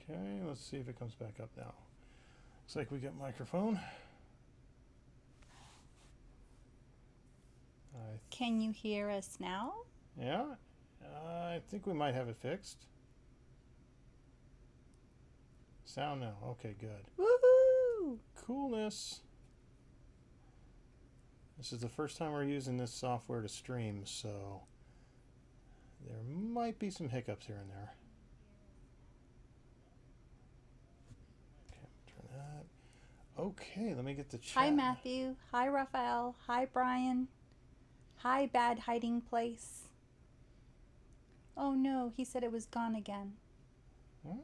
Okay, let's see if it comes back up now. Looks like we got microphone. Can you hear us now? Yeah, I think we might have it fixed. Sound now. Okay, good. Woohoo! Coolness. This is the first time we're using this software to stream, so there might be some hiccups here and there. Okay, turn that. Okay, let me get the chat. Hi, Matthew. Hi, Raphael. Hi, Brian. Hi, Bad Hiding Place. Oh no, he said it was gone again. Huh?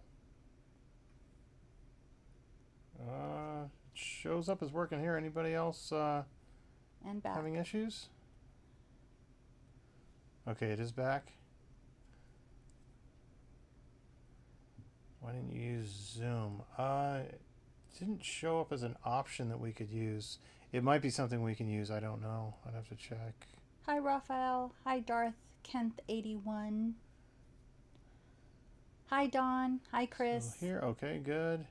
Shows up as working here. Anybody else And back. having issues? Okay, it is back. Why didn't you use Zoom? It didn't show up as an option that we could use. It might be something we can use. I don't know. I'd have to check. Hi, Raphael. Hi, Darth Kent 81. Hi, Dawn. Hi, Chris. So here, okay, good.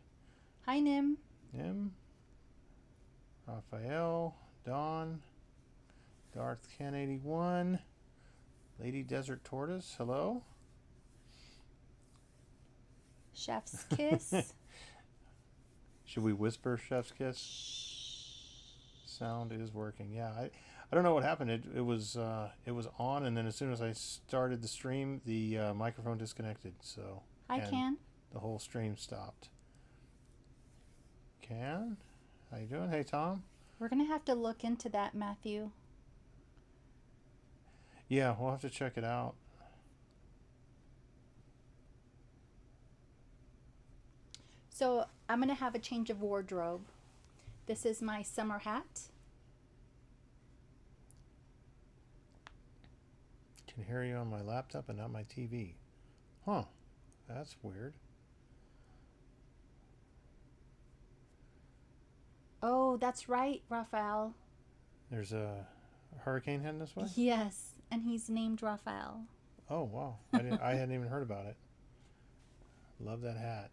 Hi, Nim. Nim, Raphael, Dawn, Darth Ken 81, Lady Desert Tortoise. Hello. Chef's Kiss. Should we whisper Chef's Kiss? Sound is working. Yeah, I don't know what happened. It was on, and then as soon as I started the stream, the microphone disconnected. So Hi, Can. the whole stream stopped. Can, how you doing? Hey, Tom. We're gonna have to look into that, Matthew. Yeah, we'll have to check it out. So I'm gonna have a change of wardrobe. This is my summer hat. Can hear you on my laptop and not my TV. Huh, that's weird. Oh, that's right, Raphael. There's a hurricane heading this way? Yes, and he's named Raphael. Oh, wow. I hadn't even heard about it. Love that hat.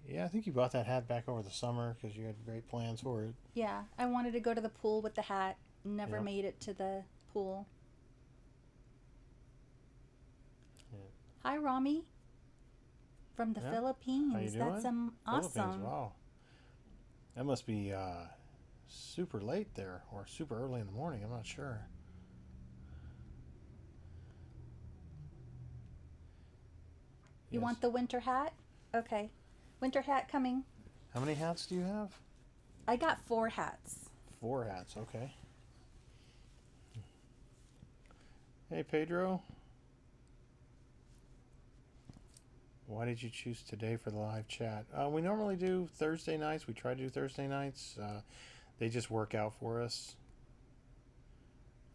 Yeah, I think you bought that hat back over the summer because you had great plans for it. Yeah, I wanted to go to the pool with the hat. Never Yep. made it to the pool. Yeah. Hi, Rami. From the Yeah. Philippines. How you doing? That's awesome. Philippines, wow. That must be super late there or super early in the morning. I'm not sure. You Yes. want the winter hat? Okay. Winter hat coming. How many hats do you have? I got 4 hats. 4 hats, okay. Hey, Pedro. Why did you choose today for the live chat? We normally do Thursday nights. We try to do Thursday nights. They just work out for us.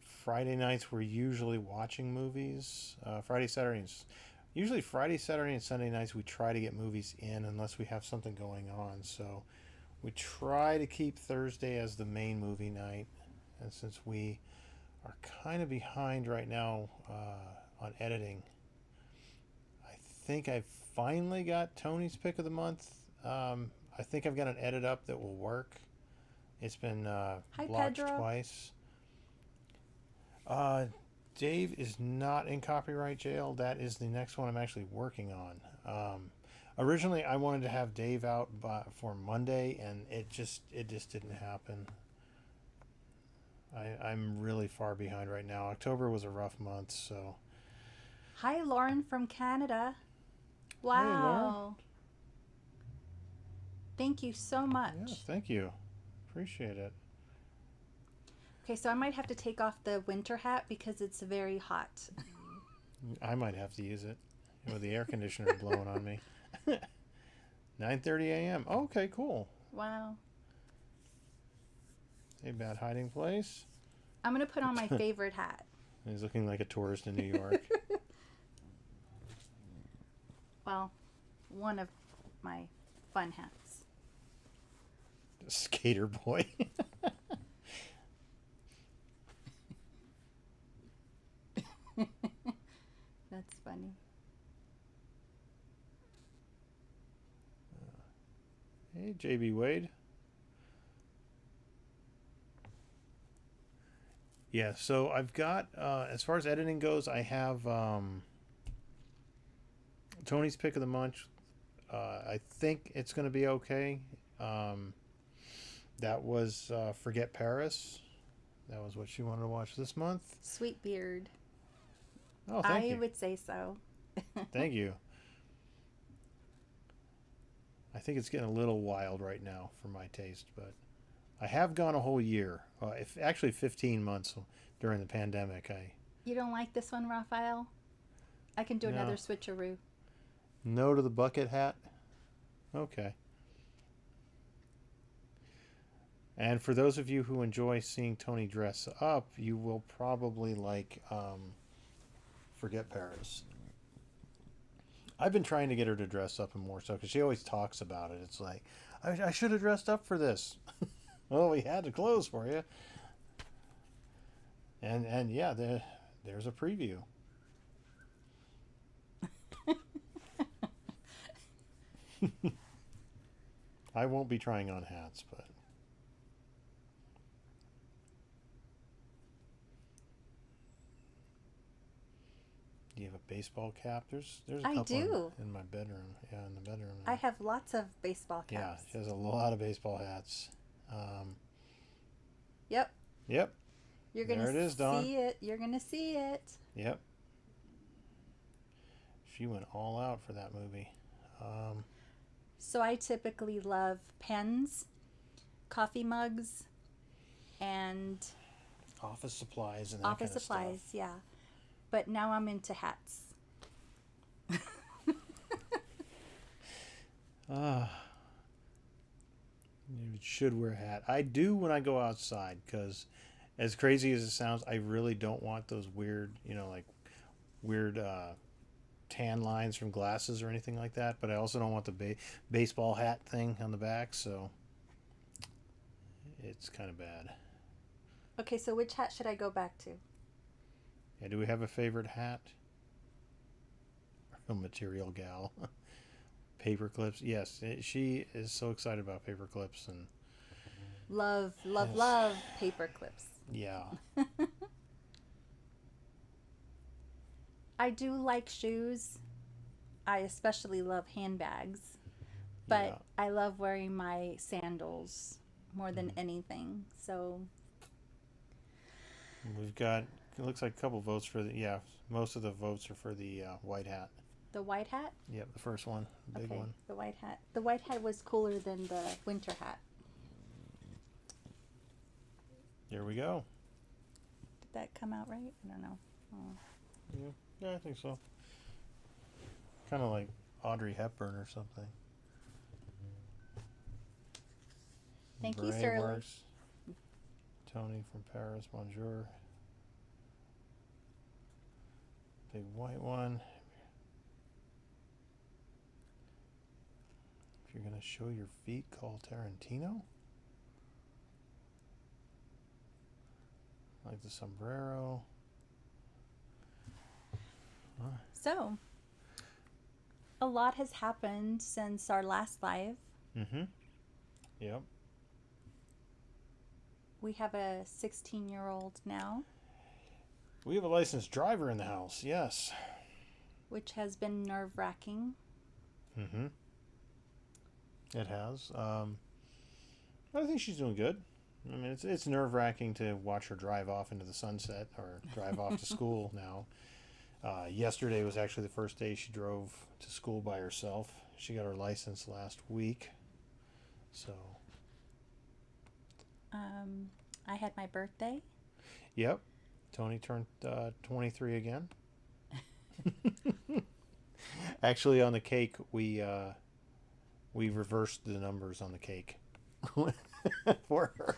Friday nights, we're usually watching movies. Usually Friday, Saturday, and Sunday nights, we try to get movies in unless we have something going on. So we try to keep Thursday as the main movie night. And since we are kind of behind right now on editing, I think I've finally got Tony's pick of the month. I think I've got an edit up that will work. It's been blocked Pedro. twice. Dave is not in copyright jail. That is the next one I'm actually working on. Originally, I wanted to have Dave out for Monday, and it just didn't happen. I'm really far behind right now. October was a rough month, so. Hi, Lauren from Canada. Wow. Hey, Lauren. Thank you so much. Yeah, thank you. Appreciate it. Okay, so I might have to take off the winter hat because it's very hot. I might have to use it with the air conditioner blowing on me. 9:30 a.m. Okay, cool. Wow. Hey, Bad Hiding Place. I'm going to put on my favorite hat. He's looking like a tourist in New York. Well, one of my fun hats. Skater boy. That's funny. Hey, JB Wade. Yeah, so I've got, as far as editing goes, I have Tony's pick of the month. I think it's going to be okay. Um, that was Forget Paris. That was what she wanted to watch this month. Sweet beard. Oh, thank I you. would say so. Thank you. I think it's getting a little wild right now for my taste, but I have gone a whole year. If actually 15 months during the pandemic. You don't like this one, Raphael? I can do another No. switcheroo. No to the bucket hat. Okay. And for those of you who enjoy seeing Tony dress up, you will probably like Forget Paris. I've been trying to get her to dress up and more so because she always talks about it. It's like, I should have dressed up for this. Well, we had the clothes for you. And yeah, there's a preview. I won't be trying on hats, but do you have a baseball cap? There's a I couple do. in my bedroom. Yeah, in the bedroom. I have lots of baseball Yeah, caps. she has a lot of baseball hats. Yep. Yep. You're going There it is, to Dawn. see it. You're going to see it. Yep. She went all out for that movie. So I typically love pens, coffee mugs, and Office supplies and that office kind of supplies, stuff. yeah. But now I'm into hats. You should wear a hat. I do when I go outside because, as crazy as it sounds, I really don't want those weird, like weird tan lines from glasses or anything like that. But I also don't want the baseball hat thing on the back, so it's kind of bad. Okay, so which hat should I go back to? Yeah, do we have a favorite hat? A material gal. Paper clips. Yes, she is so excited about paper clips and Love, love, yes. love paper clips. Yeah. I do like shoes. I especially love handbags. But Yeah. I love wearing my sandals more than anything. So We've got, it looks like a couple votes for most of the votes are for the white hat. the white hat? Yep, the first one, big Okay, one. the white hat. The white hat was cooler than the winter hat. Here we go. Did that come out right? I don't know. Oh. Yeah, I think so. Kind of like Audrey Hepburn or something. Thank you, Beret Sterling. works. Tony from Paris, bonjour. Big white one. If you're gonna show your feet, call Tarantino. Like the sombrero. So, a lot has happened since our last live. Mm-hmm. Yep. We have a 16-year-old now, We have a licensed driver in the house, yes. which has been nerve-wracking. Mm-hmm. It has. I think she's doing good. I mean, it's nerve-wracking to watch her drive off into the sunset or drive off to school now. Yesterday was actually the first day she drove to school by herself. She got her license last week. So, I had my birthday. yep. Tony turned 23 again. Actually, on the cake, we reversed the numbers on the cake for her.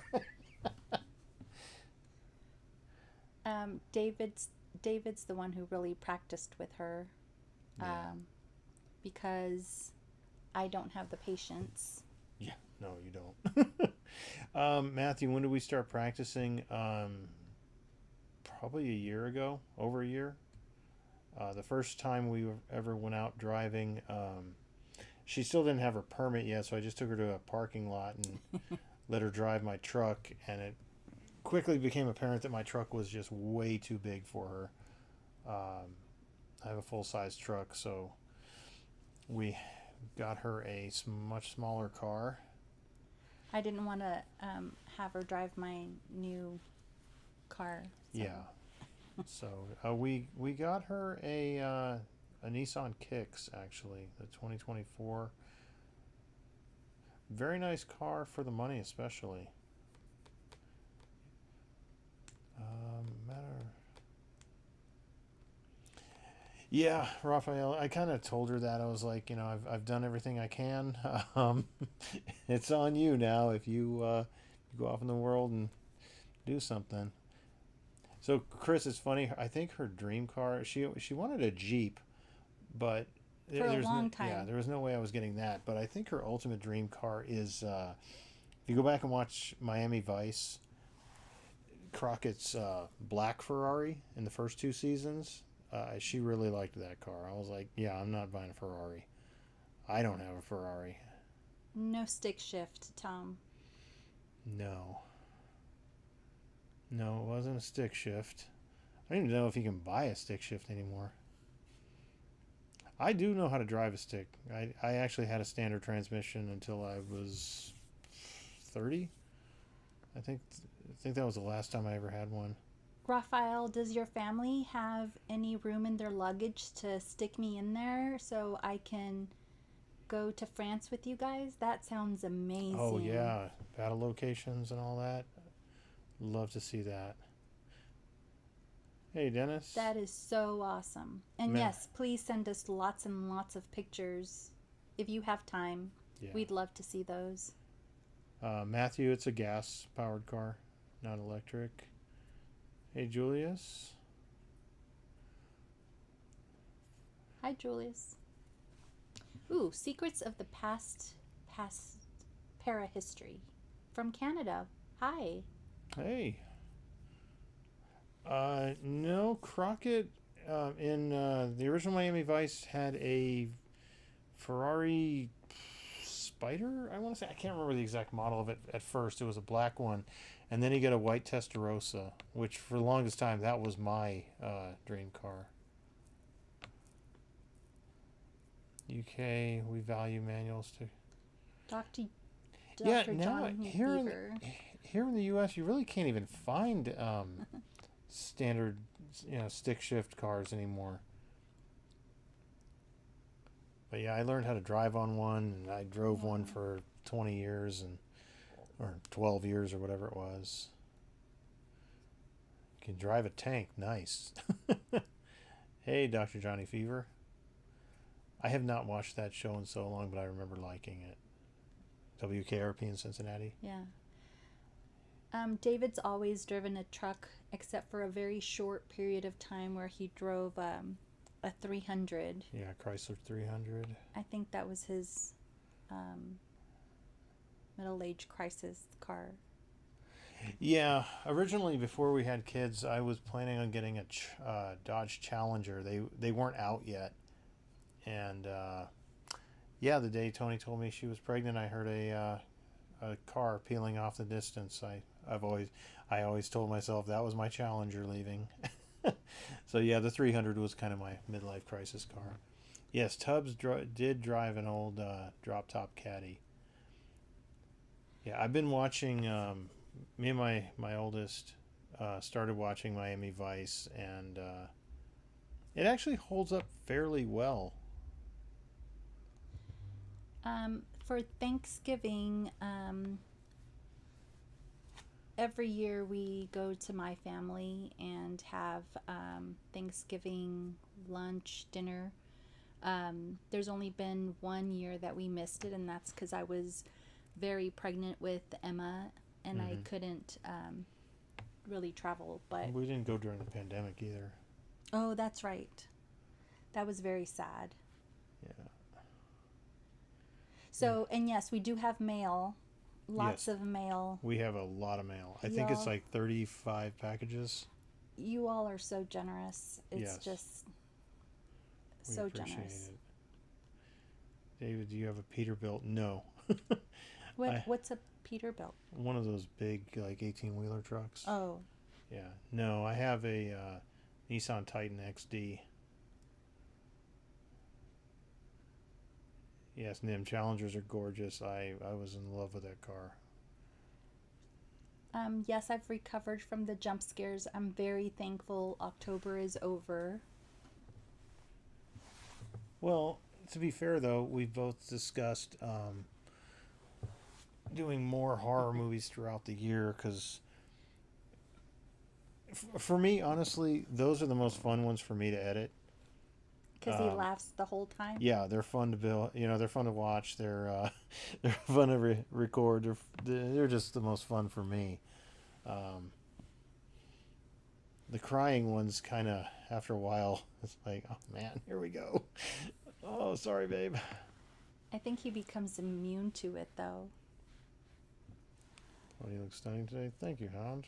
David's the one who really practiced with her, Yeah. because I don't have the patience. Yeah, no, you don't. Matthew, when did we start practicing? Probably a year ago, over a year. The first time we ever went out driving, she still didn't have her permit yet, so I just took her to a parking lot and let her drive my truck, and it quickly became apparent that my truck was just way too big for her. I have a full-size truck, so we got her a much smaller car. I didn't want to have her drive my new car. So. Yeah. So we got her a Nissan Kicks, actually, the 2024. Very nice car for the money, especially. Matter. Yeah, Raphael. I kind of told her that. I was like, I've done everything I can. Um, it's on you now. If you go off in the world and do something. So Chris, it's funny. I think her dream car. She wanted a Jeep, but For a long time. Yeah, there was no way I was getting that. But I think her ultimate dream car is. If you go back and watch Miami Vice, Crockett's black Ferrari in the first two seasons. She really liked that car. I was like, yeah, I'm not buying a Ferrari. I don't have a Ferrari. No stick shift, Tom. No. No, it wasn't a stick shift. I don't even know if you can buy a stick shift anymore. I do know how to drive a stick. I actually had a standard transmission until I was 30. I think that was the last time I ever had one. Raphael, does your family have any room in their luggage to stick me in there so I can go to France with you guys? That sounds amazing. Oh, yeah. Battle locations and all that. Love to see that. Hey, Dennis. That is so awesome. And yes, please send us lots and lots of pictures if you have time. Yeah. We'd love to see those. Matthew, it's a gas-powered car, not electric. Hey, Julius. Hi, Julius. Ooh, Secrets of the Past Parahistory from Canada. Hi. Hey. No, Crockett in the original Miami Vice had a Ferrari Spider, I want to say. I can't remember the exact model of it at first. It was a black one. And then he got a white Testarossa, which for the longest time, that was my dream car. UK, we value manuals too. Dr. Yeah, now John here in the U.S., you really can't even find standard, stick shift cars anymore. But yeah, I learned how to drive on one, and I drove one for 20 years or 12 years or whatever it was. You can drive a tank, nice. Hey, Dr. Johnny Fever. I have not watched that show in so long, but I remember liking it. WKRP in Cincinnati. Yeah. David's always driven a truck, except for a very short period of time where he drove a 300. Yeah, Chrysler 300. I think that was his middle-age crisis car. Yeah, originally before we had kids, I was planning on getting a Dodge Challenger. They weren't out yet, and the day Tony told me she was pregnant, I heard a car peeling off the distance. I always told myself that was my Challenger leaving. So yeah, the 300 was kind of my midlife crisis car. Yes, Tubbs did drive an old drop-top Caddy. Yeah, I've been watching. Me and my oldest started watching Miami Vice, and it actually holds up fairly well. For Thanksgiving, every year we go to my family and have Thanksgiving lunch, dinner. There's only been one year that we missed it, and that's because I was very pregnant with Emma, and I couldn't really travel. But we didn't go during the pandemic either. Oh, that's right. That was very sad. Yeah. So, and yes, we do have mail. Lots of mail. We have a lot of mail. I think it's like 35 packages. You all are so generous. It's just so generous. David, do you have a Peterbilt? No. What's a Peterbilt? One of those big, like, 18-wheeler trucks. Oh. Yeah. No, I have a Nissan Titan XD. Yes, Nim, Challengers are gorgeous. I was in love with that car. Yes, I've recovered from the jump scares. I'm very thankful October is over. Well, to be fair, though, we've both discussed doing more horror movies throughout the year because, for me, honestly, those are the most fun ones for me to edit. Because he laughs the whole time? Yeah, they're fun to build. They're fun to watch. They're they're fun to record. They're just the most fun for me. The crying ones kind of, after a while, it's like, oh man, here we go. Oh, sorry, babe. I think he becomes immune to it, though. Well, you look stunning today. Thank you, Hound.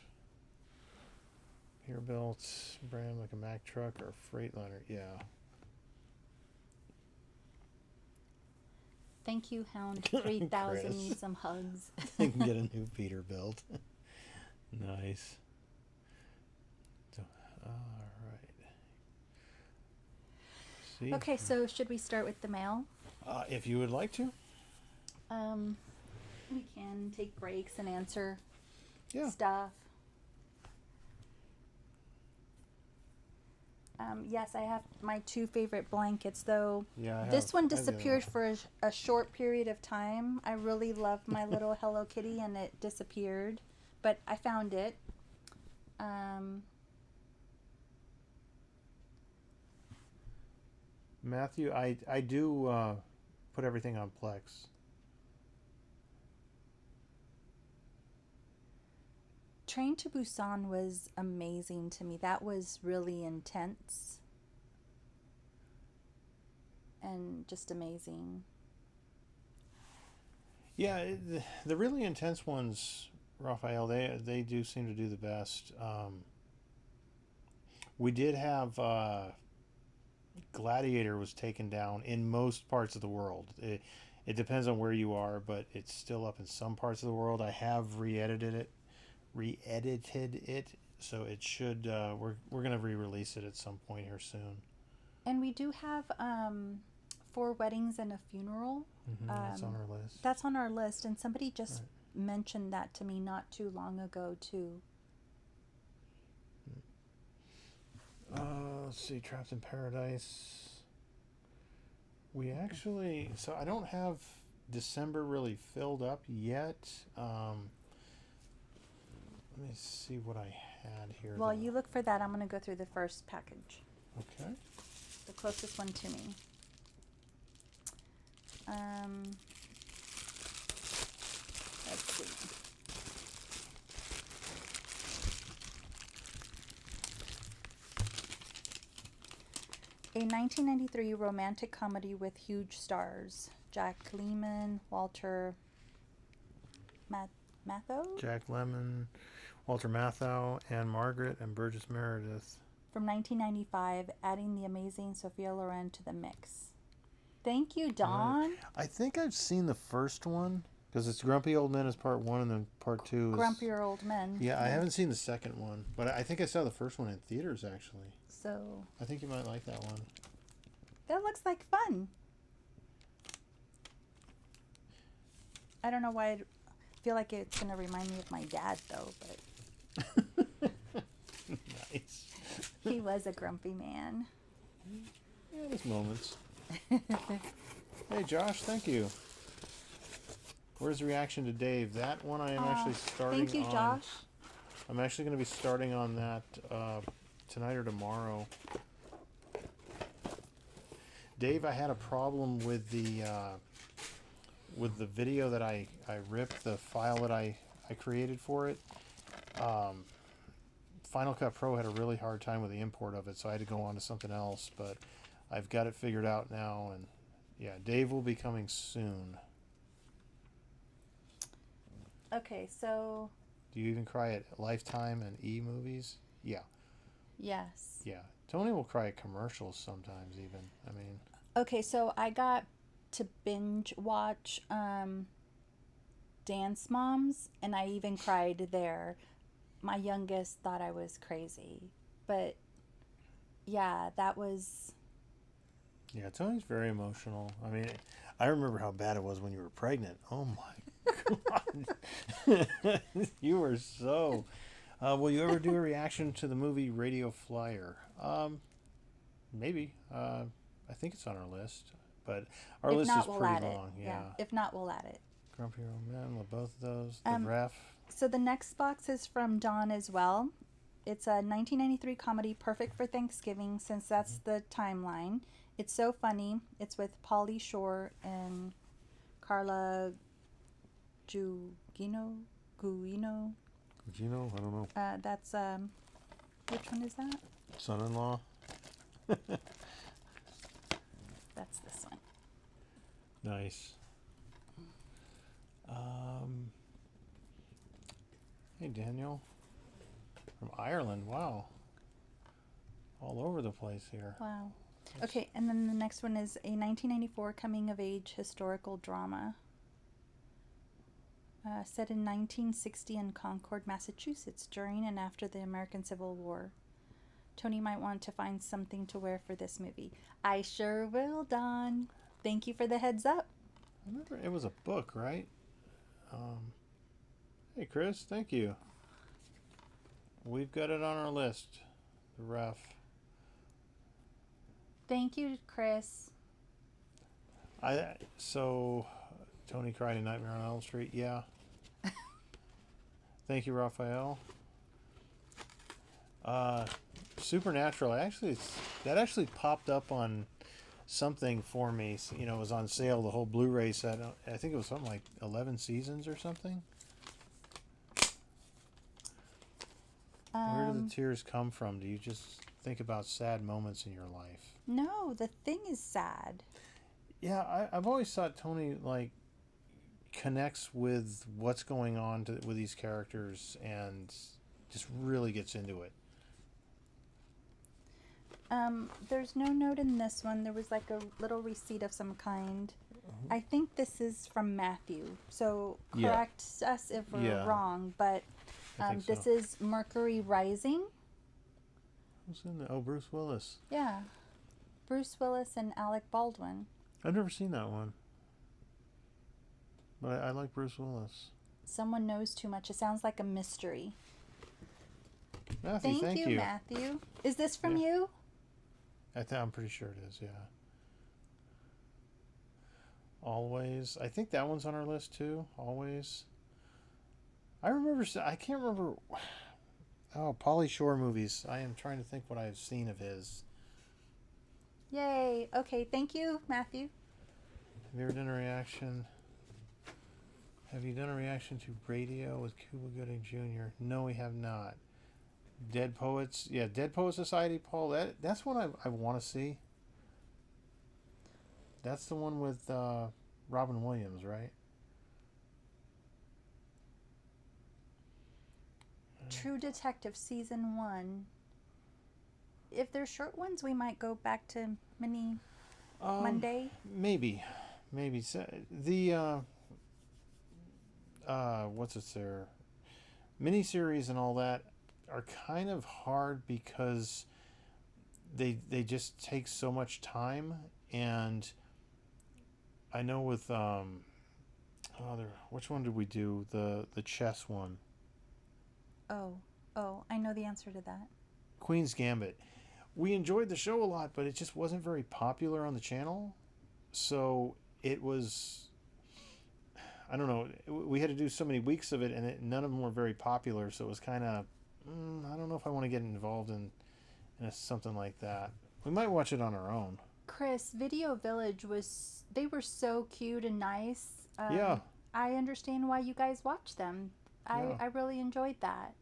Peterbilt, brand like a Mack truck or a Freightliner. Yeah. Thank you, Hound 3000. Chris. Need some hugs. I can get a new Peterbilt. Nice. So, all right. See? Okay, so should we start with the mail? If you would like to. We can take breaks and answer Yeah. stuff. Yes, I have my two favorite blankets, though. Yeah. This one disappeared for a short period of time. I really loved my little Hello Kitty, and it disappeared, but I found it. Matthew, I do put everything on Plex. Train to Busan was amazing to me. That was really intense and just amazing. Yeah, the really intense ones, Raphael, they do seem to do the best. We did have Gladiator was taken down in most parts of the world. It depends on where you are, but it's still up in some parts of the world. I have re-edited it, so it should. We're gonna re-release it at some point here soon. And we do have 4 weddings and a funeral. That's on our list. That's on our list, and somebody just mentioned that to me not too long ago too. Let's see, Trapped in Paradise. We actually, so I don't have December really filled up yet. Let me see what I had here. While you look for that, I'm going to go through the first package. Okay. The closest one to me. Let's see. A 1993 romantic comedy with huge stars. Jack Lemmon, Walter Matthau? Jack Lemmon, Walter Matthau, Anne Margaret, and Burgess Meredith. From 1995, adding the amazing Sophia Loren to the mix. Thank you, Dawn. I think I've seen the first one, because it's Grumpy Old Men is part 1 and then part 2 is... Grumpier Old Men. Yeah, I haven't seen the second one, but I think I saw the first one in theaters, actually. So... I think you might like that one. That looks like fun. I don't know why I feel like it's going to remind me of my dad, though, but... Nice. He was a grumpy man. Yeah, there's moments. Hey, Josh, thank you. Where's the reaction to Dave? That one I am actually starting on. Thank you, Josh. I'm actually going to be starting on that tonight or tomorrow. Dave, I had a problem with the video that I ripped, the file that I created for it. Final Cut Pro had a really hard time with the import of it, so I had to go on to something else, but I've got it figured out now, and yeah, Dave will be coming soon. Okay, so... Do you even cry at Lifetime and E-movies? Yeah. Yes. Yeah. Tony will cry at commercials sometimes even. I mean... Okay, so I got to binge watch Dance Moms, and I even cried there. My youngest thought I was crazy. But yeah, that was. Yeah, Tony's very emotional. I mean, I remember how bad it was when you were pregnant. Oh my God. You were so. Will you ever do a reaction to the movie Radio Flyer? Maybe. I think it's on our list, but our If list not, is we'll pretty add it. long. Yeah. Yeah. If not, we'll add it. Grumpy Old Man, love both of those. The Um, Ref. So the next box is from Dawn as well. It's a 1993 comedy perfect for Thanksgiving since that's the timeline. It's so funny. It's with Pauly Shore and Carla Gugino. Guino. Gino, I don't know. That's which one is that? Son-in-law. That's this one. Nice. Hey, Daniel. From Ireland. Wow. All over the place here. Wow. Okay, and then the next one is a 1994 coming of age historical drama. Set in 1960 in Concord, Massachusetts, during and after the American Civil War. Tony might want to find something to wear for this movie. I sure will, Don. Thank you for the heads up. I remember it was a book, right? Hey, Chris, thank you. We've got it on our list. The Ref. Thank you, Chris. So Tony cried in Nightmare on Elm Street. Yeah. Thank you, Raphael. Supernatural. That actually popped up on something for me. You know, it was on sale. The whole Blu-ray set. I think it was something like 11 seasons or something. Where do the tears come from? Do you just think about sad moments in your life? No, the thing is sad. Yeah, I've always thought Tony connects with what's going on with these characters and just really gets into it. There's no note in this one. There was like a little receipt of some kind. I think this is from Matthew. So correct us if we're wrong, but this is Mercury Rising. Who's in there? Oh, Bruce Willis. Yeah. Bruce Willis and Alec Baldwin. I've never seen that one. But I like Bruce Willis. Someone knows too much. It sounds like a mystery. Matthew, thank you. Matthew. Is this from you? I'm pretty sure it is, yeah. Always. I think that one's on our list too. Always. I can't remember. Oh, Pauly Shore movies. I am trying to think what I've seen of his. Yay. Okay, thank you, Matthew. Have you ever done a reaction? Have you done a reaction to Radio with Cuba Gooding Jr.? No, we have not. Dead Poets. Yeah, Dead Poet Society, Paul. That's one I want to see. That's the one with Robin Williams, right? True Detective Season 1. If they're short ones, we might go back to Mini Monday. Maybe. So, the what's it there? Miniseries and all that are kind of hard because they just take so much time, and I know with which one did we do? The chess one. Oh, I know the answer to that. Queen's Gambit. We enjoyed the show a lot, but it just wasn't very popular on the channel. So it was, I don't know, we had to do so many weeks of it, and none of them were very popular. So it was kind of, I don't know if I want to get involved in something like that. We might watch it on our own. Chris, Video Village they were so cute and nice. Yeah. I understand why you guys watch them. I really enjoyed that.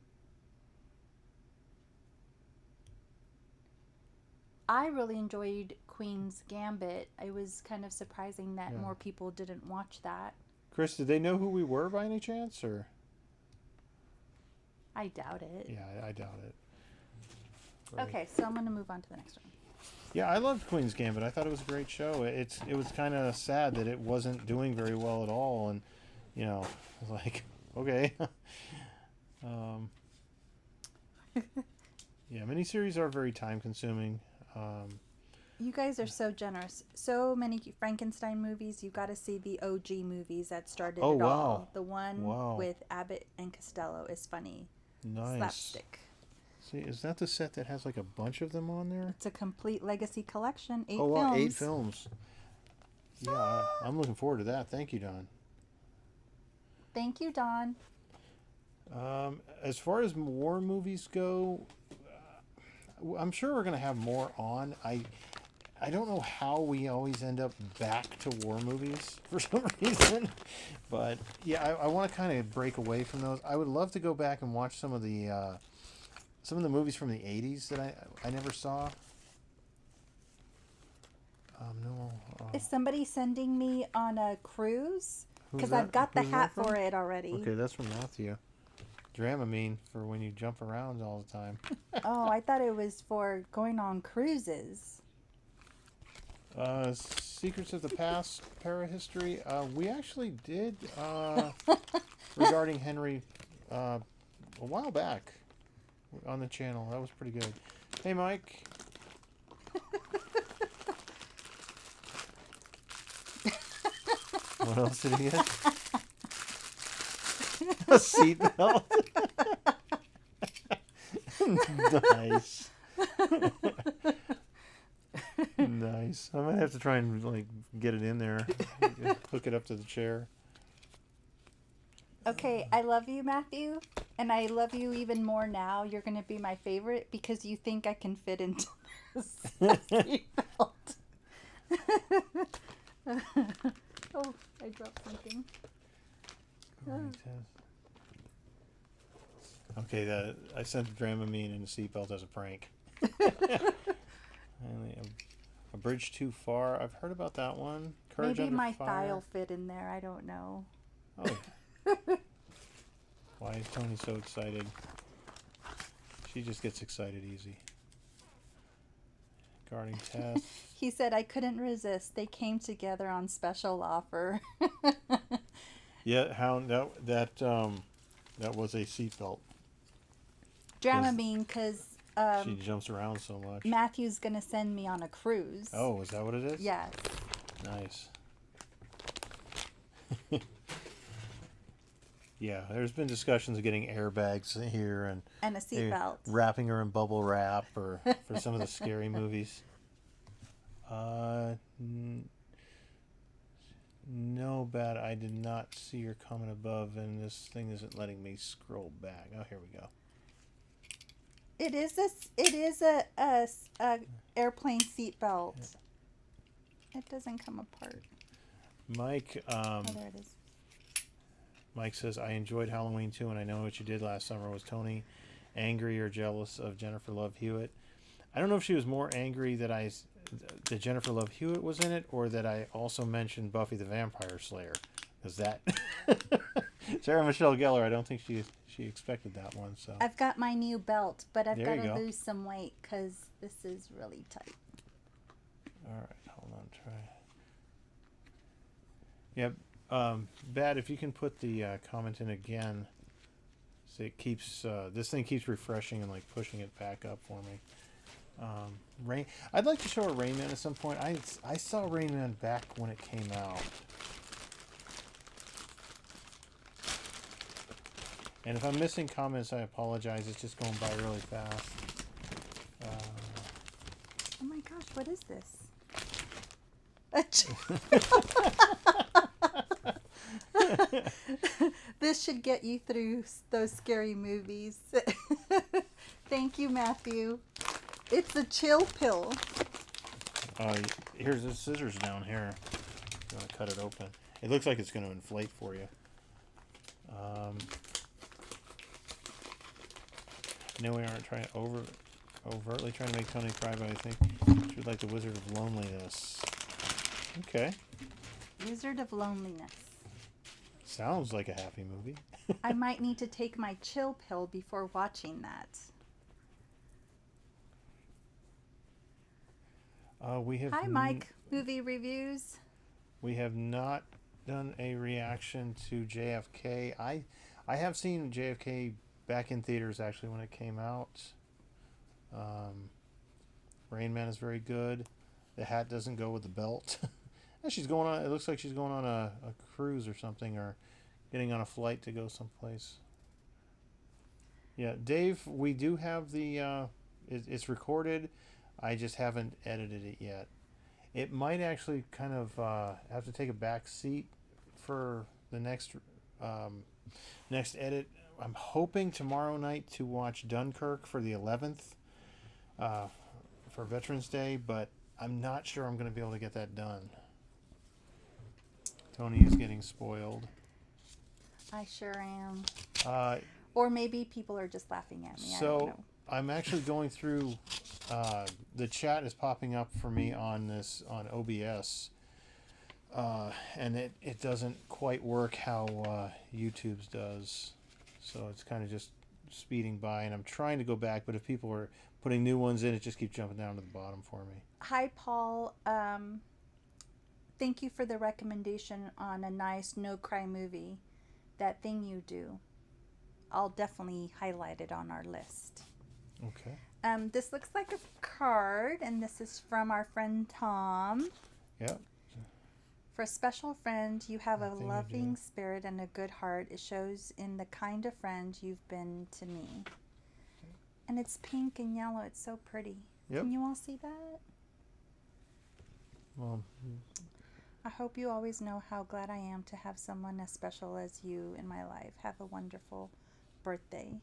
I really enjoyed Queen's Gambit. It was kind of surprising that more people didn't watch that. Chris, did they know who we were by any chance, or? I doubt it. Yeah, I doubt it. Right. Okay, so I'm going to move on to the next one. Yeah, I loved Queen's Gambit. I thought it was a great show. It was kind of sad that it wasn't doing very well at all, and you know, like okay. um, yeah, miniseries are very time consuming. Um, You guys are so generous. So many Frankenstein movies. You got to see the OG movies that started oh it wow, all. The one wow, with Abbott and Costello is funny. nice. Slapstick. See, is that the set that has like a bunch of them on there? It's a complete legacy collection. Oh Eight wow, eight films. films. Yeah, I'm looking forward to that. Thank you, Don. Thank you, Don. As far as war movies go, I'm sure we're gonna have more on. I don't know how we always end up back to war movies for some reason, but yeah, I want to kind of break away from those. I would love to go back and watch some of the movies from the '80s that I never saw. No. Is somebody sending me on a cruise? Who's Because that? I've got the Who's that hat from? for it already. Okay, that's from Matthew. Dramamine for when you jump around all the time. Oh, I thought it was for going on cruises. Secrets of the Past Parahistory. We actually did regarding Henry a while back on the channel. That was pretty good. Hey, Mike. What else did he get? A seatbelt. Nice. Nice. I might have to try and like get it in there. Hook it up to the chair. Okay, I love you, Matthew, and I love you even more now. You're going to be my favorite because you think I can fit into this seatbelt. Oh, I dropped something. Okay, I sent Dramamine and a seatbelt as a prank. A bridge too far. I've heard about that one. Courage Maybe Under my Fire. thigh will fit in there. I don't know. Oh. Why is Tony so excited? She just gets excited easy. Guarding Tess. He said I couldn't resist. They came together on special offer. Yeah, that was a seatbelt. Dramamine, because She jumps around so much. Matthew's going to send me on a cruise. Oh, is that what it is? Yes. Nice. Yeah, there's been discussions of getting airbags here And a seatbelt. wrapping her in bubble wrap or for some of the scary movies. No, bad. I did not see your comment above, and this thing isn't letting me scroll back. Oh, here we go. It is a airplane seatbelt. Yeah. It doesn't come apart. Mike. Oh, there it is. Mike says, I enjoyed Halloween too, and I know what you did last summer. Was Tony angry or jealous of Jennifer Love Hewitt? I don't know if she was more angry that Jennifer Love Hewitt was in it, or that I also mentioned Buffy the Vampire Slayer. Because that Sarah Michelle Gellar, I don't think she expected that one. So I've got my new belt, but I've got you to go. lose some weight because this is really tight. All right, hold on, try. Yep. Bad, if you can put the comment in again, so it keeps this thing keeps refreshing and like pushing it back up for me. Rain. I'd like to show a Rain Man at some point. I saw Rain Man back when it came out, and if I'm missing comments, I apologize. It's just going by really fast. Oh my gosh, what is this? This should get you through those scary movies. Thank you, Matthew. It's a chill pill. Here's the scissors down here. You want to cut it open? It looks like it's going to inflate for you. No, we aren't trying overtly trying to make Tony cry, but I think she would like The Wizard of Loneliness. Okay. Wizard of Loneliness. Sounds like a happy movie. I might need to take my chill pill before watching that. We have Hi, Mike. Movie reviews. we have not done a reaction to JFK. I have seen JFK back in theaters actually when it came out. Rain Man is very good. The hat doesn't go with the belt. And she's going on. It looks like she's going on a cruise or something, or getting on a flight to go someplace. Yeah, Dave, we do have it's recorded. I just haven't edited it yet. It might actually kind of have to take a back seat for the next edit. I'm hoping tomorrow night to watch Dunkirk for the 11th for Veterans Day, but I'm not sure I'm going to be able to get that done. Tony is getting spoiled. I sure am. Uh, Or maybe people are just laughing at me. I don't know. I'm actually going through. The chat is popping up for me on OBS, and it doesn't quite work how YouTube's does. So it's kind of just speeding by, and I'm trying to go back, but if people are putting new ones in, it just keeps jumping down to the bottom for me. Hi, Paul. Thank you for the recommendation on a nice no-cry movie. That thing you do. I'll definitely highlight it on our list. Okay. This looks like a card, and this is from our friend Tom. Yep. For a special friend, you have That a thing you loving do. spirit and a good heart. It shows in the kind of friend you've been to me. And it's pink and yellow. It's so pretty. Yep. Can you all see that? Well, I hope you always know how glad I am to have someone as special as you in my life. Have a wonderful birthday.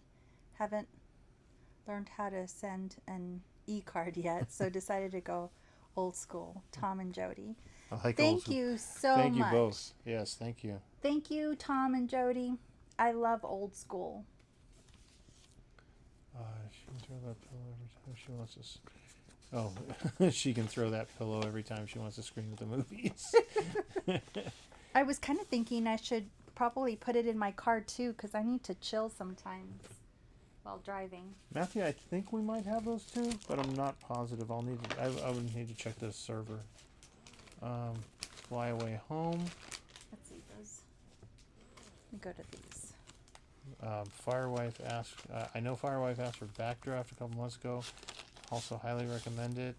Haven't learned how to send an e-card yet, so decided to go old school. Tom and Jody. I like Thank you so much. Thank you both. Yes, thank you. Thank you, Tom and Jody. I love old school. She can throw that pillow every time she wants to. Oh, she can throw that pillow every time she wants to scream at the movies. I was kind of thinking I should probably put it in my car too, because I need to chill sometimes while driving. Matthew, I think we might have those too, but I'm not positive. I would need to check the server. Fly Away Home. Let's see those. Let me go to these. Firewife asked. I know Firewife asked for Backdraft a couple months ago. Also highly recommend it.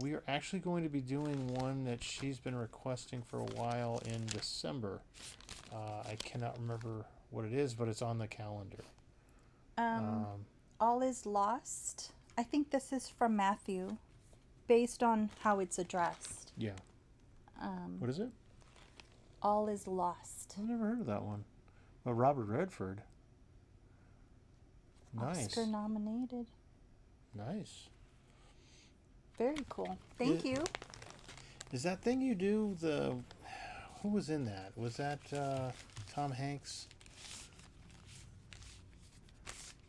We are actually going to be doing one that she's been requesting for a while in December. I cannot remember what it is, but it's on the calendar. All is Lost. I think this is from Matthew, based on how it's addressed. Yeah. What is it? All is Lost. I've never heard of that one. Well, Robert Redford. Nice. Oscar nominated. Nice. Very cool. Thank you. Is that thing you do who was in that? Was that Tom Hanks?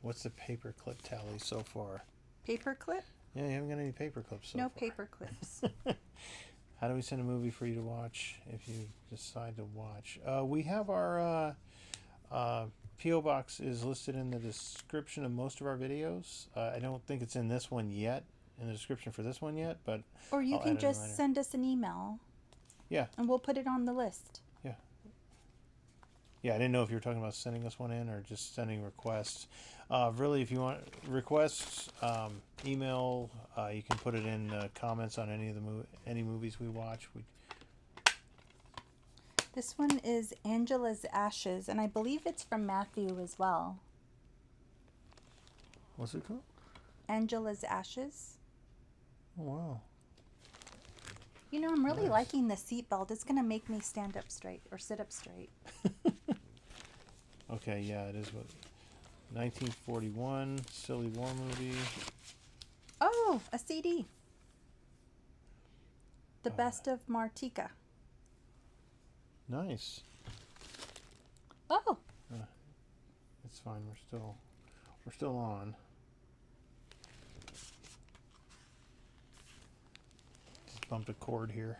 What's the paperclip tally so far? Paperclip? Yeah, you haven't got any paperclips so No far. paper clips. How do we send a movie for you to watch if you decide to watch? We have our P.O. Box is listed in the description of most of our videos. I don't think it's in this one yet, in the description for this one yet, but Or you I'll can add it in later. just send us an email. Yeah. And we'll put it on the list. Yeah, I didn't know if you were talking about sending us one in or just sending requests. Really, if you want requests, email. You can put it in comments on any of any movies we watch. This one is Angela's Ashes, and I believe it's from Matthew as well. What's it called? Angela's Ashes. Oh, wow. You know, I'm really Nice. liking the seatbelt. It's going to make me stand up straight or sit up straight. Okay, yeah, it is. 1941 silly war movie. Oh, a CD. The Best of Martika. Nice. Oh, It's fine. We're still on. Just bumped a chord here.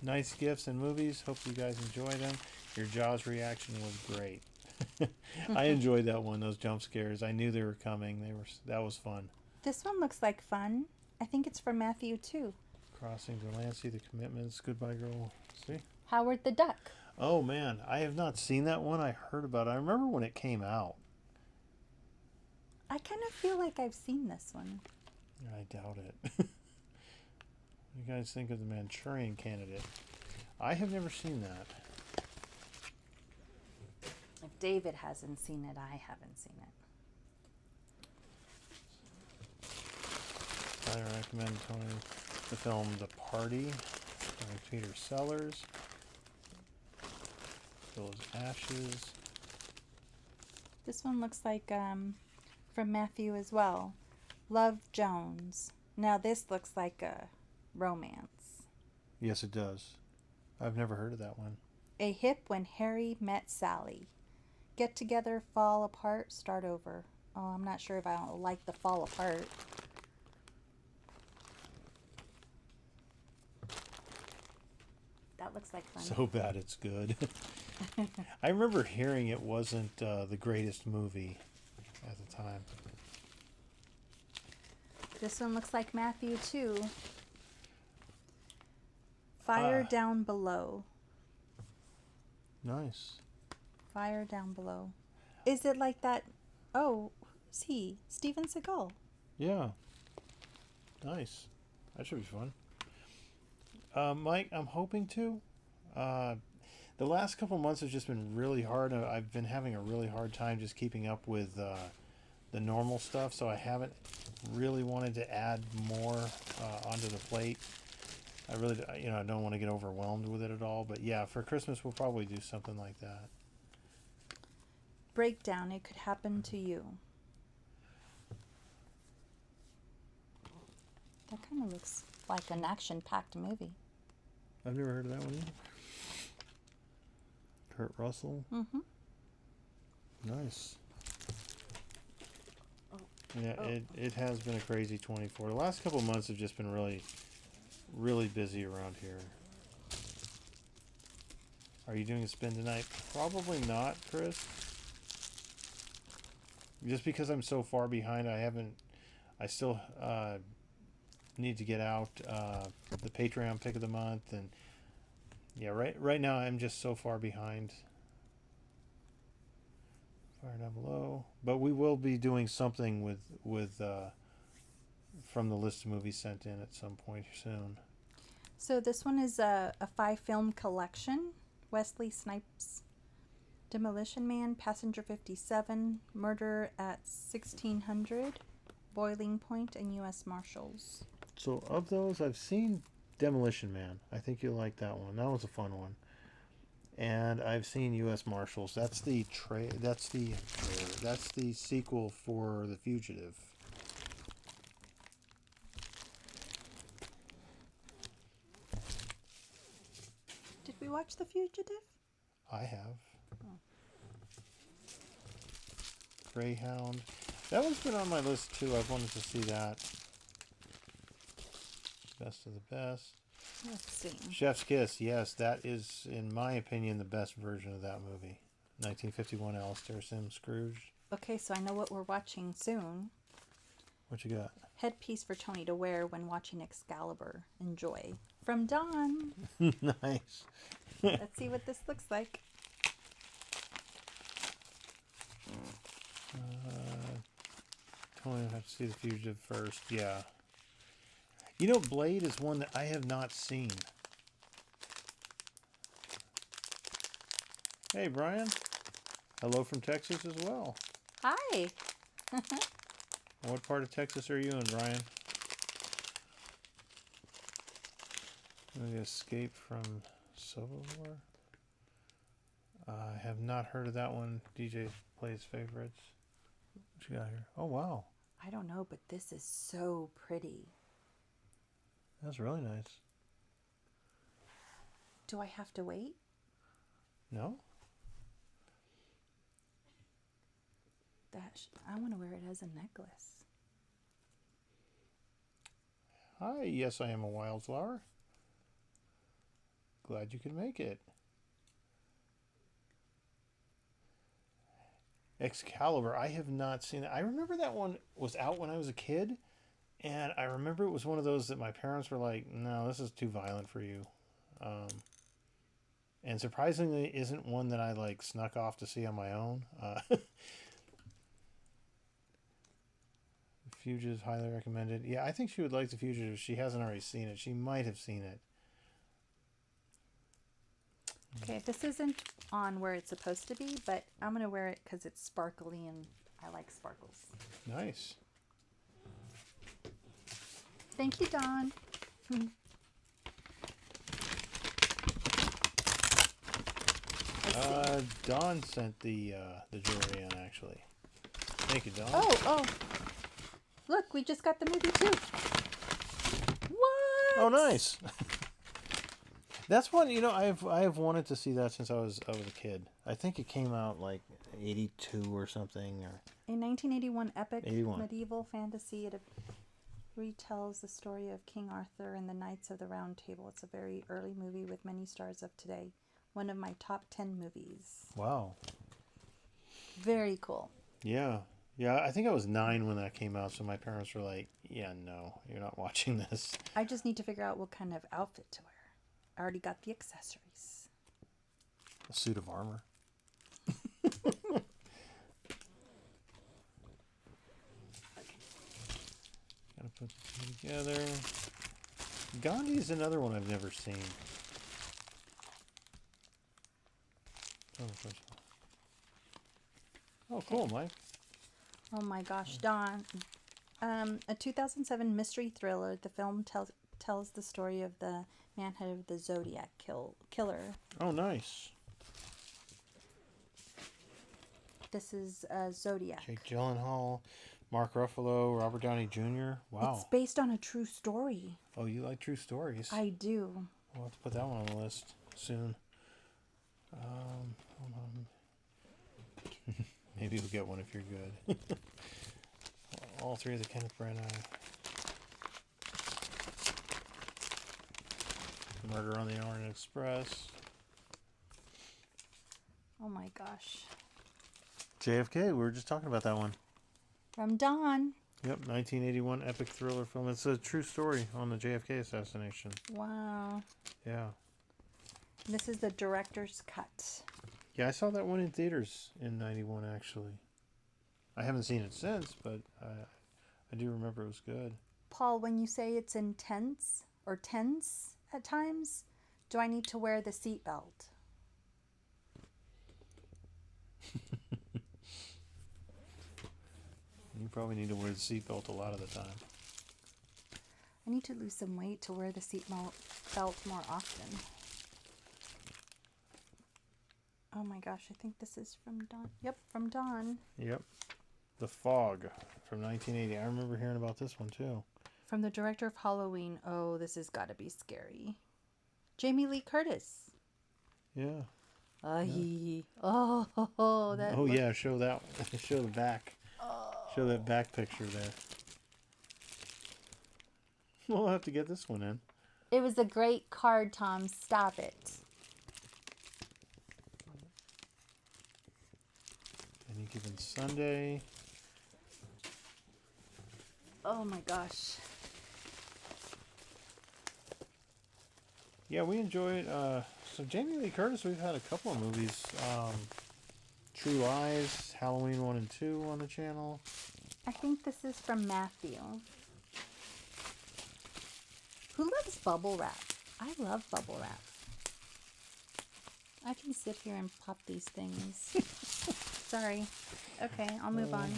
Nice gifts and movies. Hope you guys enjoy them. Your Jaws reaction was great. I enjoyed that one. Those jump scares. I knew they were coming. That was fun. this one looks like fun. I think it's from Matthew too. Crossing Delancey, The Commitments, Goodbye Girl. See? Howard the Duck. Oh man, I have not seen that one. I heard about it. I remember when it came out. I kind of feel like I've seen this one. I doubt it. What do you guys think of The Manchurian Candidate? I have never seen that. If David hasn't seen it, I haven't seen it. I recommend Tony the film The Party, starring Peter Sellers. Those Ashes. This one looks like from Matthew as well. Love Jones. Now this looks like a romance. Yes, it does. I've never heard of that one. A hip when Harry met Sally. Get together, fall apart, start over. Oh, I'm not sure if I don't like the fall apart. That looks like fun. So bad it's good. I remember hearing it wasn't the greatest movie at the time. This one looks like Matthew too. Fire Down Below. Nice. Fire Down Below. Is it like that? Oh, who's he? Steven Seagal. Yeah. Nice. That should be fun. Mike, I'm hoping to. The last couple months have just been really hard. I've been having a really hard time just keeping up with the normal stuff, so I haven't really wanted to add more onto the plate. I really, I don't want to get overwhelmed with it at all. But yeah, for Christmas we'll probably do something like that. Breakdown. It could happen to you. That kind of looks like an action-packed movie. I've never heard of that one either. Kurt Russell. Mm-hmm. Nice. Yeah, it has been a crazy 24. The last couple of months have just been really busy around here. Are you doing a spin tonight? Probably not, Chris. Just because I'm so far behind, I still need to get out the Patreon pick of the month, and yeah, right now I'm just so far behind. Fire Down Below, but we will be doing something with from the list of movies sent in at some point soon. So this one is a 5-film collection. Wesley Snipes, Demolition Man, Passenger 57, Murder at 1600, Boiling Point, and U.S. Marshals. So of those, I've seen Demolition Man. I think you'll like that one. That was a fun one. And I've seen U.S. Marshals. That's the sequel for The Fugitive. Did we watch The Fugitive? I have. Oh. Greyhound. That one's been on my list too. I've wanted to see that. Best of the best. Let's see. Chef's Kiss. Yes, that is, in my opinion, the best version of that movie. 1951 Alastair Sim Scrooge. Okay, so I know what we're watching soon. What you got? Headpiece for Tony to wear when watching Excalibur. Enjoy. From Dawn. Nice. Let's see what this looks like. Tony will have to see The Fugitive first. Yeah. Blade is one that I have not seen. Hey, Brian. Hello from Texas as well. Hi. What part of Texas are you in, Brian? The Escape from Sobibor. I have not heard of that one. DJ plays favorites. What you got here? Oh, wow. I don't know, but this is so pretty. That's really nice. Do I have to wait? No? I want to wear it as a necklace. Hi, yes, I am a wildflower. Glad you could make it. Excalibur, I have not seen it. I remember that one was out when I was a kid, And I remember it was one of those that my parents were like, "No, this is too violent for you." Um, and surprisingly, isn't one that I like snuck off to see on my own. Fugitive, highly recommended. Yeah, I think she would like The Fugitive. If she hasn't already seen it, she might have seen it. Okay, this isn't on where it's supposed to be, but I'm going to wear it because it's sparkly and I like sparkles. Nice. Thank you, Dawn. Dawn sent the jewelry in actually. Thank you, Dawn. Oh. Look, we just got the movie too. What? Oh, nice. That's one, I have wanted to see that since I was a kid. I think it came out like 82 or something, or A 1981 epic 81. medieval fantasy. It retells the story of King Arthur and the Knights of the Round Table. It's a very early movie with many stars of today. One of my top 10 movies. Wow. Very cool. Yeah. Yeah, I think I was 9 when that came out, so my parents were like, "Yeah, no, you're not watching this." I just need to figure out what kind of outfit to wear. I already got the accessories. A suit of armor. Gotta put them together. Gandhi is another one I've never seen. Oh, first one. Oh, cool, Mike. Oh my gosh, Dawn. A 2007 mystery thriller. The film tells the story of the manhunt of the Zodiac killer. Oh, nice. This is Zodiac. Jake Gyllenhaal, Mark Ruffalo, Robert Downey Jr. Wow. It's based on a true story. Oh, you like true stories? I do. We'll have to put that one on the list soon. Hold on. Maybe we'll get one if you're good. All three of the Kenneth Branagh. Murder on the Orient Express. Oh my gosh. JFK, we were just talking about that one. From Dawn. Yep, 1981 epic thriller film. It's a true story on the JFK assassination. Wow. Yeah. This is the director's cut. Yeah, I saw that one in theaters in 91, actually. I haven't seen it since, but I do remember it was good. Paul, when you say it's intense or tense at times, do I need to wear the seatbelt? You probably need to wear the seatbelt a lot of the time. I need to lose some weight to wear the seatbelt more often. Oh my gosh, I think this is from Dawn. Yep, from Dawn. Yep. The Fog from 1980. I remember hearing about this one too. From the director of Halloween. Oh, this has got to be scary. Jamie Lee Curtis. Yeah. Yeah. Oh, that. Oh, yeah, show that. Show the back. Show that back picture there. We'll have to get this one in. It was a great card, Tom. Stop it. Any Given Sunday. Oh my gosh. Yeah, we enjoyed. So Jamie Lee Curtis, we've had a couple of movies. True Lies, Halloween 1 and 2 on the channel. I think this is from Matthew. Who loves bubble wrap? I love bubble wrap. I can sit here and pop these things. Sorry. Okay, I'll move on.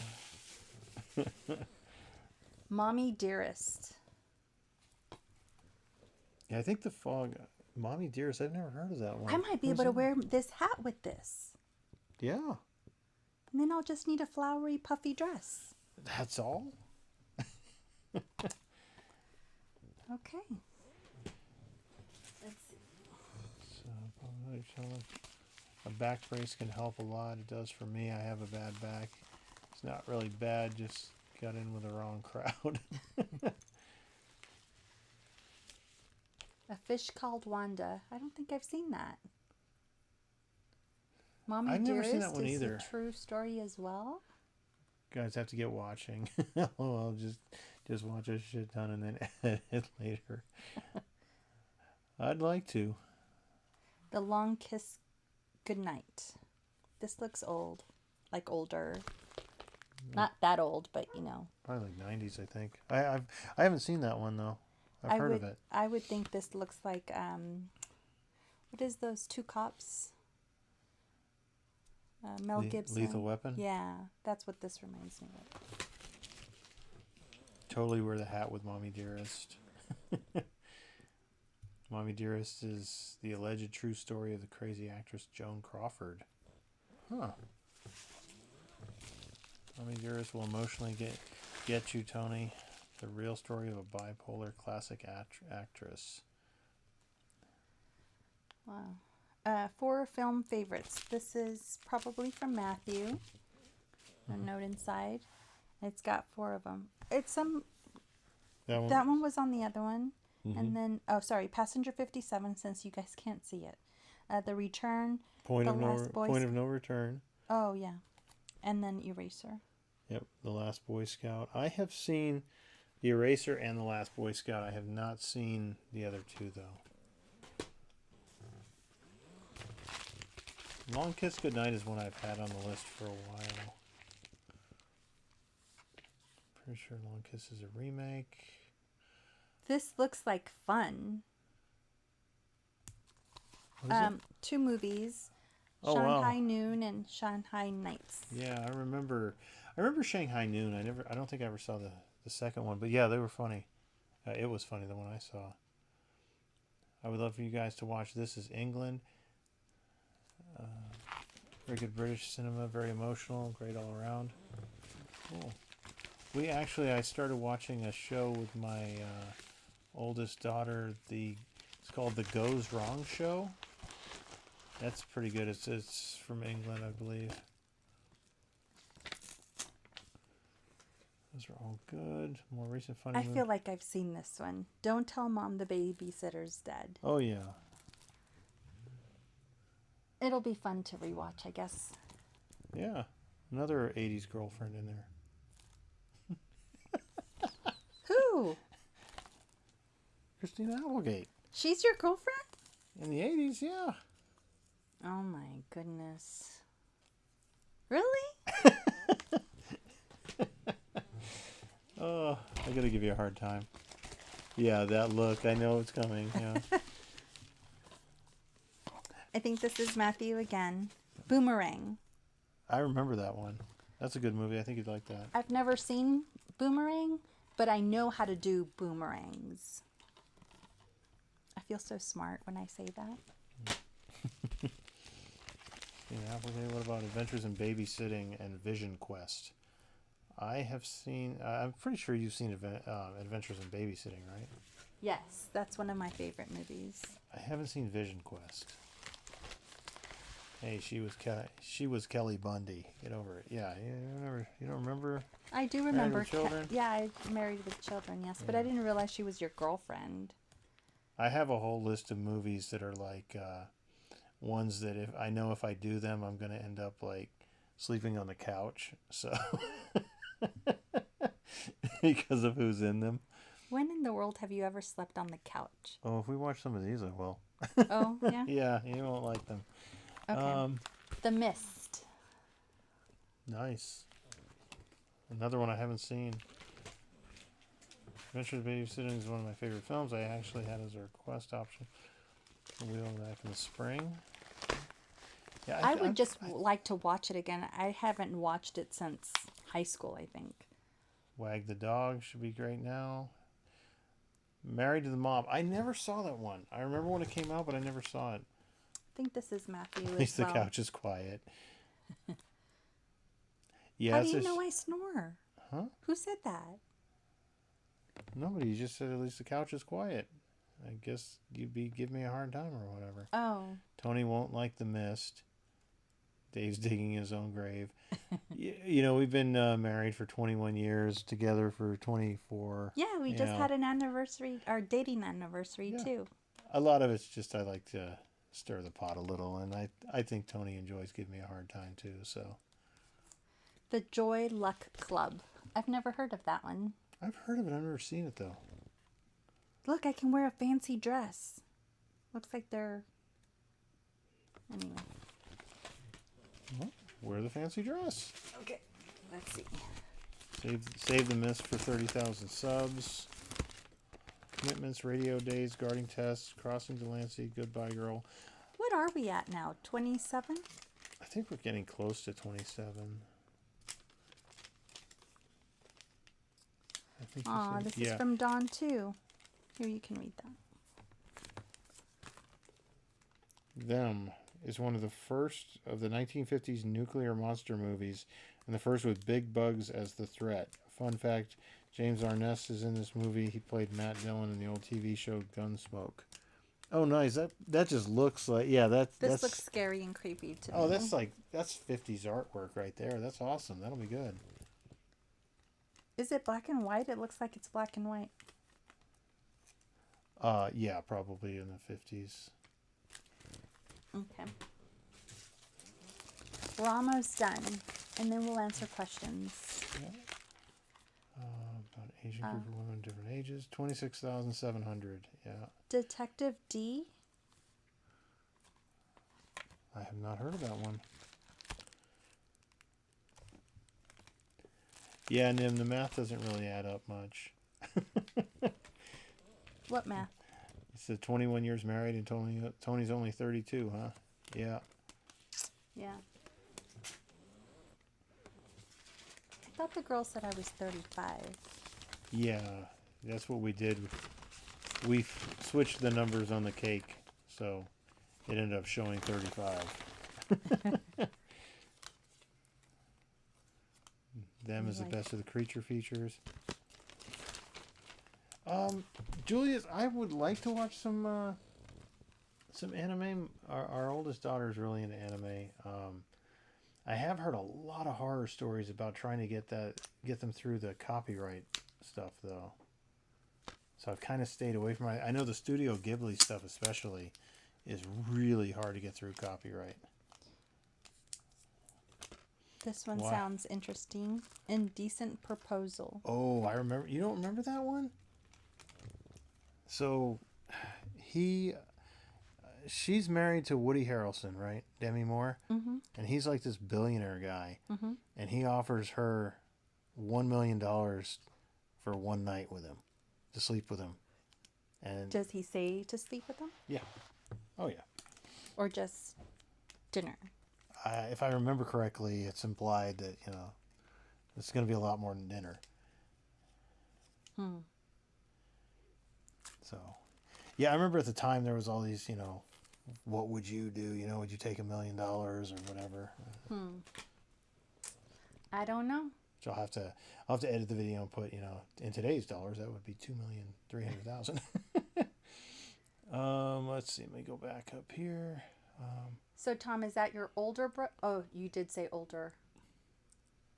Mommy Dearest. Yeah, I think The Fog. Mommy Dearest, I've never heard of that one. I might be able to wear this hat with this. Yeah. And then I'll just need a flowery, puffy dress. That's all? Okay. Let's see. So, a back brace can help a lot. It does for me. I have a bad back. It's not really bad, just got in with the wrong crowd. A Fish Called Wanda. I don't think I've seen that. Mommy I've never Dearest seen that one is either. a true story as well. Guys have to get watching. I'll just Just watch a shit ton and then edit it later. I'd like to. The Long Kiss Goodnight. This looks old. Like older. Not that old, but you know. Probably like 90s, I think. I haven't seen that one though. I've heard of it. I would think this looks like what is those two cops? Mel Gibson. Lethal Weapon? Yeah, that's what this reminds me of. Totally wear the hat with Mommy Dearest. Mommy Dearest is the alleged true story of the crazy actress Joan Crawford. Huh. Mommy Dearest will emotionally get you, Tony. The real story of a bipolar classic actress. Wow. 4 film favorites. This is probably from Matthew. A note inside. It's got 4 of them. It's some. That one was on the other one. Mm-hmm. And then, Passenger 57, since you guys can't see it. The Return. Point of no return. Oh, yeah. And then Eraser. Yep, The Last Boy Scout. I have seen The Eraser and The Last Boy Scout. I have not seen the other 2, though. Long Kiss Goodnight is one I've had on the list for a while. Pretty sure Long Kiss is a remake. This looks like fun. What is it? 2 movies. Oh, Shanghai wow. Noon and Shanghai Nights. Yeah, I remember Shanghai Noon. I don't think I ever saw the second one, but yeah, they were funny. It was funny, the one I saw. I would love for you guys to watch This Is England. Very good British cinema, very emotional, great all around. Cool. I started watching a show with my oldest daughter. It's called The Goes Wrong Show. That's pretty good. It's from England, I believe. Those are all good. More recent funny movie. I feel like I've seen this one. Don't Tell Mom the Babysitter's Dead. Oh, yeah. It'll be fun to rewatch, I guess. Yeah. Another 80s girlfriend in there. Who? Christina Applegate. She's your girlfriend? In the 80s, yeah. Oh my goodness. Really? Oh, I gotta give you a hard time. Yeah, that look. I know it's coming. Yeah. I think this is Matthew again. Boomerang. I remember that one. That's a good movie. I think you'd like that. I've never seen Boomerang, but I know how to do boomerangs. I feel so smart when I say that. What about Adventures in Babysitting and Vision Quest? I have seen. I'm pretty sure you've seen Adventures in Babysitting, right? Yes, that's one of my favorite movies. I haven't seen Vision Quest. Hey, she was Kelly Bundy. Get over it. Yeah, you don't remember? I do remember. Married with Children? Yeah, I Married with Children. Yes, but I didn't realize she was your girlfriend. I have a whole list of movies that are like ones that if I do them, I'm gonna end up like sleeping on the couch. So because of who's in them. When in the world have you ever slept on the couch? Oh, if we watch some of these, I will. Oh, yeah? Yeah, you won't like them. Okay. The Mist. Nice. Another one I haven't seen. Adventures in Babysitting is one of my favorite films. I actually had as a request option. We'll be back in the spring. Yeah, I would like to watch it again. I haven't watched it since high school, I think. Wag the Dog should be great now. Married to the Mob. I never saw that one. I remember when it came out, but I never saw it. I think this is Matthew At least as well. the couch is quiet. Yes. How do you know I snore? Huh? Who said that? Nobody. You just said at least the couch is quiet. I guess you'd be giving me a hard time or whatever. Oh. Tony won't like The Mist. Dave's digging his own grave. We've been married for 21 years, together for 24. Yeah, we just had an anniversary, our dating anniversary, too. A lot of it's just I like to stir the pot a little, and I think Tony enjoys giving me a hard time, too, so. The Joy Luck Club. I've never heard of that one. I've heard of it. I've never seen it though. Look, I can wear a fancy dress. Looks like they're. Anyway. Well, wear the fancy dress. Okay, let's see. Save the mist for 30,000 subs. Commitments, radio days, guarding tests, crossing Delancey, goodbye girl. What are we at now? 27? I think we're getting close to 27. I think Aw, this is from Dawn too. Here, you can read that. Them is one of the first of the 1950s nuclear monster movies, and the first with big bugs as the threat. Fun fact, James Arness is in this movie. He played Matt Dillon in the old TV show Gunsmoke. Oh, nice. That just looks like, yeah, This looks scary and creepy to me. Oh, that's 50s artwork right there. That's awesome. That'll be good. Is it black and white? It looks like it's black and white. Yeah, probably in the 50s. Okay. We're almost done, and then we'll answer questions. Yeah. About Asian group of women, different ages. 26,700. Yeah. Detective D? I have not heard of that one. Yeah, Nim, the math doesn't really add up much. What math? It said 21 years married and Tony's only 32, huh? Yeah. Yeah. I thought the girl said I was 35. Yeah, that's what we did. We switched the numbers on the cake, so it ended up showing 35. Them is the best of the creature features. Julius, I would like to watch some anime. Our oldest daughter is really into anime. I have heard a lot of horror stories about trying to get them through the copyright stuff, though. So I've kind of stayed away from it. I know the Studio Ghibli stuff, especially, is really hard to get through copyright. This one sounds interesting. Indecent Proposal. Oh, I remember. You don't remember that one? So, she's married to Woody Harrelson, right? Demi Moore? Mm-hmm. And he's like this billionaire guy. Mm-hmm. And he offers her $1 million for one night with him, to sleep with him. And does he say to sleep with them? Yeah. Oh, yeah. Or just dinner? If I remember correctly, it's implied that, it's going to be a lot more than dinner. So, yeah, I remember at the time there was all these, what would you do? Would you take $1 million or whatever? I don't know. So I'll have to edit the video and put, in today's dollars, that would be 2,300,000. Let's see. Let me go back up here. So, Tom, is that your older brother? Oh, you did say older.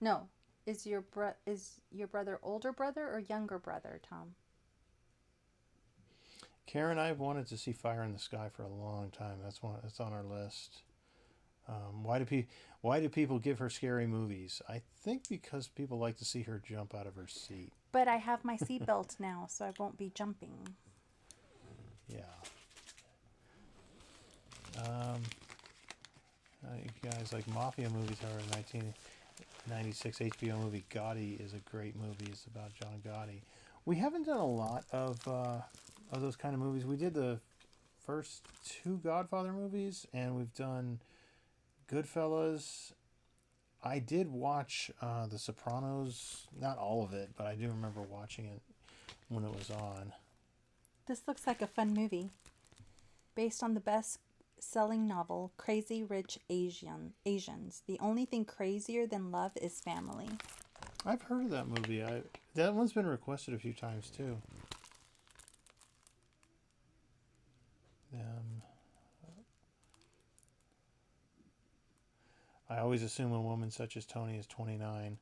No. Is your brother older brother or younger brother, Tom? Karen and I have wanted to see Fire in the Sky for a long time. That's on our list. Why do people give her scary movies? I think because people like to see her jump out of her seat. But I have my seatbelt now, so I won't be jumping. Yeah. You guys like mafia movies? However, 1996 HBO movie Gotti is a great movie. It's about John Gotti. We haven't done a lot of those kind of movies. We did the first two Godfather movies, and we've done Goodfellas. I did watch The Sopranos, not all of it, but I do remember watching it when it was on. This looks like a fun movie. Based on the best-selling novel, Crazy Rich Asians. The only thing crazier than love is family. I've heard of that movie. That one's been requested a few times, too. I always assume a woman such as Tony is 29.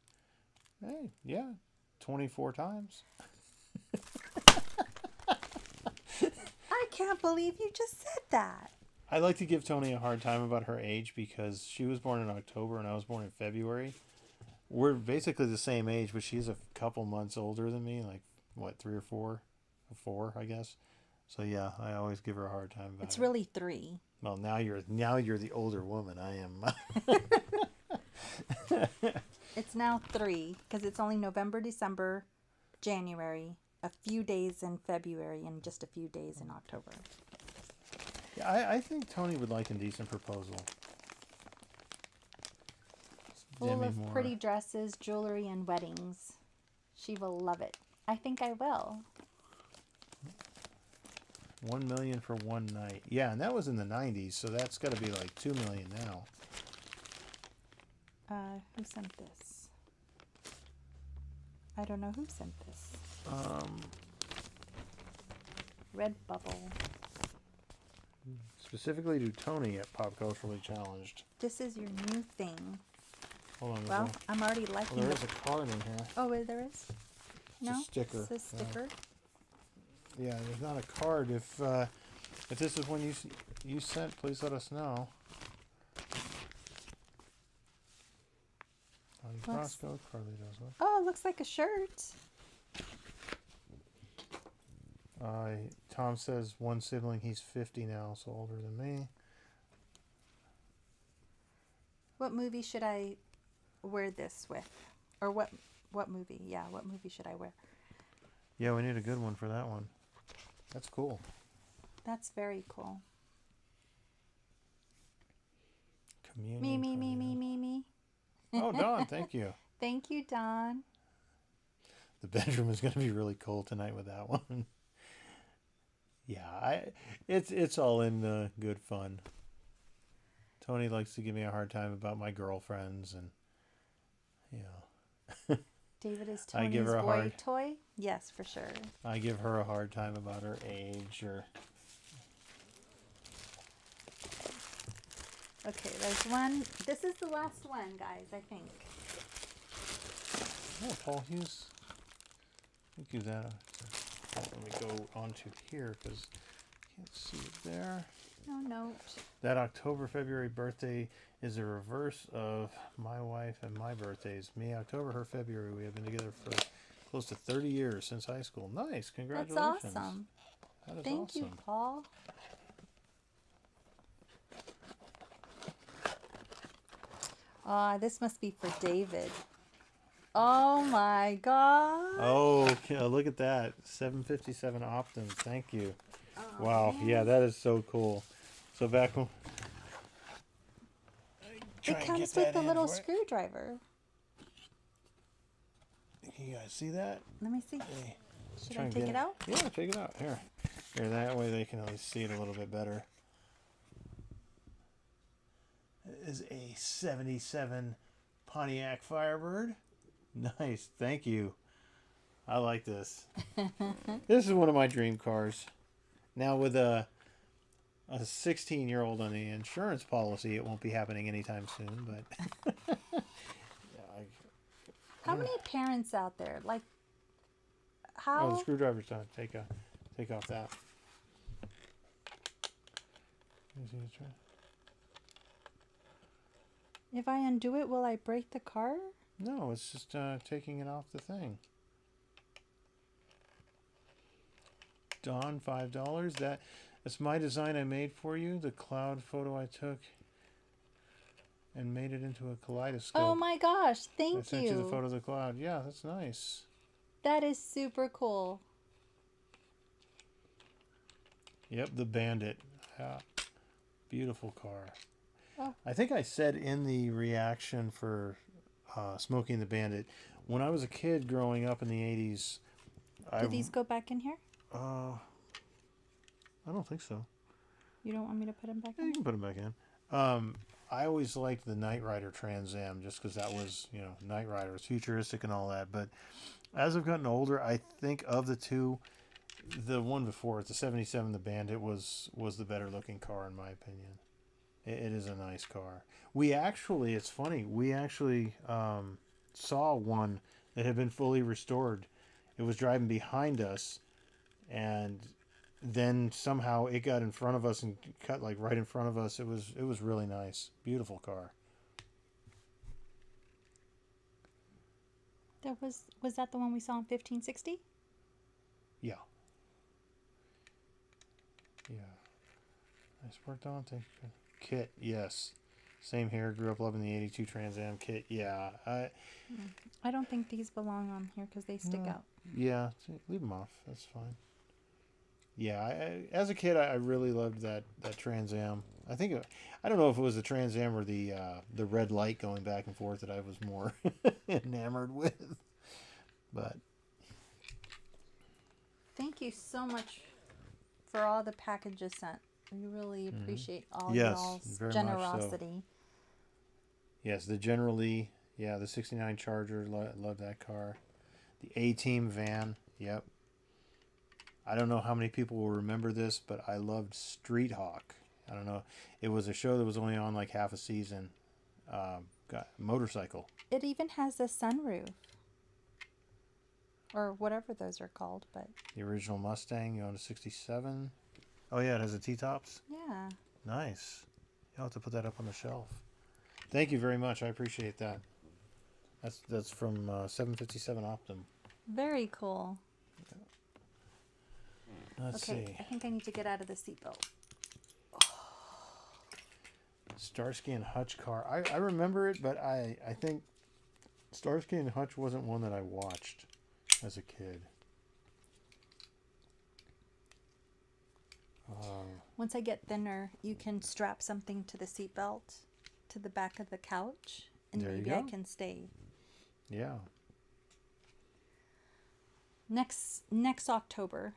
Hey, yeah, 24 times. I can't believe you just said that. I like to give Tony a hard time about her age because she was born in October and I was born in February. we're basically the same age, but she's a couple months older than me, like what, 3 or 4, 4, I guess. So yeah, I always give her a hard time about It's it. really 3. Well, now you're the older woman. I am. It's now 3 because it's only November, December, January, a few days in February, and just a few days in October. Yeah, I think Tony would like Indecent Proposal. Full Demi of Moore. pretty dresses, jewelry, and weddings. She will love it. I think I will. 1 million for one night. Yeah, and that was in the 90s, so that's got to be like 2 million now. Who sent this? I don't know who sent this. Redbubble. Specifically to Tony at Pop Culturally Challenged. This is your new thing. Hold on. Well, I'm already liking there it. is a card in here. Oh, wait, there is? It's a sticker. It's a sticker. Yeah, there's not a card. If this is one you sent, please let us know. Roscoe, Carlitos. Oh, it looks like a shirt. Tom says one sibling. He's 50 now, so older than me. What movie should I wear this with? Or what movie? Yeah, what movie should I wear? Yeah, we need a good one for that one. That's cool. That's very cool. Communion. Me. Oh, Dawn, thank you. Thank you, Don. The bedroom is going to be really cold tonight with that one. Yeah, it's all in good fun. Tony likes to give me a hard time about my girlfriends, and David is I Tony's give her a boy hard- toy? Yes, for sure. I give her a hard time about her age. Or Okay, there's one. This is the last one, guys, I think. oh, Paul Hughes. Thank you. That. Let me go onto here because I can't see it there. No note. That October, February birthday is a reverse of my wife and my birthdays. Me, October, her, February. We have been together for close to 30 years since high school. Nice. Congratulations. That's awesome. That is Thank awesome. you, Paul. This must be for David. Oh my God. Oh, okay, look at that. 757 Optum. Thank you. Oh, Wow. man. Yeah, that is so cool. So back when... It comes with the little screwdriver. Can you guys see that? Let me see. Hey, Should try I and take get it out? Yeah, take it out. Here, that way they can at least see it a little bit better. It is a 77 Pontiac Firebird. Nice, thank you. I like this. This is one of my dream cars. Now with a 16-year-old on the insurance policy, it won't be happening anytime soon. But How many parents out there like oh, how? the screwdriver's done. Take off that. If I undo it, will I break the car? No, it's just taking it off the thing. Dawn, $5. That's my design I made for you. The cloud photo I took and made it into a kaleidoscope. Oh my gosh, I thank sent you the you. photo of the cloud. Yeah, that's nice. That is super cool. Yep, the Bandit. Yeah. Beautiful car. Oh. I think I said in the reaction for Smoking the Bandit, when I was a kid growing up in the 80s... Do these go back in here? I don't think so. You don't want me to put them back Yeah, you in? can put them back in. I always liked the Knight Rider Trans Am just because that was, Knight Rider was futuristic and all that. But as I've gotten older, I think of the two, the one before it, the 77, the Bandit, was the better looking car in my opinion. It is a nice car. It's funny, we actually saw one that had been fully restored. It was driving behind us, and then somehow it got in front of us and cut like right in front of us. It was really nice. Beautiful car. Was that the one we saw in 1560? Yeah. Yeah. Nice work, Dante. Kit, yes. Same here. Grew up loving the '82 Trans Am. Kit, yeah. I don't think these belong on here because they stick No. out. Yeah, leave them off. That's fine. Yeah, as a kid, I really loved that Trans Am. I don't know if it was the Trans Am or the red light going back and forth that I was more enamored with. But Thank you so much for all the packages sent. We really appreciate all yes, y'all's very much so. generosity. Yes, the generally, yeah, the '69 Charger, love that car. The A-Team van, yep. I don't know how many people will remember this, but I loved Street Hawk. I don't know. It was a show that was only on like half a season. Got motorcycle. It even has a sunroof. Or whatever those are called, but... The original Mustang, you own a '67. Oh yeah, it has the T-tops? Yeah. Nice. You'll have to put that up on the shelf. Thank you very much. I appreciate that. That's from 757 Optum. Very cool. Let's Okay, see. I think I need to get out of the seatbelt. Starsky and Hutch car. I remember it, but I think Starsky and Hutch wasn't one that I watched as a kid. Once I get thinner, you can strap something to the seatbelt to the back of the couch, and There you maybe I go. can stay. Yeah. Next October.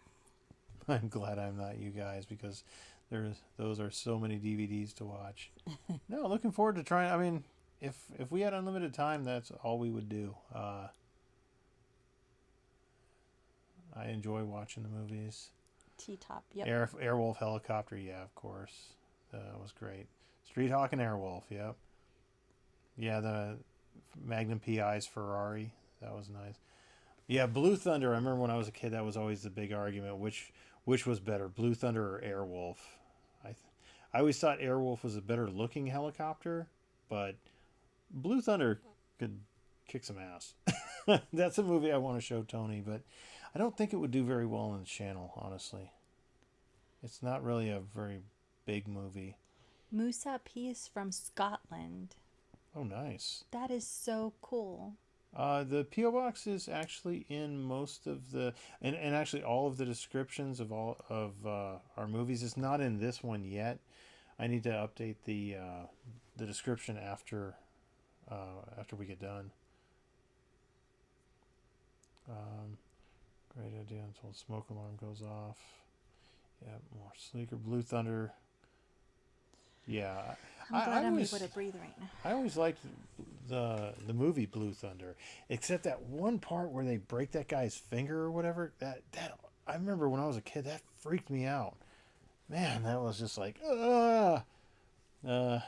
I'm glad I'm not you guys because those are so many DVDs to watch. No, looking forward to trying. I mean, if we had unlimited time, that's all we would do. I enjoy watching the movies. T-top, yep. Airwolf helicopter, yeah, of course. That was great. Street Hawk and Airwolf, yep. Yeah, the Magnum PI's Ferrari, that was nice. Yeah, Blue Thunder. I remember when I was a kid, that was always the big argument. Which was better, Blue Thunder or Airwolf? I always thought Airwolf was a better looking helicopter, but Blue Thunder could kick some ass. That's a movie I want to show Tony, but I don't think it would do very well on the channel, honestly. It's not really a very big movie. Musa Peace from Scotland. Oh, nice. That is so cool. The P.O. Box is actually in most of the... And actually all of the descriptions of all of our movies. It's not in this one yet. I need to update the description after we get done. Great idea until the smoke alarm goes off. Yeah, more sleeker. Blue Thunder. Yeah. I'm glad I'm able to breathe right now. I always liked the movie Blue Thunder, except that one part where they break that guy's finger or whatever. That I remember when I was a kid, that freaked me out. Man, that was just like, the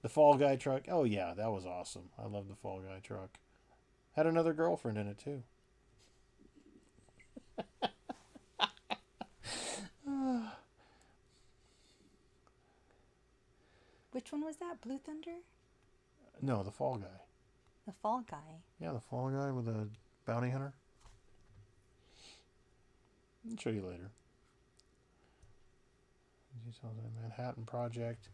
Fall Guy truck. Oh yeah, that was awesome. I love the Fall Guy truck. Had another girlfriend in it too. Which one was that? Blue Thunder? No, the Fall Guy. The Fall Guy. Yeah, the Fall Guy with a bounty hunter. I'll show you later. Details of the Manhattan Project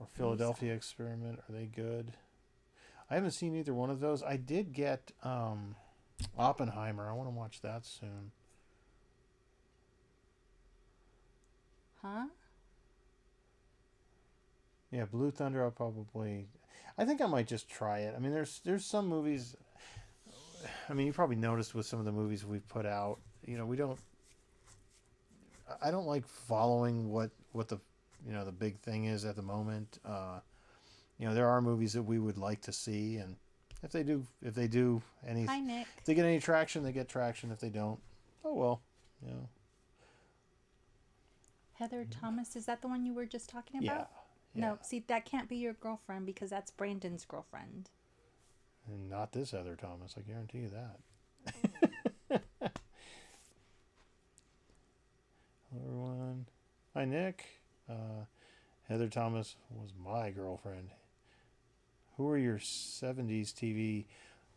or Philadelphia Experiment. Are they good? I haven't seen either one of those. I did get Oppenheimer. I want to watch that soon. Huh? Yeah, Blue Thunder. I think I might just try it. I mean, there's some movies. I mean, you probably noticed with some of the movies we've put out. You know, I don't like following what the the big thing is at the moment. There are movies that we would like to see, and if they do any, Hi, Nick. if they get any traction, they get traction. If they don't, oh well. Heather Thomas, is that the one you were just talking about? Yeah. No, see, that can't be your girlfriend because that's Brandon's girlfriend. And not this Heather Thomas, I guarantee you that. Hello, everyone. Hi, Nick. Heather Thomas was my girlfriend. Who are your 70s TV?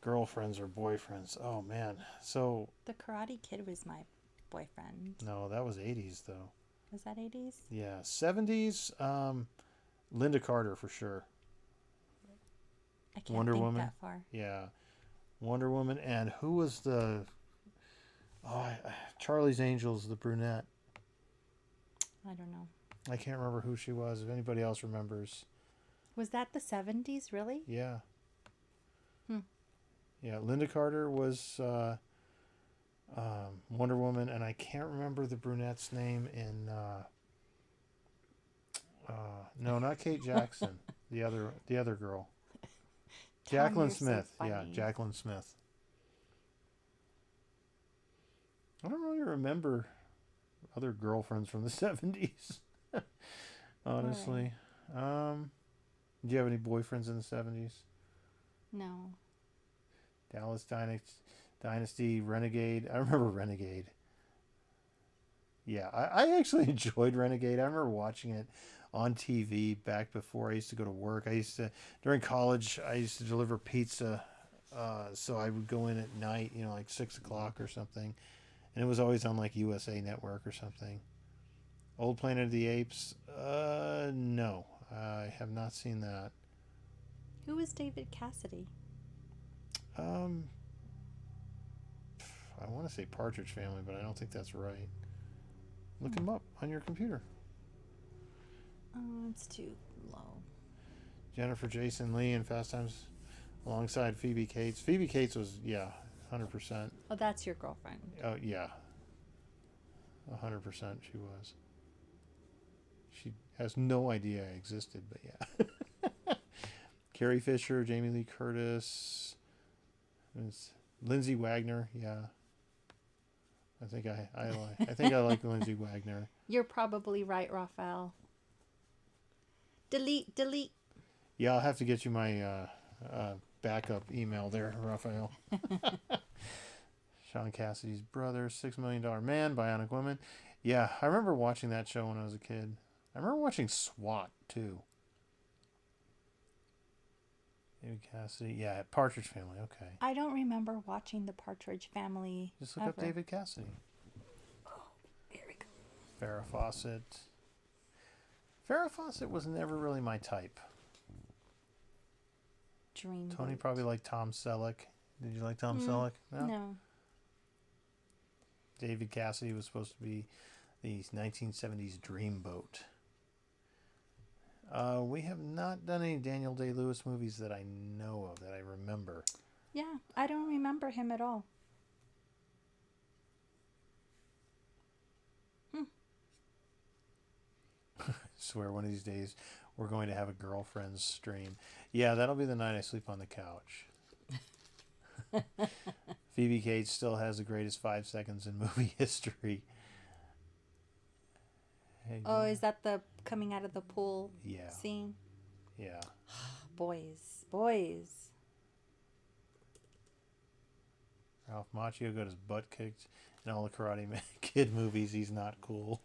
girlfriends or boyfriends. Oh man. So The Karate Kid was my boyfriend. no, that was 80s though. Was that 80s? Yeah, 70s. Linda Carter for sure. I can't Wonder think Woman. that far. Yeah, Wonder Woman. And who was the Charlie's Angels, the brunette? I don't know. I can't remember who she was. If anybody else remembers. Was that the 70s, really? Yeah. Hmm. Yeah, Linda Carter was Wonder Woman, and I can't remember the brunette's name in. No, not Kate Jackson. The other girl. Tom, Jacqueline you're so Smith. Yeah, funny. Jacqueline Smith. I don't really remember other girlfriends from the 70s. Honestly. Do you have any boyfriends in the 70s? No. Dallas Dynasty, Renegade. I remember Renegade. Yeah, I actually enjoyed Renegade. I remember watching it on TV back before I used to go to work. During college, I used to deliver pizza. So I would go in at night, like 6 o'clock or something. And it was always on like USA Network or something. Old Planet of the Apes. No, I have not seen that. Who was David Cassidy? Um, I want to say Partridge Family, but I don't think that's right. Look him up on your computer. Oh, it's too low. Jennifer Jason Leigh in Fast Times alongside Phoebe Cates. Phoebe Cates was, 100%. Oh, that's your girlfriend. Oh, yeah. 100% she was. She has no idea I existed, but yeah. Carrie Fisher, Jamie Lee Curtis, Lindsay Wagner, yeah. I think I like Lindsay Wagner. You're probably right, Raphael. Delete. Yeah, I'll have to get you my backup email there, Raphael. Sean Cassidy's brother, $6 Million Man, Bionic Woman. Yeah, I remember watching that show when I was a kid. I remember watching SWAT too. David Cassidy, yeah, Partridge Family. Okay, I don't remember watching the Partridge Family. just look up David Cassidy. Here we go. Farrah Fawcett. Farrah Fawcett was never really my type. Dream. Tony probably liked Tom Selleck. Did you like Tom Selleck? No. David Cassidy was supposed to be the 1970s dreamboat. We have not done any Daniel Day-Lewis movies that I know of, that I remember. Yeah, I don't remember him at all. Swear one of these days we're going to have a girlfriend's stream. Yeah, that'll be the night I sleep on the couch. Phoebe Cates still has the greatest 5 seconds in movie history. Hey, Oh, is that the coming out of the pool yeah, scene? yeah. Boys. Ralph Macchio got his butt kicked in all the Karate Kid movies. He's not cool.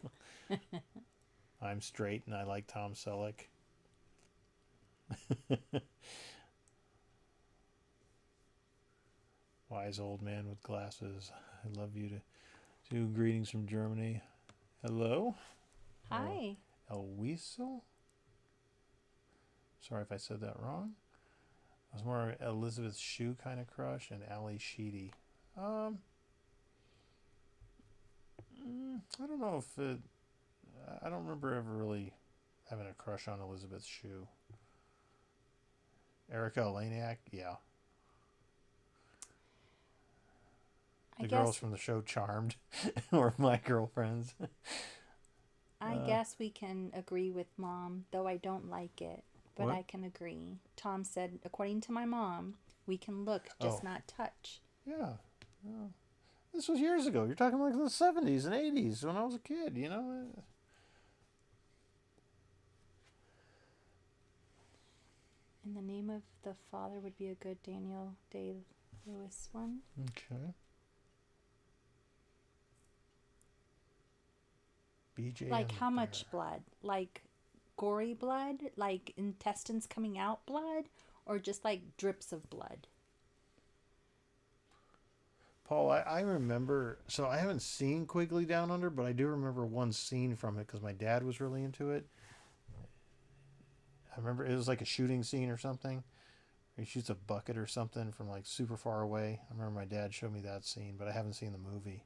I'm straight and I like Tom Selleck. Wise old man with glasses. I love you to greetings from Germany. Hello? Hi. El Wiesel? Sorry if I said that wrong. I was more Elizabeth Shue kind of crush and Ali Sheedy. I don't know if it... I don't remember ever really having a crush on Elizabeth Shue. Erica Eleniak, yeah. The girls from the show Charmed were my girlfriends. I guess we can agree with Mom, though I don't like it. But What? I can agree. Tom said, according to my mom, we can look, just not touch. Yeah. This was years ago. You're talking like the 70s and 80s when I was a kid, In the Name of the Father would be a good Daniel Day-Lewis one. Okay. BJ. Like and how the much Bear. blood? Like gory blood? Like intestines coming out blood? Or just like drips of blood? Paul, I remember. So I haven't seen Quigley Down Under, but I do remember one scene from it because my dad was really into it. I remember it was like a shooting scene or something. He shoots a bucket or something from like super far away. I remember my dad showed me that scene, but I haven't seen the movie.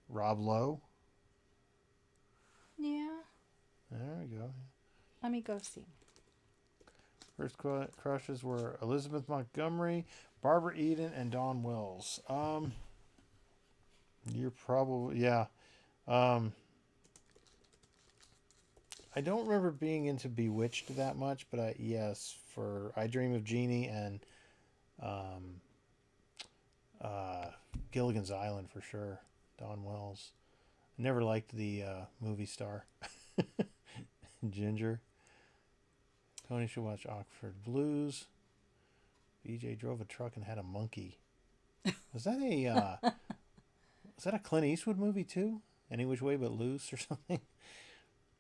Rob Lowe. Yeah. There we go. Let me go see. First crushes were Elizabeth Montgomery, Barbara Eden, and Dawn Wells. You're probably yeah. Um, I don't remember being into Bewitched that much, but yes, for I Dream of Jeannie and um, uh, Gilligan's Island for sure. Dawn Wells. I never liked the movie star Ginger. Tony should watch Oxford Blues. BJ drove a truck and had a monkey. Was that a Clint Eastwood movie too? Any Which Way But Loose or something?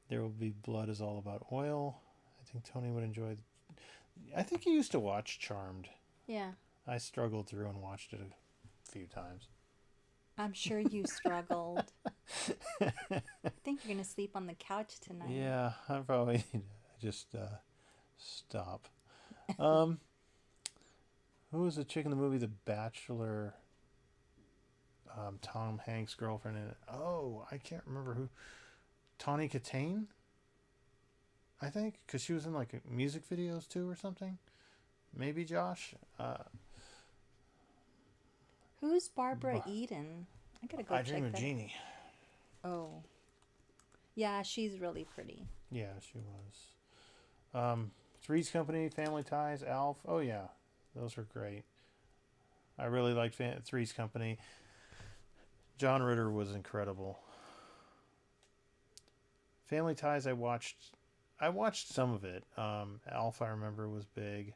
There Will Be Blood is all about oil. I think Tony would enjoy. I think he used to watch Charmed. Yeah. I struggled through and watched it a few times. I'm sure you struggled. I think you're going to sleep on the couch tonight. Yeah, I probably need to just stop. Who was the chick in the movie The Bachelor? Tom Hanks' girlfriend in it. Oh, I can't remember who. Tawny Katane? I think, because she was in like music videos too or something. Maybe Josh. Who's Barbara Eden? I gotta go I check Dream of that. Jeannie. Oh, yeah, she's really pretty. Yeah, she was. Three's Company, Family Ties, Alf. Oh yeah, those were great. I really liked Three's Company. John Ritter was incredible. Family Ties, I watched some of it. Alf, I remember, was big.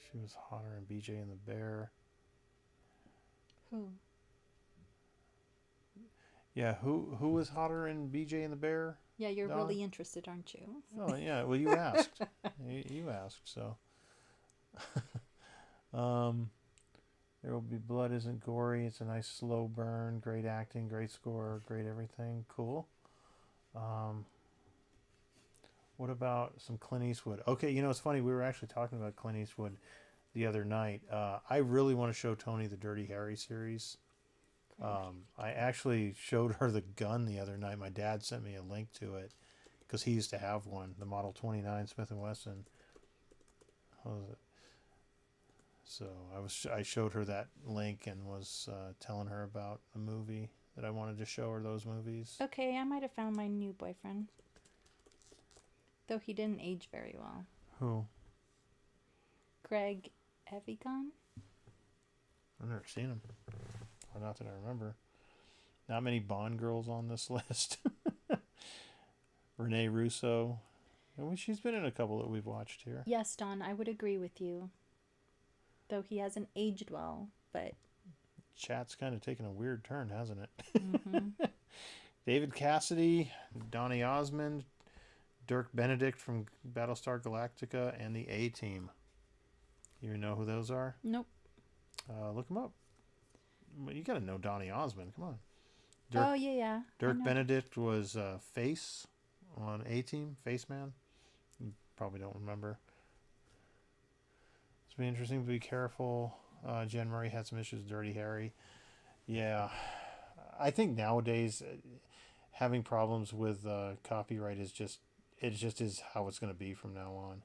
She was hotter in BJ and the Bear. Who? Yeah, who was hotter in BJ and the Bear? Yeah, you're Don? really interested, aren't you? Oh yeah, well you asked. you asked, so. There Will Be Blood isn't gory. It's a nice slow burn. Great acting, great score, great everything. Cool. What about some Clint Eastwood? Okay, it's funny. We were actually talking about Clint Eastwood the other night. I really want to show Tony the Dirty Harry series. I actually showed her the gun the other night. My dad sent me a link to it because he used to have one, the Model 29 Smith & Wesson. What was it? So I showed her that link and was telling her about the movie that I wanted to show her those movies. Okay, I might have found my new boyfriend. Though he didn't age very well. Who? Greg Evigan? I've never seen him. Or not that I remember. Not many Bond girls on this list. Renee Russo. She's been in a couple that we've watched here. Yes, Don, I would agree with you. Though he hasn't aged well, but... Chat's kind of taken a weird turn, hasn't it? Mm-hmm. David Cassidy, Donny Osmond, Dirk Benedict from Battlestar Galactica, and the A-Team. You know who those are? Nope. Look them up. You got to know Donny Osmond. Come on. Oh, yeah. Dirk Benedict was Face on A-Team, Face Man. You probably don't remember. It's been interesting to be careful. Jen Murray had some issues with Dirty Harry. Yeah. I think nowadays having problems with copyright is just is how it's going to be from now on.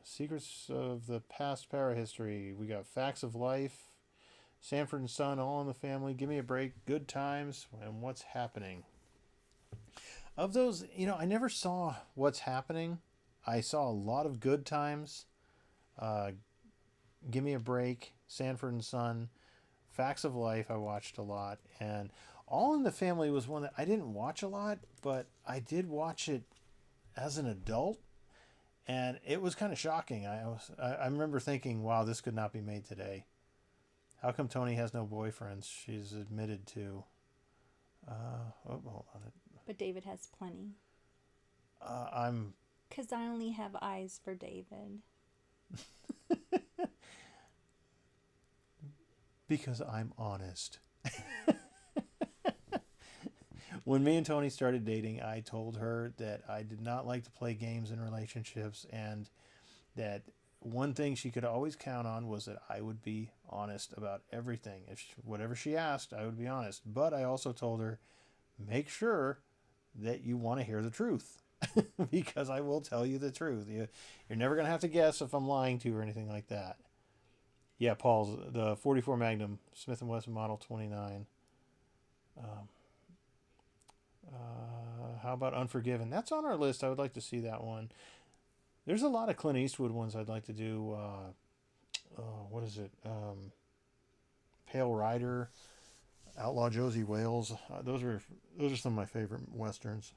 Secrets of the Past Parahistory. We got Facts of Life, Sanford and Son, All in the Family, Give Me a Break, Good Times, and What's Happening. Of those, I never saw What's Happening. I saw a lot of Good Times, Give Me a Break, Sanford and Son, Facts of Life I watched a lot, and All in the Family was one that I didn't watch a lot, but I did watch it as an adult, and it was kind of shocking. I remember thinking, wow, this could not be made today. How come Tony has no boyfriends? She's admitted to. Hold on. But David has plenty. I'm. Because I only have eyes for David. Because I'm honest. When me and Tony started dating, I told her that I did not like to play games in relationships, and that one thing she could always count on was that I would be honest about everything. Whatever she asked, I would be honest. But I also told her, make sure that you want to hear the truth. Because I will tell you the truth. You're never going to have to guess if I'm lying to you or anything like that. Yeah, Paul's the 44 Magnum Smith & Wesson Model 29. Um, how about Unforgiven? That's on our list. I would like to see that one. There's a lot of Clint Eastwood ones I'd like to do. What is it? Pale Rider, Outlaw Josie Wales. Those are some of my favorite westerns.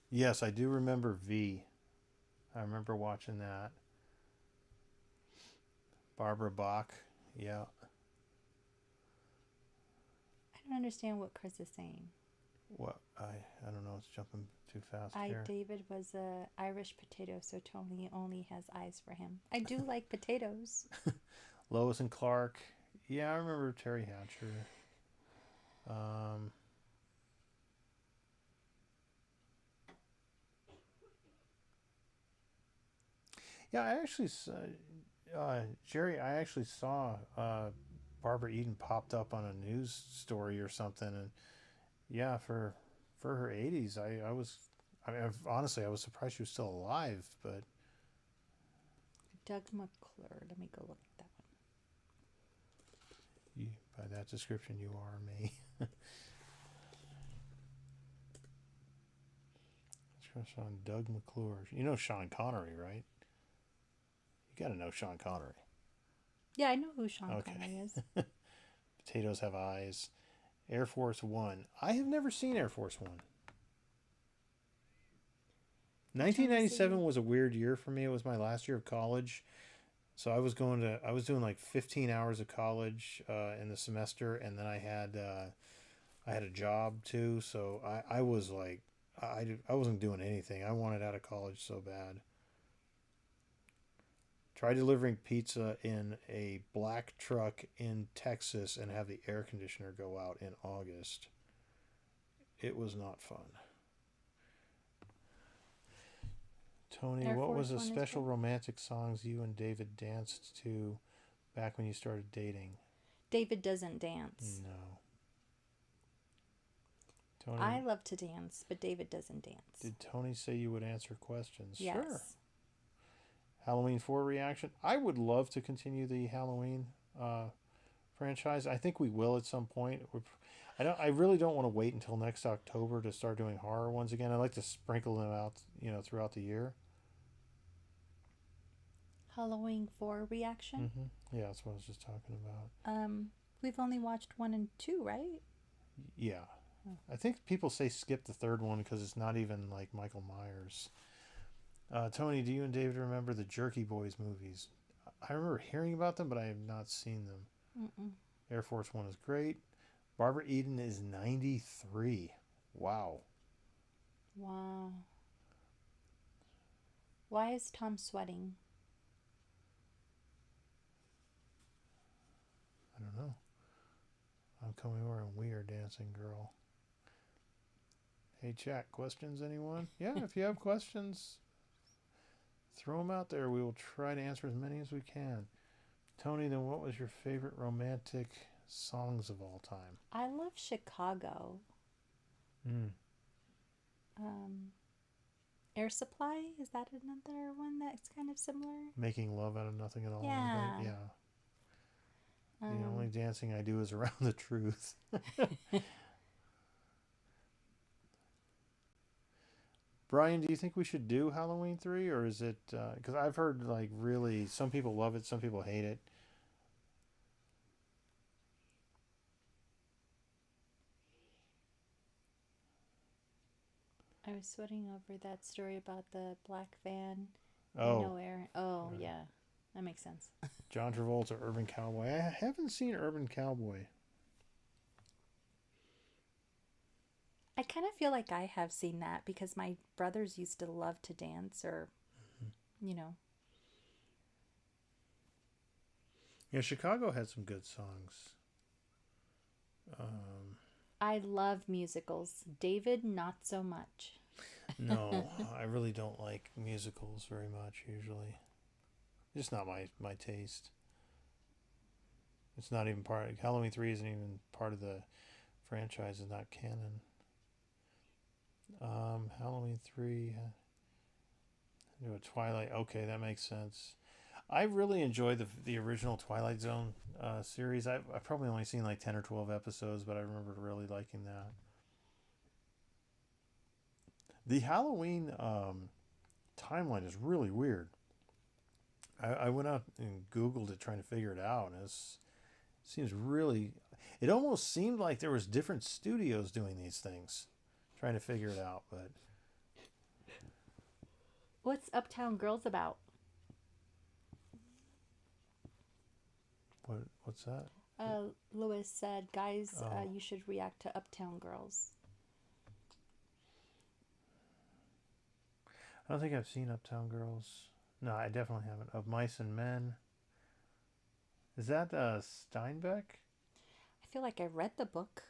Yes, I do remember V. I remember watching that. Barbara Bach. Yeah. I don't understand what Chris is saying. What I don't know. It's jumping too fast here. David was a Irish potato, so Tony only has eyes for him. I do like potatoes. Lois and Clark. Yeah, I remember Terry Hatcher. Yeah, I actually, Jerry, I actually saw Barbara Eden popped up on a news story or something, and yeah, for her 80s, I mean, honestly, I was surprised she was still alive, but Doug McClure. Let me go look at that one. by that description, you are me. Sean Doug McClure. You know Sean Connery, right? You got to know Sean Connery. Yeah, I know who Sean Connery is. Potatoes Have Eyes. Air Force One. I have never seen Air Force One. 1997 was a weird year for me. It was my last year of college. So I was doing like 15 hours of college in the semester, and then I had a job too. So I was like, I wasn't doing anything. I wanted out of college so bad. Try delivering pizza in a black truck in Texas and have the air conditioner go out in August. It was not fun. Tony, Air what Force was the One is special good. romantic songs you and David danced to back when you started dating? David doesn't dance. No. Tony, I love to dance, but David doesn't dance. did Tony say you would answer questions? Yes. Sure. Halloween 4 reaction. I would love to continue the Halloween franchise. I think we will at some point. I really don't want to wait until next October to start doing horror ones again. I like to sprinkle them out, throughout the year. Halloween 4 reaction? Yeah, that's what I was just talking about. We've only watched 1 and 2, right? Yeah. Oh. I think people say skip the third one because it's not even like Michael Myers. Tony, do you and David remember the Jerky Boys movies? I remember hearing about them, but I have not seen them. Mm-mm. Air Force One is great. Barbara Eden is 93. Wow. Wow. Why is Tom sweating? I don't know. I'm coming over and we are dancing, girl. Hey, chat, questions, anyone? Yeah, if you have questions, throw them out there. We will try to answer as many as we can. Tony, then what was your favorite romantic songs of all time? I love Chicago. Air Supply, is that another one that's kind of similar? Making love out of nothing at all. Yeah. I think. Yeah. The only dancing I do is Around the Truth. Brian, do you think we should do Halloween 3, or is it because I've heard like really some people love it, some people hate it. I was sweating over that story about the black van Oh, and no air. Oh, right. yeah. That makes sense. John Travolta, Urban Cowboy. I haven't seen Urban Cowboy. I kind of feel like I have seen that because my brothers used to love to dance or, you know, Yeah, Chicago had some good songs. Um, I love musicals. David, not so much. no, I really don't like musicals very much usually. Just not my taste. It's not even part. Halloween 3 isn't even part of the franchise. It's not canon. Halloween 3. Do a Twilight. Okay, that makes sense. I really enjoyed the original Twilight Zone series. I've probably only seen like 10 or 12 episodes, but I remember really liking that. The Halloween timeline is really weird. I went out and Googled it trying to figure it out, and it seems really. It almost seemed like there was different studios doing these things, trying to figure it out. But What's Uptown Girls about? what's that? Lewis said, guys, Oh, you should react to Uptown Girls. I don't think I've seen Uptown Girls. No, I definitely haven't. Of Mice and Men. Is that Steinbeck? I feel like I read the book.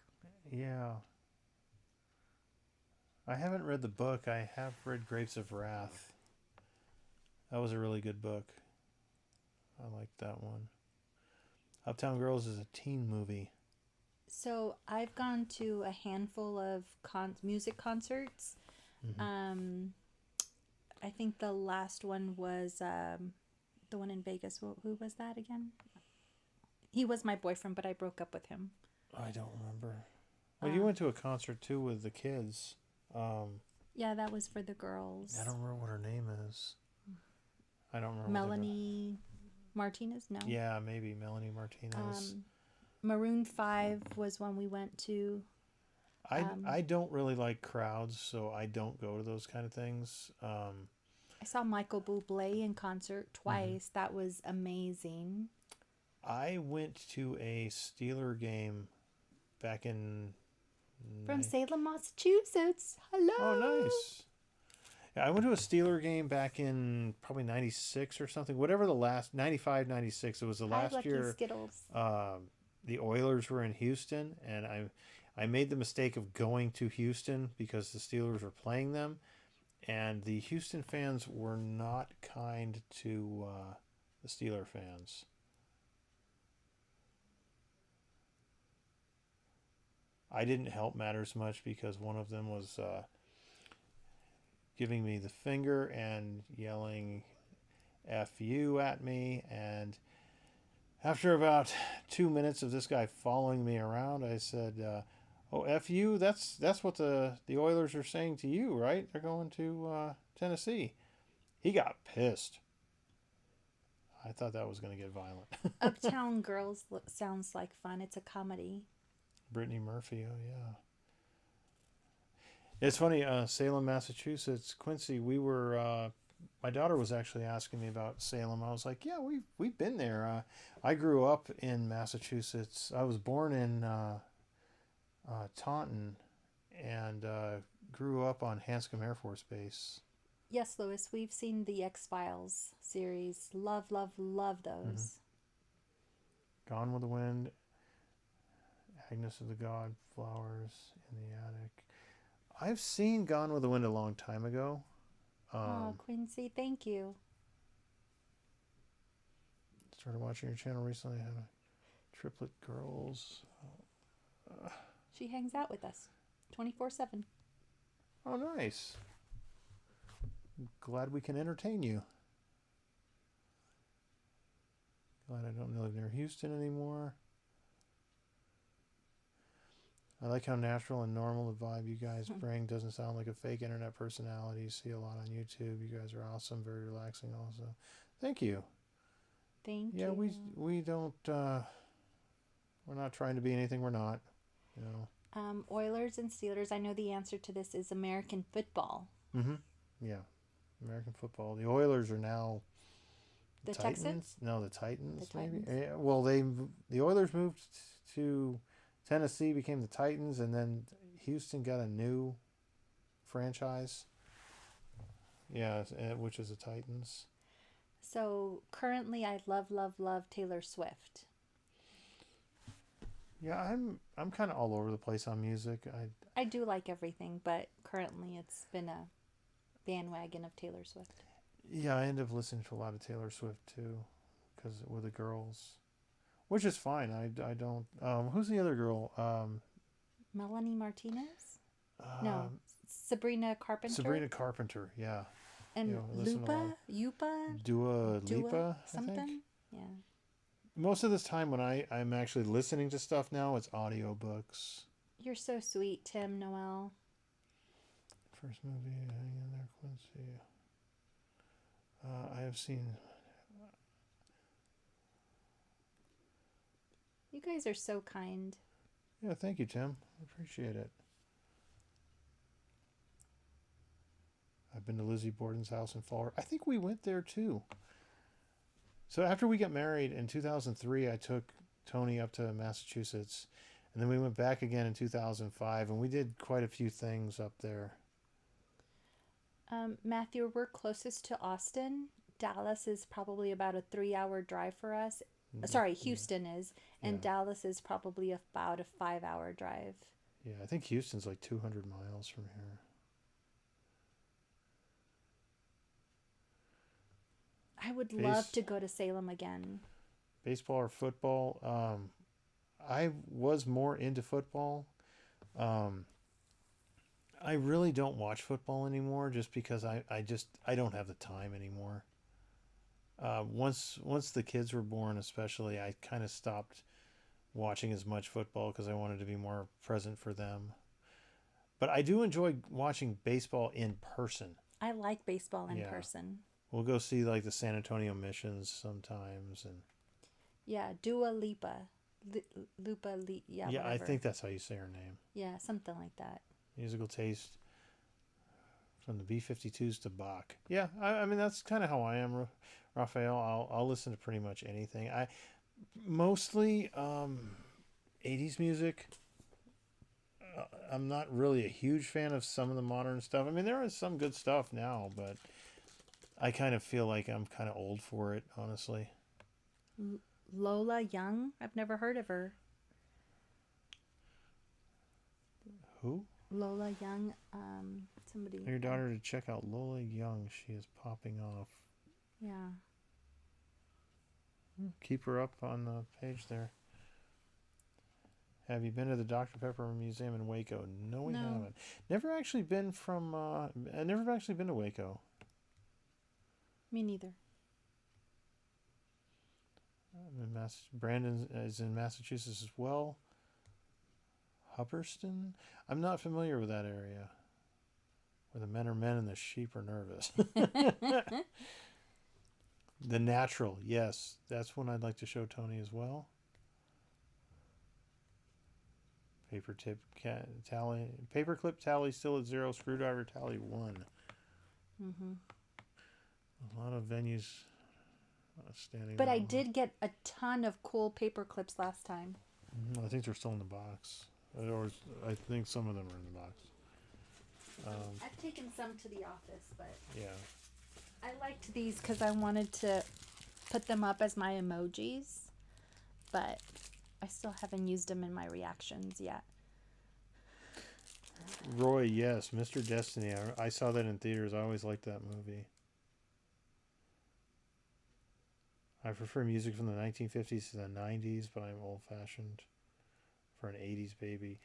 Yeah. I haven't read the book. I have read Grapes of Wrath. That was a really good book. I liked that one. Uptown Girls is a teen movie. So I've gone to a handful of music concerts. Mm-hmm. Um, I think the last one was the one in Vegas. Who was that again? He was my boyfriend, but I broke up with him. I don't remember. Well, you went to a concert too with the kids. Yeah, that was for the girls. I don't remember what her name is. I don't remember. Melanie Martinez? No. Yeah, maybe Melanie Martinez. Maroon 5 was one we went to. I don't really like crowds, so I don't go to those kind of things. I saw Michael Bublé in concert twice. Mm-hmm. That was amazing. I went to a Steeler game back in... From Salem, Massachusetts. Hello. Oh, nice. Yeah, I went to a Steeler game back in probably 96 or something. Whatever the last... 95, 96. It was the last year... Skittles. The Oilers were in Houston, and I made the mistake of going to Houston because the Steelers were playing them, and the Houston fans were not kind to the Steeler fans. I didn't help matters much because one of them was giving me the finger and yelling F you at me, and after about 2 minutes of this guy following me around, I said, "Oh, F you, that's what the Oilers are saying to you, right? They're going to Tennessee." He got pissed. I thought that was going to get violent. Uptown Girls sounds like fun. It's a comedy. Brittany Murphy, oh yeah. It's funny, Salem, Massachusetts, Quincy, we were... my daughter was actually asking me about Salem. I was like, yeah, we've been there. I grew up in Massachusetts. I was born in Taunton and grew up on Hanscom Air Force Base. Yes, Lois, we've seen the X-Files series. Love, love, love those. Mm-hmm. Gone with the Wind, Agnes of the God, Flowers in the Attic. I've seen Gone with the Wind a long time ago. Quincy, thank you. Started watching your channel recently. I had a Triplet Girls. She hangs out with us 24/7. Oh, nice. Glad we can entertain you. Glad I don't live near Houston anymore. I like how natural and normal the vibe you guys bring. Doesn't sound like a fake internet personality. See a lot on YouTube. You guys are awesome. Very relaxing also. Thank you. Thank you. Yeah, we don't... we're not trying to be anything we're not. You know. Oilers and Steelers. I know the answer to this is American football. Mm-hmm. Yeah. American football. The Oilers are now... The Titans? Texans? No, the Titans, The maybe? Titans. Well, the Oilers moved to... Tennessee, became the Titans, and then Houston got a new franchise. Yeah, which is the Titans. So currently, I love, love, love Taylor Swift. Yeah, I'm kind of all over the place on music. I do like everything, but currently it's been a bandwagon of Taylor Swift. Yeah, I end up listening to a lot of Taylor Swift too, because with the girls, which is fine. I don't. Who's the other girl? Melanie Martinez? No, Um, Sabrina Carpenter? Sabrina Carpenter. Yeah, And listen to a lot. Yupa? Dua Lipa, I think. Something? Yeah. Most of this time when I'm actually listening to stuff now, it's audiobooks. You're so sweet, Tim Noel. First movie, hang in there, Quincy. I have seen. You guys are so kind. Yeah, thank you, Tim. I appreciate it. I've been to Lizzie Borden's house in Fall. I think we went there too. So after we got married in 2003, I took Tony up to Massachusetts, and then we went back again in 2005, and we did quite a few things up there. Matthew, we're closest to Austin. Dallas is probably about a 3-hour drive for us. Sorry, Houston is, and Yeah. Dallas is probably about a 5-hour drive. Yeah, I think Houston's like 200 miles from here. I would love to go to Salem again. Baseball or football? I was more into football. I really don't watch football anymore just because I don't have the time anymore. Once the kids were born, especially, I kind of stopped watching as much football because I wanted to be more present for them. But I do enjoy watching baseball in person. I like baseball in Yeah. person. We'll go see like the San Antonio Missions sometimes, and Yeah, Dua Lipa. Yeah, yeah, I whatever. think that's how you say her name. Yeah, something like that. Musical taste from the B-52s to Bach. Yeah, I mean that's kind of how I am, Raphael. I'll listen to pretty much anything. I mostly 80s music. I'm not really a huge fan of some of the modern stuff. I mean, there is some good stuff now, but I kind of feel like I'm kind of old for it, honestly. Lola Young? I've never heard of her. Who? Lola Young, somebody. Your daughter to check out Lola Young. She is popping off. Yeah. Keep her up on the page there. Have you been to the Dr. Pepper Museum in Waco? No, we haven't. Never actually been from. I've never actually been to Waco. Me neither. Brandon is in Massachusetts as well. Hubbardston? I'm not familiar with that area. Where the men are men and the sheep are nervous. The Natural, yes. That's one I'd like to show Tony as well. Paperclip tally still at 0. Screwdriver tally 1. Mm-hmm. A lot of venues standing. But I did get a ton of cool paper clips last time. I think they're still in the box. Or I think some of them are in the box. I've taken some to the office, but Yeah. I liked these because I wanted to put them up as my emojis, but I still haven't used them in my reactions yet. Roy, yes. Mr. Destiny. I saw that in theaters. I always liked that movie. I prefer music from the 1950s to the 90s, but I'm old-fashioned for an 80s baby.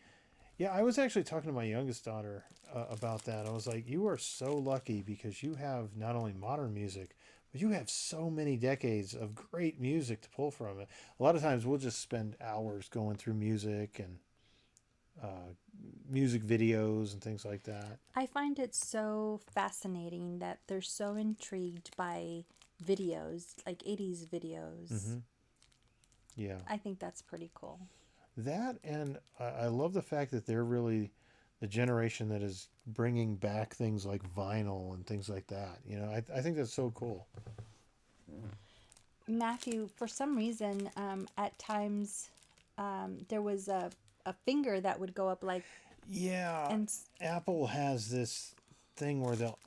Yeah, I was actually talking to my youngest daughter about that. I was like, you are so lucky because you have not only modern music, but you have so many decades of great music to pull from it. A lot of times we'll just spend hours going through music and music videos and things like that. I find it so fascinating that they're so intrigued by videos, like 80s videos. Mm-hmm. Yeah. I think that's pretty cool. That, and I love the fact that they're really the generation that is bringing back things like vinyl and things like that. You know, I think that's so cool. Matthew, for some reason, at times there was a finger that would go up like Yeah, And Apple has this thing where they'll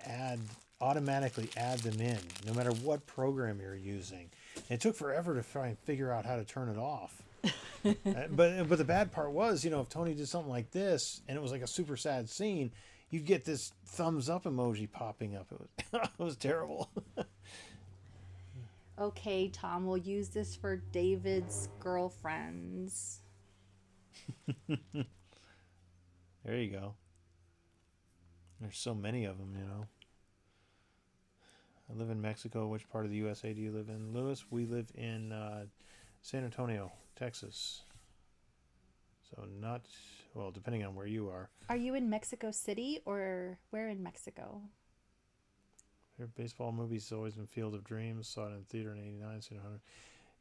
automatically add them in, no matter what program you're using. And it took forever to try and figure out how to turn it off. But the bad part was, if Tony did something like this and it was like a super sad scene, you'd get this thumbs up emoji popping up. It was it was terrible. okay, Tom, we'll use this for David's girlfriends. There you go. There's so many of them. I live in Mexico. Which part of the USA do you live in, Lewis? We live in San Antonio, Texas. So not, well, depending on where you are. Are you in Mexico City or where in Mexico? Your baseball movie's always been Field of Dreams. Saw it in theater in '89. Seen 100.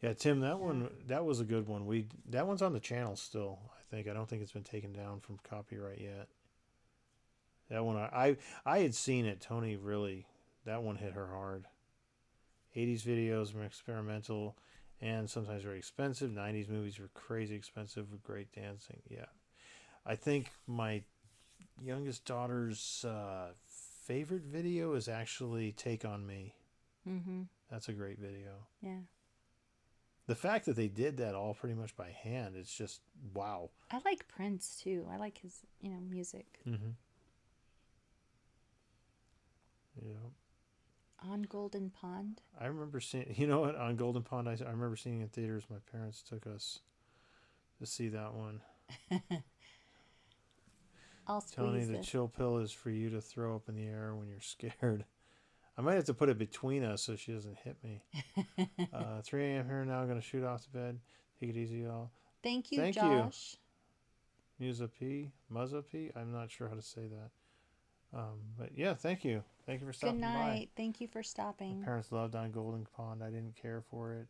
Yeah, Tim, that was a good one. That one's on the channel still. I think. I don't think it's been taken down from copyright yet. That one I had seen it. Tony really, that one hit her hard. 80s videos were experimental and sometimes very expensive. 90s movies were crazy expensive with great dancing. Yeah. I think my youngest daughter's favorite video is actually Take On Me. Mm-hmm. That's a great video. Yeah. The fact that they did that all pretty much by hand, it's just wow. I like Prince too. I like his, music. Mm-hmm. Yeah. On Golden Pond. I remember seeing, you know what, on Golden Pond, I remember seeing in theaters. My parents took us to see that one. I'll Tony, squeeze the it. chill pill is for you to throw up in the air when you're scared. I might have to put it between us so she doesn't hit me. 3 a.m. here now. I'm going to shoot off to bed. Take it easy, y'all. Thank you, Thank Josh. Musa P. Muzza P. I'm not sure how to say that. But yeah, thank you. Thank you for stopping Good by. night. Thank you for stopping. My parents loved On Golden Pond. I didn't care for it.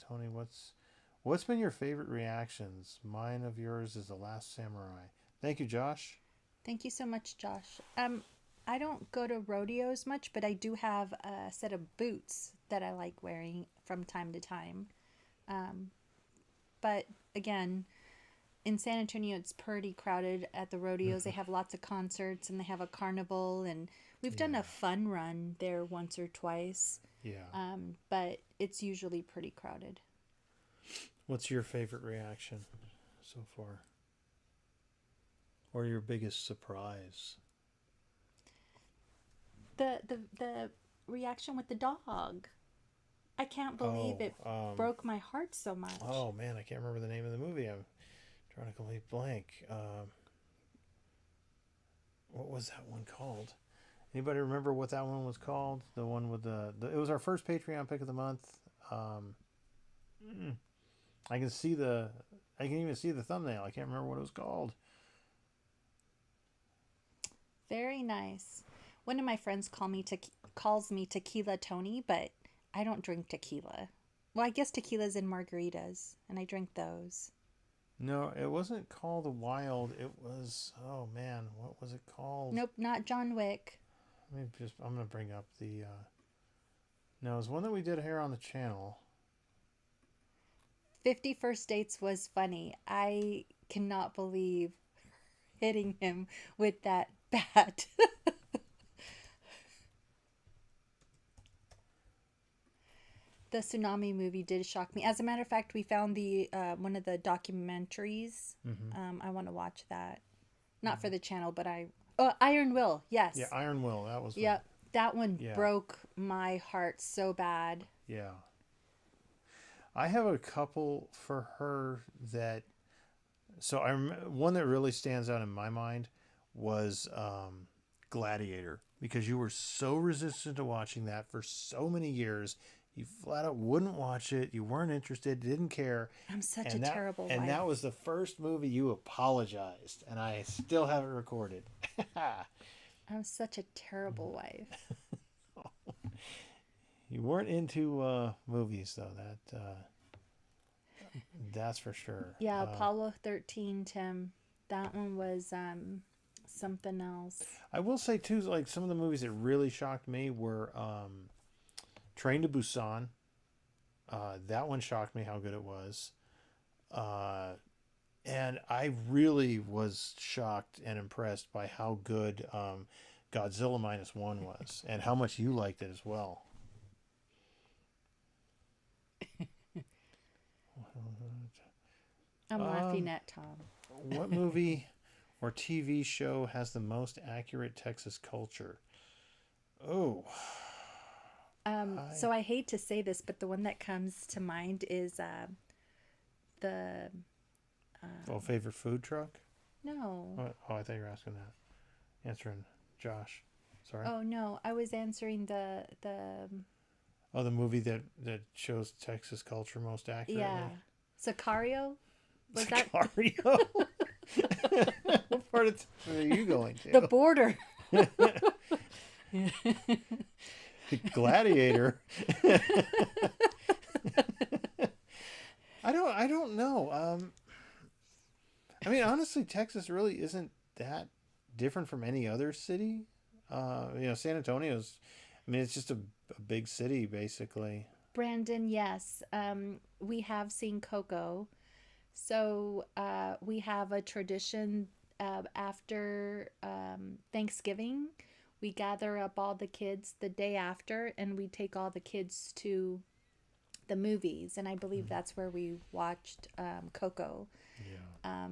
Tony, what's been your favorite reactions? Mine of yours is The Last Samurai. Thank you, Josh. Thank you so much, Josh. I don't go to rodeos much, but I do have a set of boots that I like wearing from time to time. But again, in San Antonio, it's pretty crowded at the rodeos. They have lots of concerts and they have a carnival, and we've done a fun run there once or twice. Yeah. But it's usually pretty crowded. What's your favorite reaction so far? Or your biggest surprise? The reaction with the dog. I can't believe it broke my heart so much. Oh man, I can't remember the name of the movie. I'm drawing a complete blank. What was that one called? Anybody remember what that one was called? The one with it was our first Patreon pick of the month. I can even see the thumbnail. I can't remember what it was called. Very nice. One of my friends calls me Tequila Tony, but I don't drink tequila. Well, I guess tequila's in margaritas, and I drink those. No, it wasn't called The Wild. It was, oh man, what was it called? Nope, not John Wick. I'm going to bring up the, no, it was one that we did here on the channel. 50 First Dates was funny. I cannot believe hitting him with that bat. The tsunami movie did shock me. As a matter of fact, we found the one of the documentaries. Mm-hmm. I want to watch that. Not for the channel, but Iron Will. Yes. Yeah, Iron Will. That was. Yep. That one broke my heart so bad. Yeah. I have a couple for her that. So one that really stands out in my mind was Gladiator, because you were so resistant to watching that for so many years. You flat out wouldn't watch it. You weren't interested. Didn't care. I'm such a terrible wife. And that was the first movie you apologized, and I still have it recorded. I'm such a terrible wife. You weren't into movies, though. That's for sure. Yeah, Apollo 13, Tim. That one was something else. I will say, too, like some of the movies that really shocked me were Train to Busan. That one shocked me how good it was. And I really was shocked and impressed by how good Godzilla Minus One was, and how much you liked it as well. I'm laughing Um, at Tom. what movie or TV show has the most accurate Texas culture? Oh, So I I hate to say this, but the one that comes to mind is the oh, favorite food truck. no. Oh, I thought you were asking that. Answering Josh. Sorry. Oh no, I was answering the Oh, the movie that shows Texas culture most yeah. accurately. Sicario? Was that Sicario. What part of Texas are you going the to? border? Gladiator. I don't know. I mean, honestly, Texas really isn't that different from any other city. San Antonio's. I mean, it's just a big city, basically. Brandon, yes. We have seen Coco. So we have a tradition after Thanksgiving. We gather up all the kids the day after and we take all the kids to the movies. And I believe that's where we watched Coco. Yeah.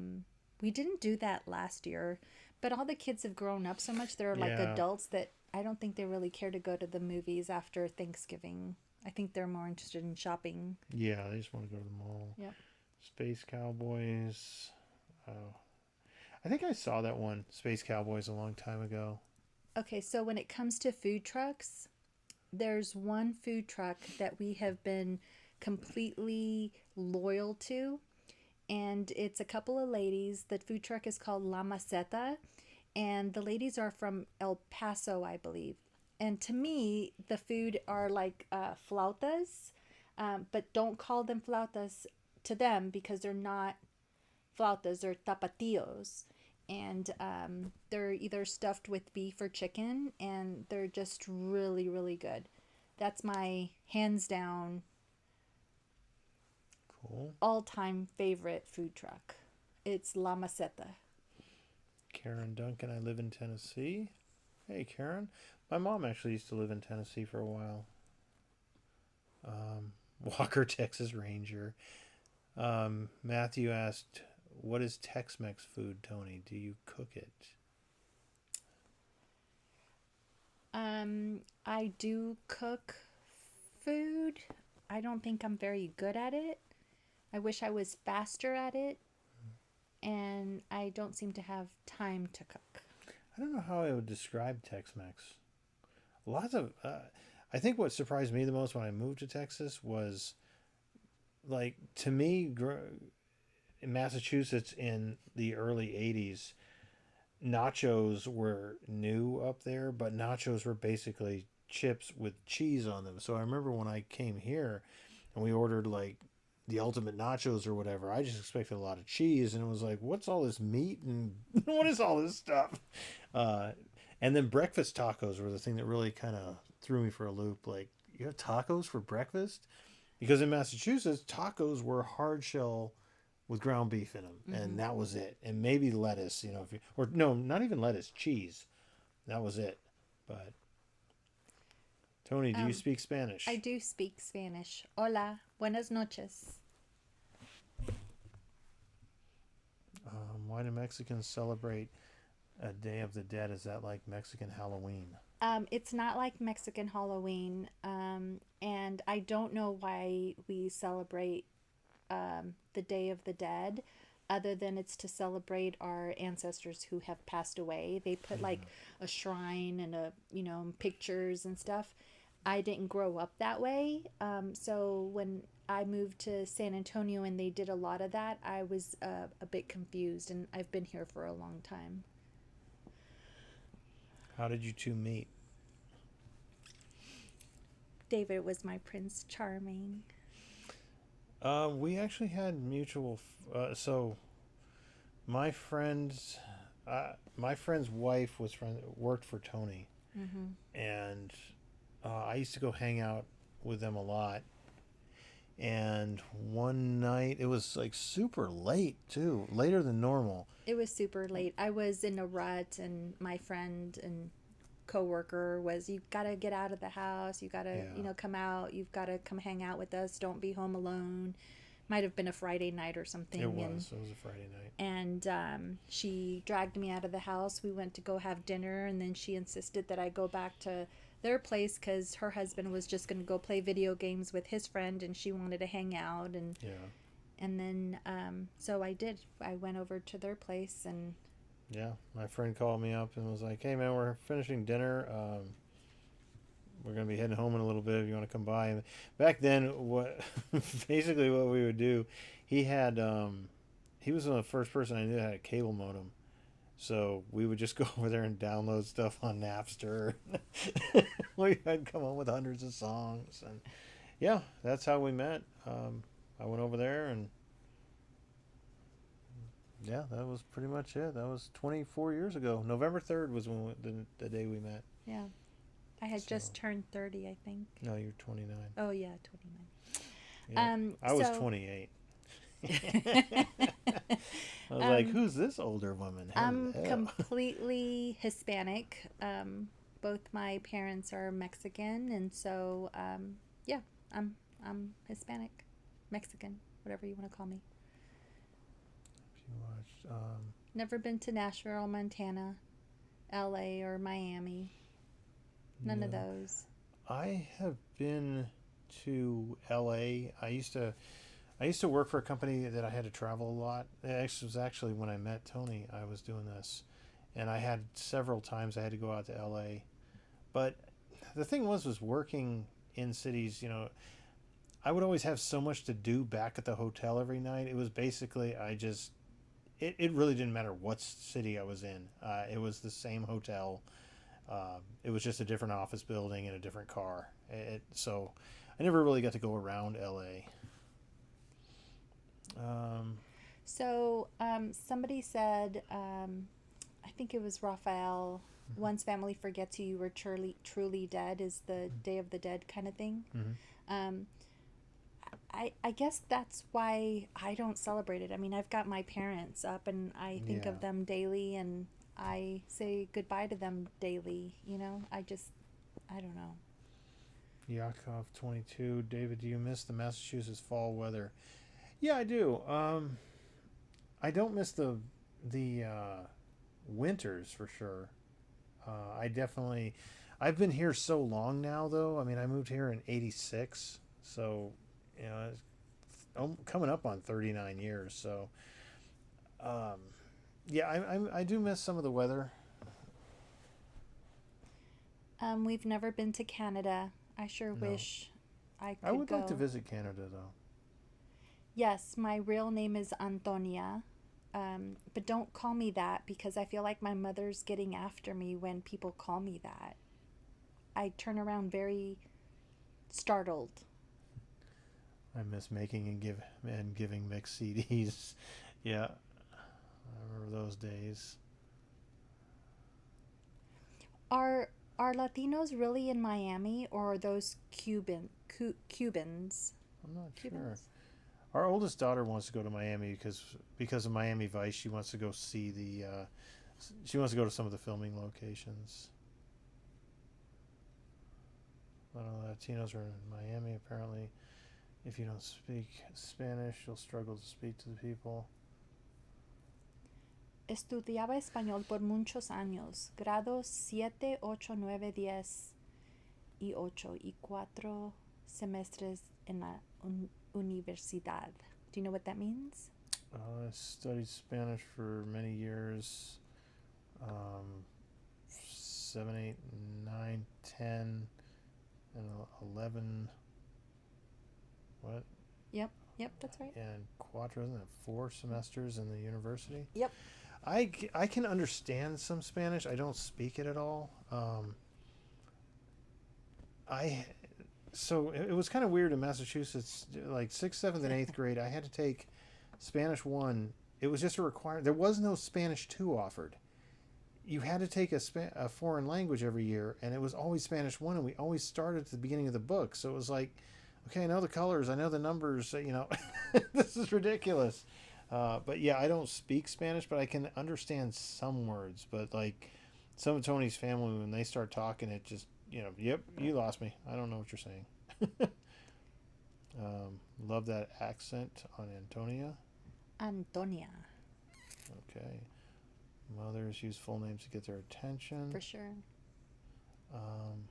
We didn't do that last year, but all the kids have grown up so much. They're like Yeah. adults that I don't think they really care to go to the movies after Thanksgiving. I think they're more interested in shopping. Yeah, they just want to go to the mall. Yep. Space Cowboys. Oh, I think I saw that one, Space Cowboys, a long time ago. Okay, so when it comes to food trucks, there's one food truck that we have been completely loyal to, and it's a couple of ladies. The food truck is called La Maceta, and the ladies are from El Paso, I believe. And to me, the food are like flautas, but don't call them flautas to them because they're not flautas, they're tapatios. And they're either stuffed with beef or chicken, and they're just really, really good. That's my hands down Cool. all time favorite food truck. It's La Maceta. Karen Duncan, I live in Tennessee. Hey, Karen. My mom actually used to live in Tennessee for a while. Walker, Texas Ranger. Matthew asked, what is Tex-Mex food, Tony? Do you cook it? I do cook food. I don't think I'm very good at it. I wish I was faster at it, and I don't seem to have time to cook. I don't know how I would describe Tex-Mex. Lots of... I think what surprised me the most when I moved to Texas was, like, to me, in Massachusetts in the early 80s, nachos were new up there, but nachos were basically chips with cheese on them. So I remember when I came here and we ordered like the ultimate nachos or whatever, I just expected a lot of cheese, and it was like, what's all this meat and what is all this stuff? And then breakfast tacos were the thing that really kind of threw me for a loop. Like, you have tacos for breakfast? Because in Massachusetts, tacos were hard shell with ground beef in them, and that was it. And maybe lettuce, if you, or no, not even lettuce, cheese. That was it. But Tony, do you speak Spanish? I do speak Spanish. Hola, buenas noches. Why do Mexicans celebrate a Day of the Dead? Is that like Mexican Halloween? It's not like Mexican Halloween, and I don't know why we celebrate the Day of the Dead, other than it's to celebrate our ancestors who have passed away. They put like a shrine and pictures and stuff. I didn't grow up that way, so when I moved to San Antonio and they did a lot of that, I was a bit confused, and I've been here for a long time. How did you two meet? David was my Prince Charming. We actually had mutual. So, my friend's wife worked for Tony, and I used to go hang out with them a lot. And one night, it was like super late too, later than normal. It was super late. I was in a rut, and my friend and coworker was, "You got to get out of the house. You got to, Yeah, come out. You've got to come hang out with us. Don't be home alone." Might have been a Friday night or it something, was. It was a Friday night. and she dragged me out of the house. We went to go have dinner, and then she insisted that I go back to their place because her husband was just going to go play video games with his friend, and she wanted to hang out. And Yeah, then so I did. I went over to their place, and yeah. My friend called me up and was like, "Hey, man, we're finishing dinner. We're gonna be heading home in a little bit. If you want to come by." And back then, what basically what we would do, he had he was the first person I knew that had a cable modem. So we would just go over there and download stuff on Napster. We had come home with hundreds of songs, and yeah, that's how we met. I went over there, and yeah, that was pretty much it. That was 24 years ago. November 3rd was when the day we met. yeah, I had So just turned 30, I think. no, you're 29. Oh yeah, 29. Yeah, I was So 28. I was like, "Who's this older woman?" I'm Hello. completely Hispanic. Both my parents are Mexican, and so yeah, I'm Hispanic, Mexican, whatever you want to call me. If you watched, Never been to Nashville, Montana, L.A. or Miami. None of no, those. I have been to L.A. I used to work for a company that I had to travel a lot. It was actually when I met Tony, I was doing this, and I had several times I had to go out to L.A. But the thing was working in cities. I would always have so much to do back at the hotel every night. It was basically it really didn't matter what city I was in. It was the same hotel. It was just a different office building and a different car. So I never really got to go around LA. So somebody said, I think it was Raphael, "One's family forgets you were truly dead" is the Day of the Dead kind of thing. Mm-hmm. Um, I guess that's why I don't celebrate it. I mean, I've got my parents up, and I think Yeah. of them daily, and I say goodbye to them daily. I don't know. Yakov 22. David, do you miss the Massachusetts fall weather? Yeah, I do. I don't miss the winters for sure. I definitely. I've been here so long now, though. I mean, I moved here in '86, so it's coming up on 39 years. So, um, yeah, I do miss some of the weather. We've never been to Canada. I sure No, wish I I could would like to go. visit Canada though. Yes, my real name is Antonia. But don't call me that because I feel like my mother's getting after me when people call me that. I turn around very startled. I miss making and giving mixed CDs. Yeah, I remember those days. Are Latinos really in Miami, or are those Cubans? I'm not sure. Cubans? Our oldest daughter wants to go to Miami because of Miami Vice. She wants to go see she wants to go to some of the filming locations. A lot of Latinos are in Miami apparently. If you don't speak Spanish, you'll struggle to speak to the people. Estudiaba español por muchos años, grados 7, 8, 9, 10 y 8 y 4 semestres en la universidad. Do you know what that means? I studied Spanish for many years. 7, 8, 9, 10, and 11. What? Yep, that's right. And quattro, isn't it 4 semesters in the university? Yep. I can understand some Spanish. I don't speak it at all. So it was kind of weird in Massachusetts, like 6th, 7th, and 8th grade. I had to take Spanish 1. It was just a requirement. There was no Spanish 2 offered. You had to take a foreign language every year, and it was always Spanish 1, and we always started at the beginning of the book. So it was like, Okay, I know the colors, I know the numbers. This is ridiculous. But yeah, I don't speak Spanish, but I can understand some words. But like some of Tony's family, when they start talking, it just yep, you lost me. I don't know what you're saying. Love that accent on Antonia. Antonia, Okay. Mothers use full names to get their attention. for sure. Um,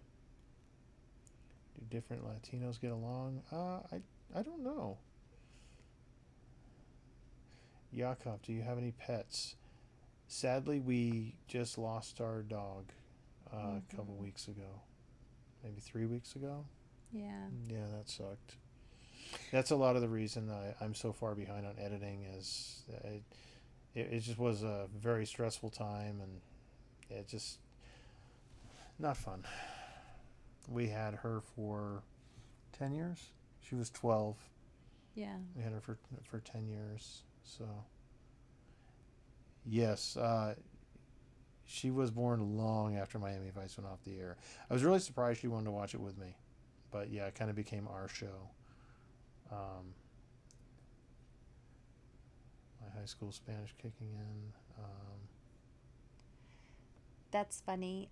do different Latinos get along? I don't know. Yakov, do you have any pets? Sadly, we just lost our dog a couple weeks ago. Maybe 3 weeks ago. Yeah. Yeah, that sucked. That's a lot of the reason I'm so far behind on editing is it just was a very stressful time, and it just not fun. We had her for 10 years. She was 12. Yeah. We had her for 10 years. So yes, she was born long after Miami Vice went off the air. I was really surprised she wanted to watch it with me, but yeah, it kind of became our show. My high school Spanish kicking in. That's funny.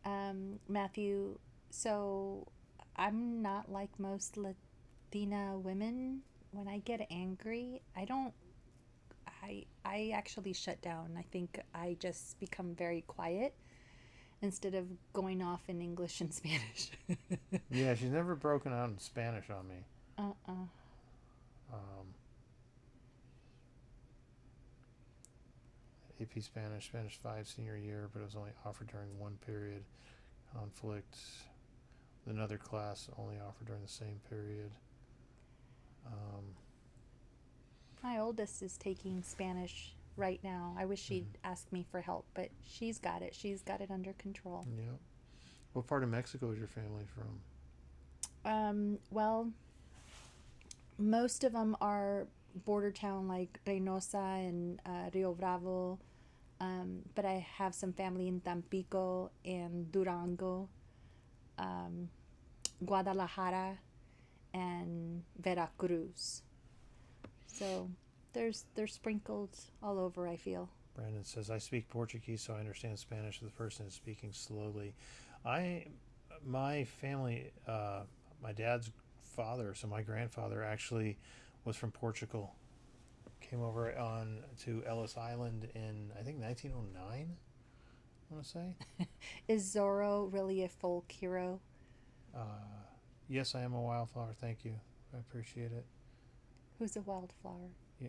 Matthew, so I'm not like most Latina women. When I get angry, I actually shut down. I think I just become very quiet instead of going off in English and Spanish. Yeah, she's never broken out in Spanish on me. Uh-uh. Um, AP Spanish, Spanish 5 senior year, but it was only offered during one period. Conflict. Another class only offered during the same period. Um, My oldest is taking Spanish right now. I wish she'd ask me for help, but she's got it. She's got it under control. yeah. What part of Mexico is your family from? Well, most of them are border town like Reynosa and Rio Bravo. But I have some family in Tampico and Durango, Guadalajara, and Veracruz. So they're sprinkled all over, I feel. Brandon says, I speak Portuguese, so I understand Spanish if the person is speaking slowly. My family, my dad's father, so my grandfather actually was from Portugal. Came over on to Ellis Island in, I think, 1909, I want to say. Is Zorro really a folk hero? Yes, I am a wildflower. Thank you. I appreciate it. Who's a wildflower? Yeah,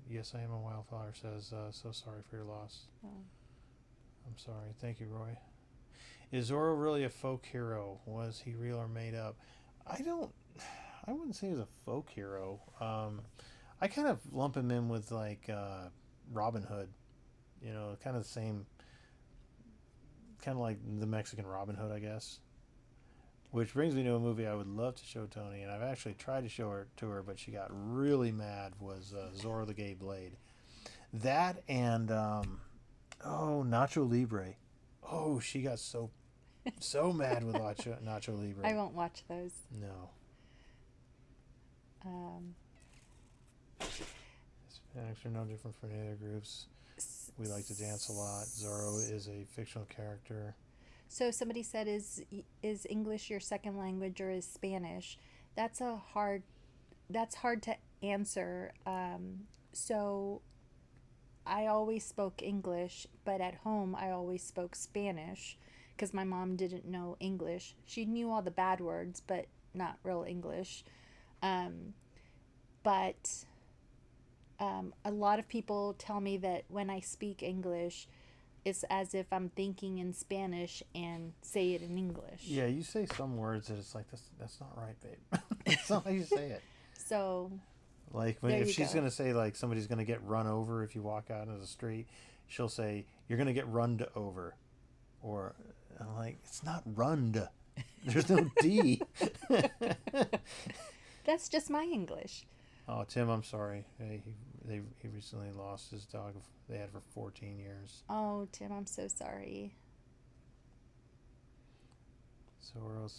yes, I am a wildflower, says, so sorry for your loss. Oh. I'm sorry. Thank you, Roy. Is Zorro really a folk hero? Was he real or made up? I wouldn't say he was a folk hero. I kind of lump him in with like Robin Hood, kind of the same, kind of like the Mexican Robin Hood, I guess. Which brings me to a movie I would love to show Tony, and I've actually tried to show her to her, but she got really mad. Was Zorro the Gay Blade? That and Nacho Libre. Oh, she got so mad with Nacho Libre. I won't watch those. No. Hispanics are no different from any other groups. We like to dance a lot. Zorro is a fictional character. So somebody said, "Is English your second language or is Spanish?" That's hard to answer. So I always spoke English, but at home I always spoke Spanish because my mom didn't know English. She knew all the bad words, but not real English. But a lot of people tell me that when I speak English, it's as if I'm thinking in Spanish and say it in English. Yeah, you say some words that it's like, that's not right, babe. That's not how you say it. So, like if she's going to say like somebody's going to get run over if you walk out into the street, she'll say, you're going to get runned over. Or I'm like, it's not runned. There's no D. That's just my English. Oh, Tim, I'm sorry. He recently lost his dog they had for 14 years. Oh, Tim, I'm so sorry. Zorro.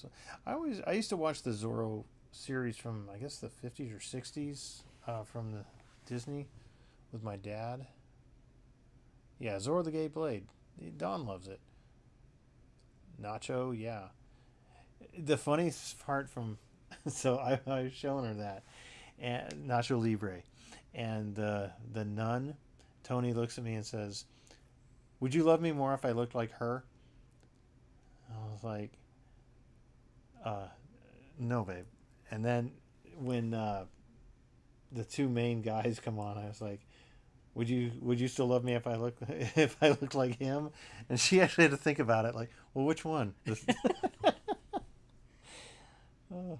I used to watch the Zorro series from I guess the 50s or 60s from the Disney with my dad. Yeah, Zorro the Gay Blade. Don loves it. Nacho, yeah. The funniest part from so I was showing her that and Nacho Libre, and the nun, Tony looks at me and says, "Would you love me more if I looked like her?" I was like, uh, "No, babe." And then when the two main guys come on, I was like, would you still love me if I look if I looked like him? And she actually had to think about it, like, well, which one? Oh.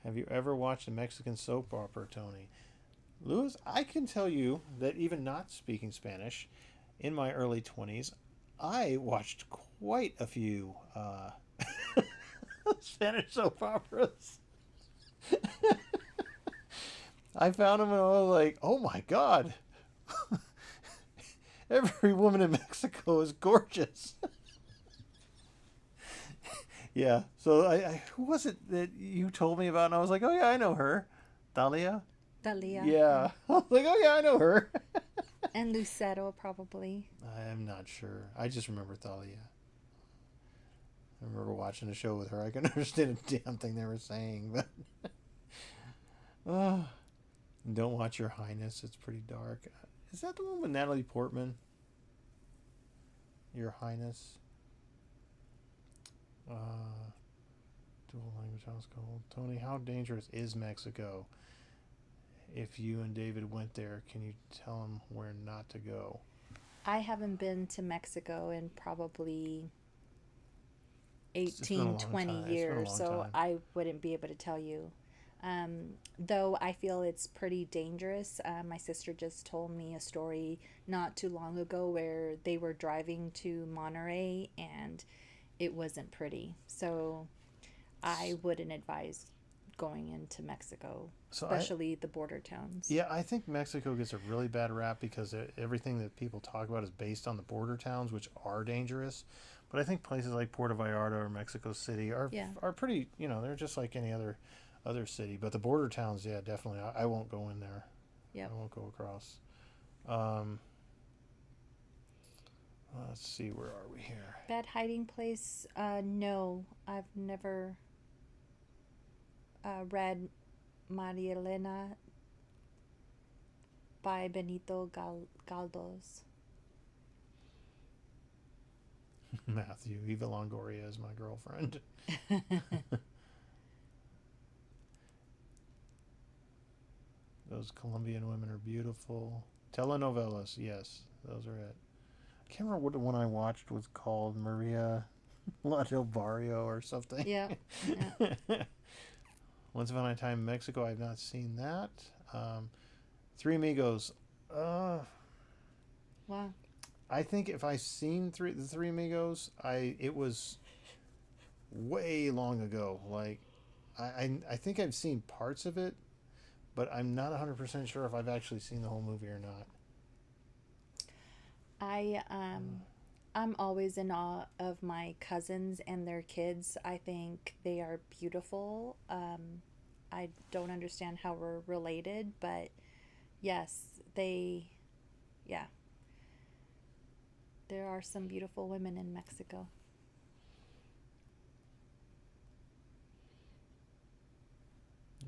Have you ever watched a Mexican soap opera, Tony? Louis, I can tell you that even not speaking Spanish, in my early 20s, I watched quite a few Spanish soap operas. I found them and I was like, oh my God. Every woman in Mexico is gorgeous. Yeah. So who was it that you told me about? And I was like, oh yeah, I know her. Dahlia? Dalia. Yeah. I was like, oh yeah, I know her. And Lucero, probably. I'm not sure. I just remember Thalia. I remember watching a show with her. I couldn't understand a damn thing they were saying, but oh, don't watch Your Highness. It's pretty dark. Is that the one with Natalie Portman? Your Highness. Dual language household. Tony, how dangerous is Mexico? If you and David went there, can you tell them where not to go? I haven't been to Mexico in probably It's been a 18, long 20 time. It's been a years, long so time. I wouldn't be able to tell you. Though I feel it's pretty dangerous. My sister just told me a story not too long ago where they were driving to Monterey and it wasn't pretty. So I wouldn't advise going into Mexico, So especially the border towns. yeah, I think Mexico gets a really bad rap because everything that people talk about is based on the border towns, which are dangerous. But I think places like Puerto Vallarta or Mexico City Yeah. are pretty. They're just like any other city. But the border towns, yeah, definitely. I won't go in there. Yep. I won't go across. Um, let's see, where are we here? Bad hiding place? No, I've never read Maria Elena by Benito Galdos. Matthew, Eva Longoria is my girlfriend. Those Colombian women are beautiful. Telenovelas, yes, those are it. I can't remember what the one I watched was called. Maria La del Barrio or something. Yeah. Yeah. Once Upon a Time in Mexico, I've not seen that. Three Amigos. Wow. I think if I seen the Three Amigos, it was way long ago. Like, I think I've seen parts of it, but I'm not 100% sure if I've actually seen the whole movie or not. I'm always in awe of my cousins and their kids. I think they are beautiful. I don't understand how we're related, but yes, yeah, there are some beautiful women in Mexico.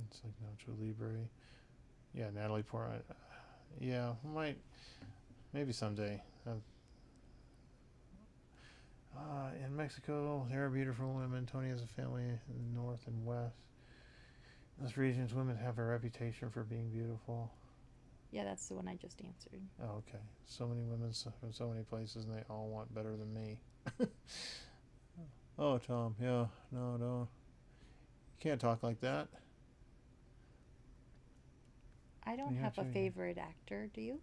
It's like Nacho Libre. Yeah, Natalie Portman. Yeah, maybe someday. In Mexico, there are beautiful women. Tony has a family in the north and west. In those regions, women have a reputation for being beautiful. Yeah, that's the one I just answered. Oh, okay. So many women from so many places, and they all want better than me. Oh, Tom. Yeah. No, no. You can't talk like that. I don't have a favorite actor, do you?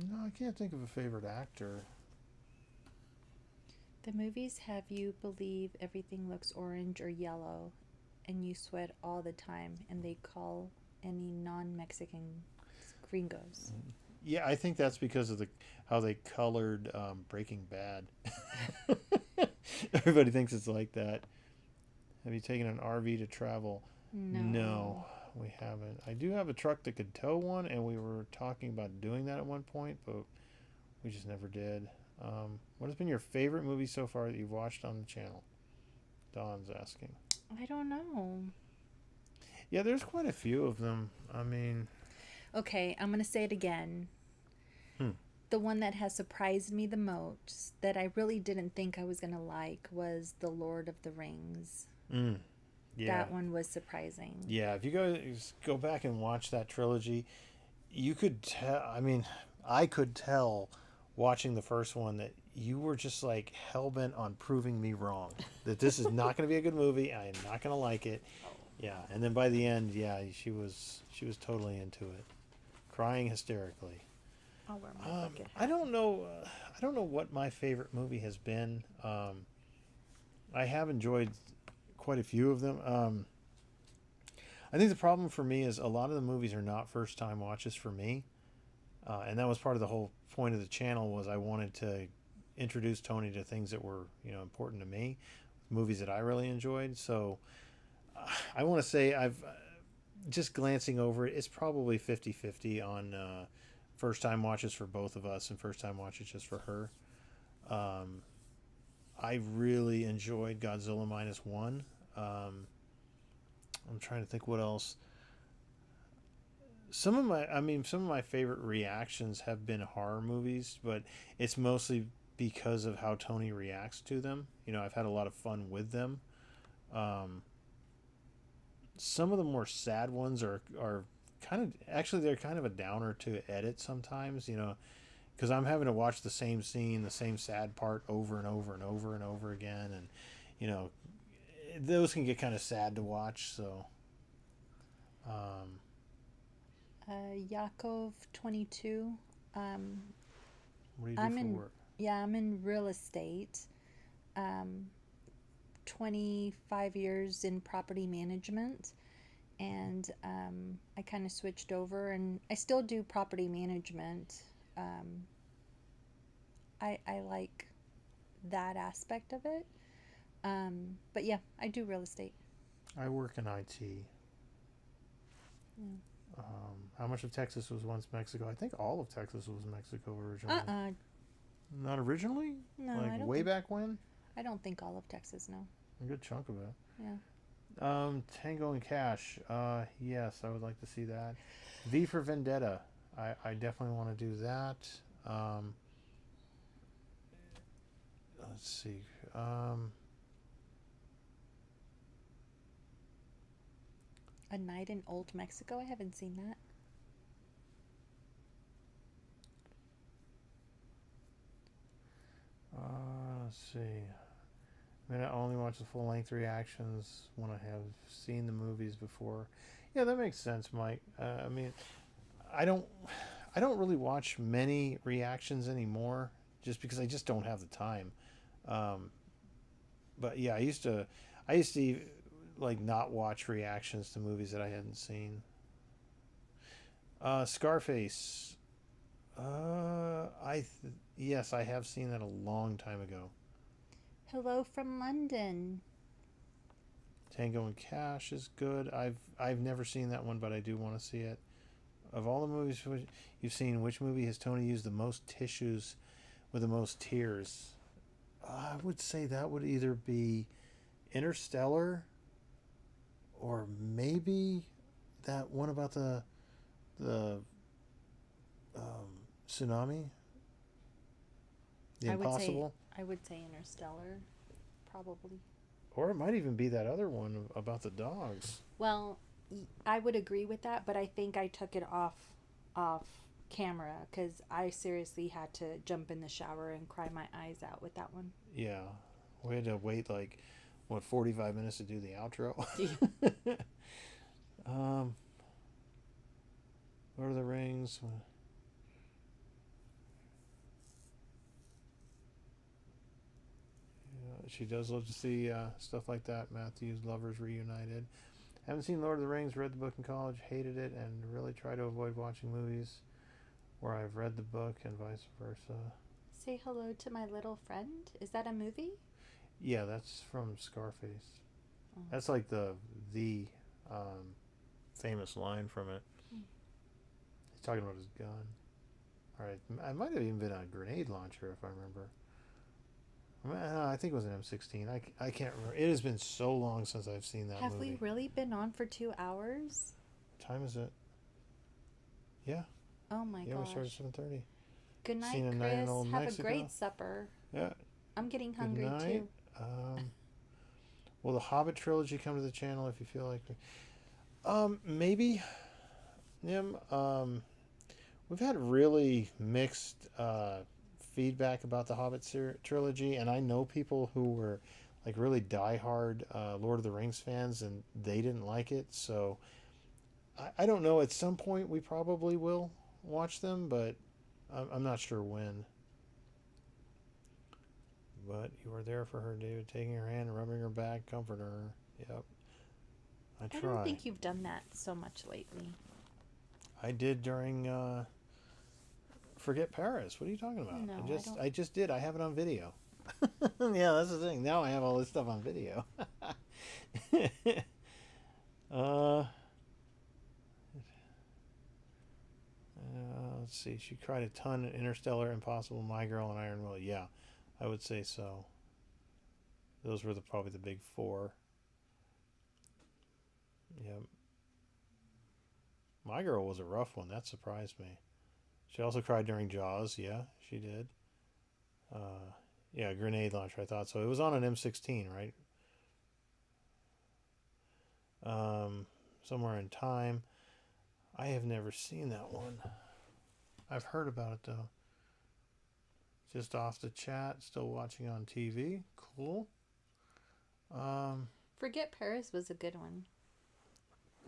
No, I can't think of a favorite actor. The movies have you believe everything looks orange or yellow and you sweat all the time and they call any non-Mexican gringos. Yeah, I think that's because of the how they colored Breaking Bad. Everybody thinks it's like that. Have you taken an RV to travel? No, No. we haven't. I do have a truck that could tow one, and we were talking about doing that at one point, but we just never did. What has been your favorite movie so far that you've watched on the channel? Dawn's asking. I don't know. Yeah, there's quite a few of them. I mean, Okay, I'm going to say it again. hmm. The one that has surprised me the most, that I really didn't think I was going to like, was The Lord of the Rings. Mm, yeah. That one was surprising. Yeah, if you go back and watch that trilogy, you could tell. I mean, I could tell watching the first one that you were just like hell bent on proving me wrong. That this is not going to be a good movie. I am not going to like it. Yeah, and then by the end, yeah, she was totally into it, crying hysterically. I'll wear my bucket hat. I don't know. I don't know what my favorite movie has been. I have enjoyed quite a few of them. I think the problem for me is a lot of the movies are not first time watches for me, and that was part of the whole point of the channel was I wanted to introduce Tony to things that were important to me, movies that I really enjoyed. So I want to say I've just glancing over it, it's probably 50-50 on first time watches for both of us and first time watches just for her. Um, I really enjoyed Godzilla minus one. I'm trying to think what else. Some of my favorite reactions have been horror movies, but it's mostly because of how Tony reacts to them. I've had a lot of fun with them. Um, some of the more sad ones are kind of actually they're kind of a downer to edit sometimes. Because I'm having to watch the same scene, the same sad part over and over and over and over again, and you know those can get kind of sad to watch. So, um, Yakov 22. Um, what do you do I'm for in work? yeah, I'm in real estate. Um, 25 years in property management, and I kind of switched over, and I still do property management. Um, I like that aspect of it. But yeah, I do real estate. I work in IT. Yeah. How much of Texas was once Mexico? I think all of Texas was Mexico originally. Not originally? No, Like I don't way think, back when? I don't think all of Texas. No. A good chunk of it. Yeah. Tango and Cash. Yes, I would like to see that. V for Vendetta. I definitely want to do that. Um, let's see. A Night in Old Mexico. I haven't seen that. Let's see. I mean, I only watch the full length reactions when I have seen the movies before. Yeah, that makes sense, Mike. I mean, I don't, I don't really watch many reactions anymore, just because I just don't have the time. Um, but yeah, I used to like not watch reactions to movies that I hadn't seen. Scarface. Yes, I have seen that a long time ago. Hello from London. Tango and Cash is good. I've never seen that one, but I do want to see it. Of all the movies you've seen, which movie has Tony used the most tissues with the most tears? I would say that would either be Interstellar or maybe that one about the tsunami, the I would say Impossible, I would say Interstellar, probably. or it might even be that other one about the dogs. Well, I would agree with that, but I think I took it off camera because I seriously had to jump in the shower and cry my eyes out with that one. Yeah, we had to wait like what 45 minutes to do the outro. um, Lord of the Rings. She does love to see stuff like that. Matthew's Lovers Reunited. Haven't seen Lord of the Rings, read the book in college, hated it, and really try to avoid watching movies or I've read the book and vice versa. Say hello to my little friend. Is that a movie? Yeah, that's from Scarface. Oh. That's like the um, famous line from it. Mm. He's talking about his gun. All right, it might have even been a grenade launcher if I remember. I think it was an M16. I can't remember. It has been so long since I've seen that Have movie. we really been on for 2 hours? What time is it? Yeah. Oh my Yeah, we started at gosh. 7:30. Good night, Seen a night in Chris. old Have a Mexico. great supper. Yeah. I'm getting Good hungry night. too. Will the Hobbit trilogy come to the channel if you feel like it? Maybe. Nim. We've had really mixed feedback about the Hobbit trilogy, and I know people who were like really diehard Lord of the Rings fans, and they didn't like it. So I don't know. At some point, we probably will watch them, but I'm not sure when. But you were there for her, David, taking her hand, rubbing her back, comforting her. Yep. I I try. don't think you've done that so much lately. I did during Forget Paris. What are you talking about? No, I just did. I have it on video. Yeah, that's the thing. Now I have all this stuff on video. uh, let's see. She cried a ton in Interstellar, Impossible, My Girl, and Iron Will. Yeah, I would say so. Those were probably the big four. Yep. My Girl was a rough one. That surprised me. She also cried during Jaws. Yeah, she did. Yeah, grenade launcher. I thought so. It was on an M16, right? Somewhere in Time. I have never seen that one. I've heard about it though. Just off the chat. Still watching on TV. Cool. Forget Paris was a good one.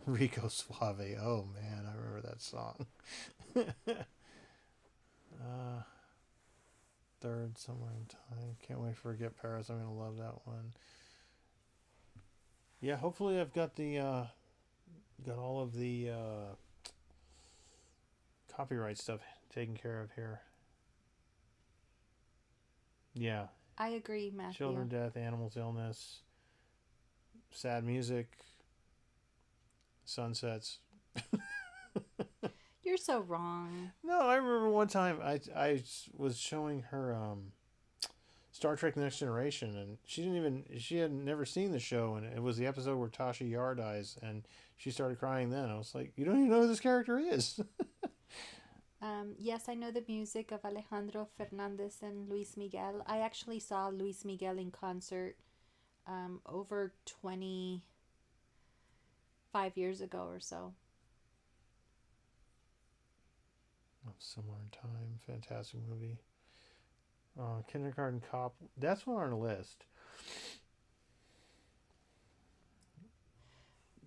Rico Suave. Oh man, I remember that song. Third, Somewhere in Time. Can't wait for Forget Paris. I'm gonna love that one. Yeah, hopefully I've got got all of the copyright stuff taken care of here. Yeah. I agree, Matthew. Children death, animals illness, sad music, sunsets. You're so wrong. No, I remember one time I was showing her Star Trek Next Generation, and she had never seen the show, and it was the episode where Tasha Yar dies, and she started crying then. I was like, you don't even know who this character is. Yes, I know the music of Alejandro Fernandez and Luis Miguel. I actually saw Luis Miguel in concert over 25 years ago or so. Somewhere in Time, fantastic movie. Kindergarten Cop, that's one on our list.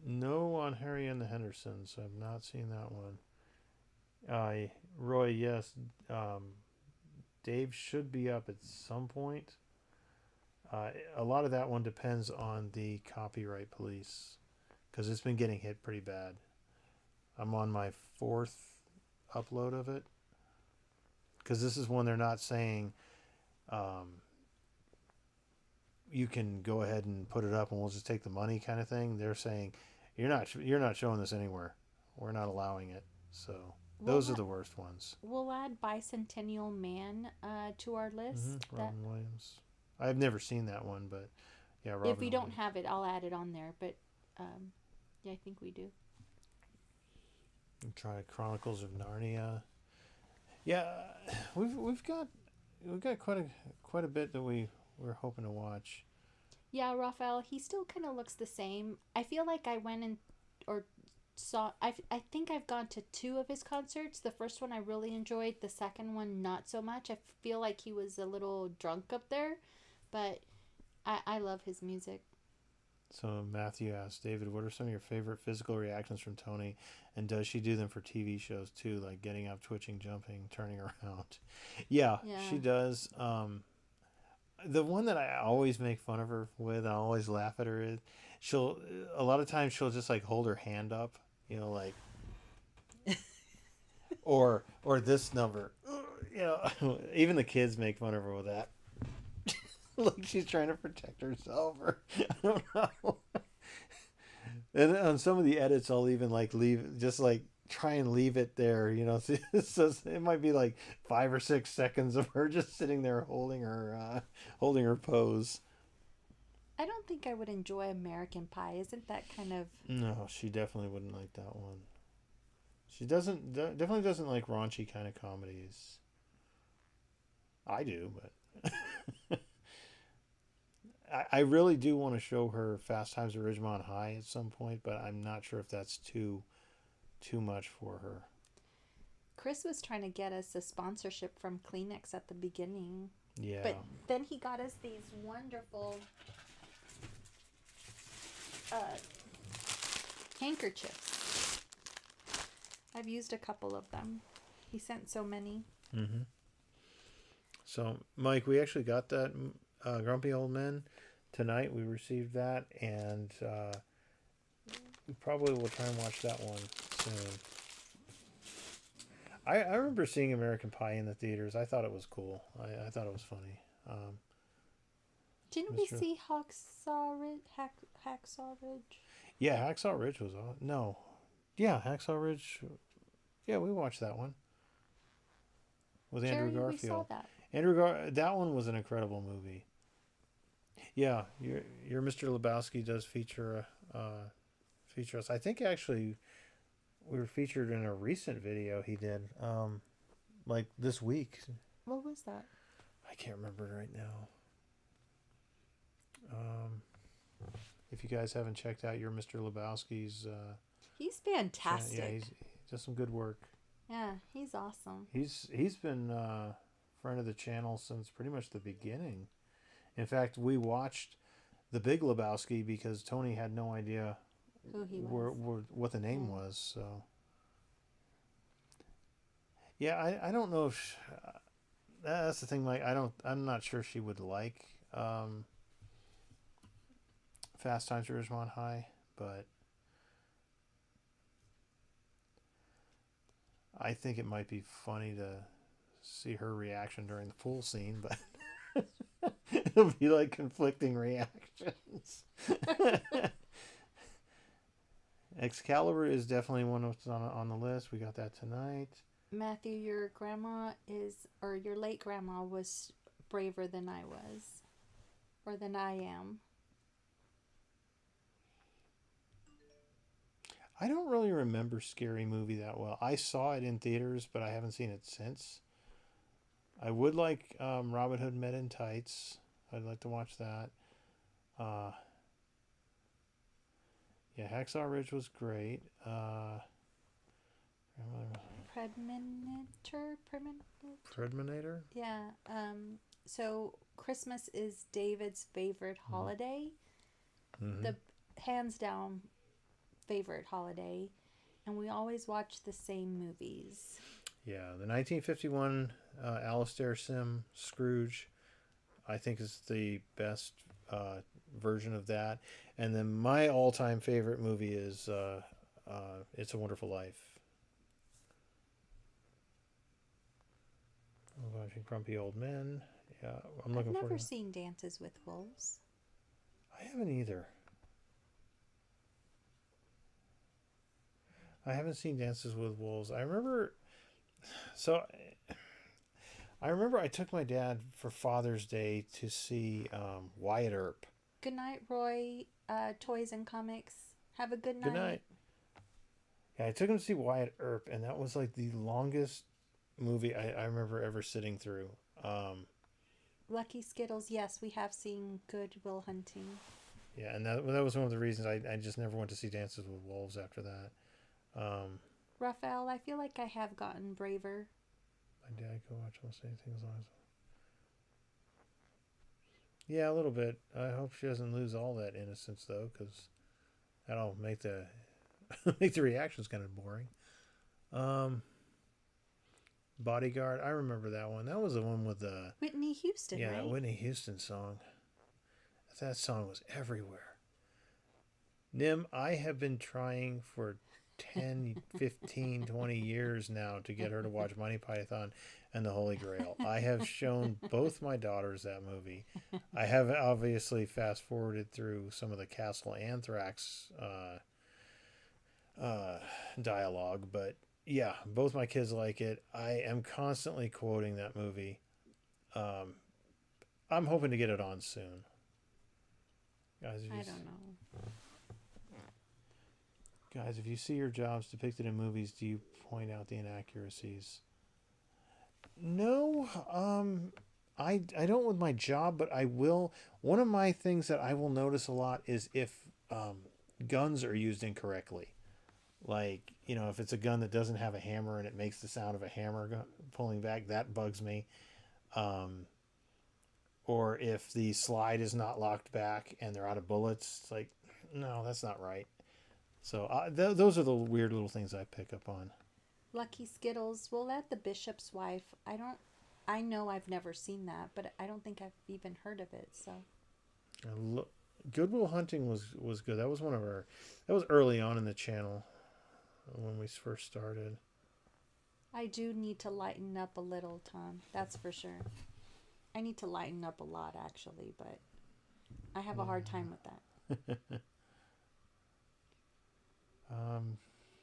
No on Harry and the Hendersons. I've not seen that one. Roy, yes. Dave should be up at some point. A lot of that one depends on the copyright police, because it's been getting hit pretty bad. I'm on my fourth upload of it, because this is one they're not saying you can go ahead and put it up and we'll just take the money kind of thing. They're saying you're not showing this anywhere. We're not allowing it. So those are the worst ones. We'll add Bicentennial Man to our list. Robin Williams. I've never seen that one, but yeah, Robin if we don't Williams. have it, I'll add it on there. But yeah, I think we do. Try Chronicles of Narnia. Yeah, we've got quite a bit that we're hoping to watch. Yeah, Raphael, he still kind of looks the same. I feel like I went and or saw. I think I've gone to 2 of his concerts. The first one I really enjoyed. The second one not so much. I feel like he was a little drunk up there, but I love his music. So Matthew asks, David, what are some of your favorite physical reactions from Tony, and does she do them for TV shows too, like getting up, twitching, jumping, turning around? Yeah. She does. The one that I always make fun of her with, I always laugh at her is, a lot of times she'll just like hold her hand up, like or this number. You know, even the kids make fun of her with that. Like she's trying to protect herself, or I don't know. And on some of the edits, I'll even like leave, just like try and leave it there. You know, so it might be like 5 or 6 seconds of her just sitting there holding her pose. I don't think I would enjoy American Pie. Isn't that kind of. No, she definitely wouldn't like that one. She definitely doesn't like raunchy kind of comedies. I do, but I really do want to show her Fast Times at Ridgemont High at some point, but I'm not sure if that's too much for her. Chris was trying to get us a sponsorship from Kleenex at the beginning. Yeah. But then he got us these wonderful uh, handkerchiefs. I've used a couple of them. He sent so many. Mm-hmm. So, Mike, we actually got that Grumpy Old Men tonight. We received that, and we probably will try and watch that one soon. I remember seeing American Pie in the theaters. I thought it was cool. I thought it was funny. Didn't we see Hacksaw Ridge? Yeah, Hacksaw Ridge was on. No. Yeah, Hacksaw Ridge. Yeah, we watched that one. With Andrew Garfield. We saw that. That one was an incredible movie. Yeah, your Mr. Lebowski does feature us. I think actually we were featured in a recent video he did, like this week. What was that? I can't remember right now. If you guys haven't checked out your Mr. Lebowski's, he's fantastic. Yeah, he does some good work. Yeah, he's awesome. He's been friend of the channel since pretty much the beginning. In fact, we watched The Big Lebowski because Tony had no idea who he was, what the name was. So, yeah, I don't know if that's the thing. Like, I'm not sure she would like Fast Times at Ridgemont High, but I think it might be funny to see her reaction during the pool scene, but it'll be like conflicting reactions. Excalibur is definitely one that's on the list. We got that tonight. Matthew, your late grandma was braver than I was, or than I am. I don't really remember Scary Movie that well. I saw it in theaters, but I haven't seen it since. I would like Robin Hood Men in Tights. I'd like to watch that. Yeah, Hacksaw Ridge was great. Predminator? Yeah. So Christmas is David's favorite holiday. Mm-hmm. The hands down favorite holiday, and we always watch the same movies. Yeah, the 1951 Alastair Sim Scrooge, I think, is the best version of that. And then my all-time favorite movie is It's a Wonderful Life. I'm watching Grumpy Old Men. Yeah, I've never seen Dances with Wolves. I haven't either. I haven't seen Dances with Wolves. I remember I took my dad for Father's Day to see Wyatt Earp. Good night, Roy. Toys and Comics. Have a good night. Good night. Yeah, I took him to see Wyatt Earp, and that was like the longest movie I remember ever sitting through. Lucky Skittles. Yes, we have seen Good Will Hunting. Yeah, and that was one of the reasons I just never went to see Dances with Wolves after that. Raphael, I feel like I have gotten braver. My dad could watch almost anything as long as. Yeah, a little bit. I hope she doesn't lose all that innocence though, because that'll make the make the reactions kind of boring. Bodyguard, I remember that one. That was the one with the Whitney Houston. Yeah, right? that Whitney Houston song. That song was everywhere. Nim, I have been trying for 10, 15, 20 years now to get her to watch Monty Python and the Holy Grail. I have shown both my daughters that movie. I have obviously fast forwarded through some of the Castle Anthrax dialogue, but yeah, both my kids like it. I am constantly quoting that movie. Um, I'm hoping to get it on soon. I don't know. Guys, if you see your jobs depicted in movies, do you point out the inaccuracies? No, I don't with my job, but I will. One of my things that I will notice a lot is if guns are used incorrectly. Like, if it's a gun that doesn't have a hammer and it makes the sound of a hammer pulling back, that bugs me. Um, or if the slide is not locked back and they're out of bullets, it's like, no, that's not right. So those are the weird little things I pick up on. Lucky Skittles. Well, that the Bishop's Wife. I don't. I know I've never seen that, but I don't think I've even heard of it. So. Goodwill Hunting was good. That was one of our. That was early on in the channel when we first started. I do need to lighten up a little, Tom. That's for sure. I need to lighten up a lot, actually, but I have a hard time with that.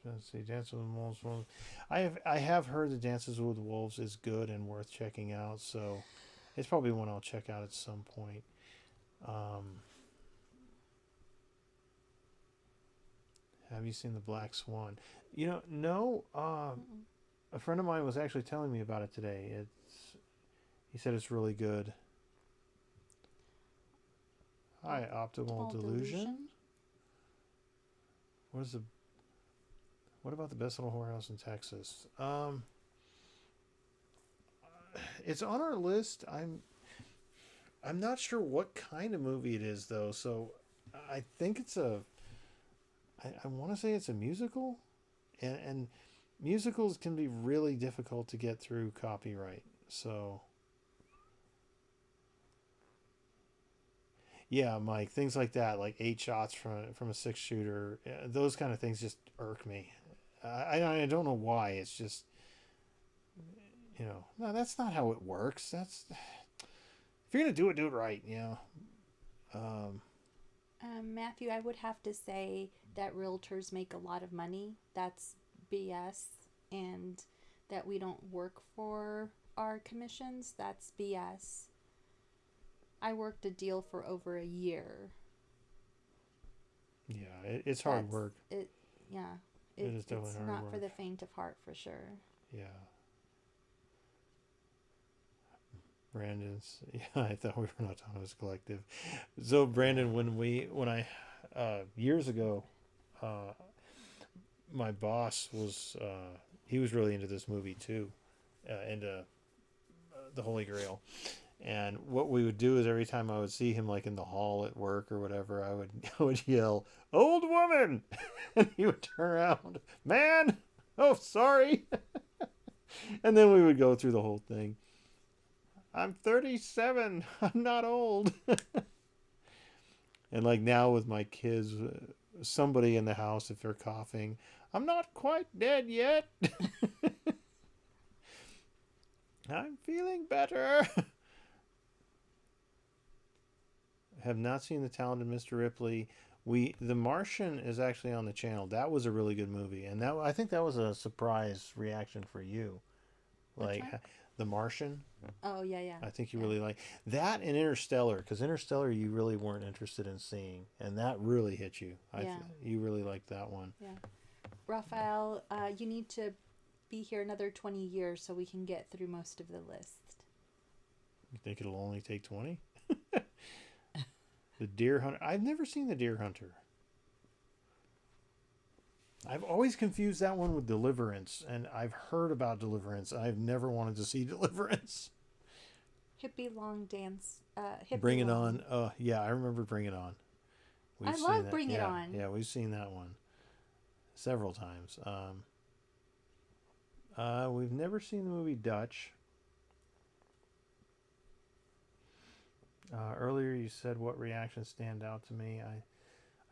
Let's see, Dances with Wolves. I have heard that Dances with Wolves is good and worth checking out, so it's probably one I'll check out at some point. Have you seen The Black Swan? No. A friend of mine was actually telling me about it today. He said it's really good. Hi, Optimal Delusion. What about the best little whorehouse in Texas? It's on our list. I'm not sure what kind of movie it is though. So I think it's I want to say it's a musical, and musicals can be really difficult to get through copyright. So yeah, Mike, things like that, like 8 shots from a 6 shooter, those kind of things just irk me. I don't know why. It's just, no, that's not how it works. That's if you're gonna do it right. Matthew, I would have to say that realtors make a lot of money. That's BS. And that we don't work for our commissions, that's BS. I worked a deal for over a year. Yeah, it's hard work. Yeah. It is definitely it's hard not work. for the faint of heart, for sure. Yeah. Brandon's. Yeah, I thought we were an autonomous collective. So Brandon, when I years ago, my boss was he was really into this movie too, into the Holy Grail. And what we would do is every time I would see him like in the hall at work or whatever, I would yell, "Old woman!" and he would turn around, "Man, oh sorry." And then we would go through the whole thing. I'm 37. I'm not old. And like now with my kids, somebody in the house, if they're coughing, I'm not quite dead yet. I'm feeling better. Have not seen The Talented Mr. Ripley. The Martian is actually on the channel. That was a really good movie, and I think that was a surprise reaction for you. Like The Martian. Oh yeah. I think you really like that and Interstellar, because Interstellar you really weren't interested in seeing, and that really hit you. You really liked that one. Yeah, Raphael, you need to be here another 20 years so we can get through most of the list. You think it'll only take 20? The Deer Hunter. I've never seen The Deer Hunter. I've always confused that one with Deliverance, and I've heard about Deliverance. I've never wanted to see Deliverance. Hippie Long Dance. Bring It On. Oh, yeah, I remember Bring It On. I love Bring It On. Yeah, we've seen that one several times. We've never seen the movie Dutch. Earlier you said what reactions stand out to me.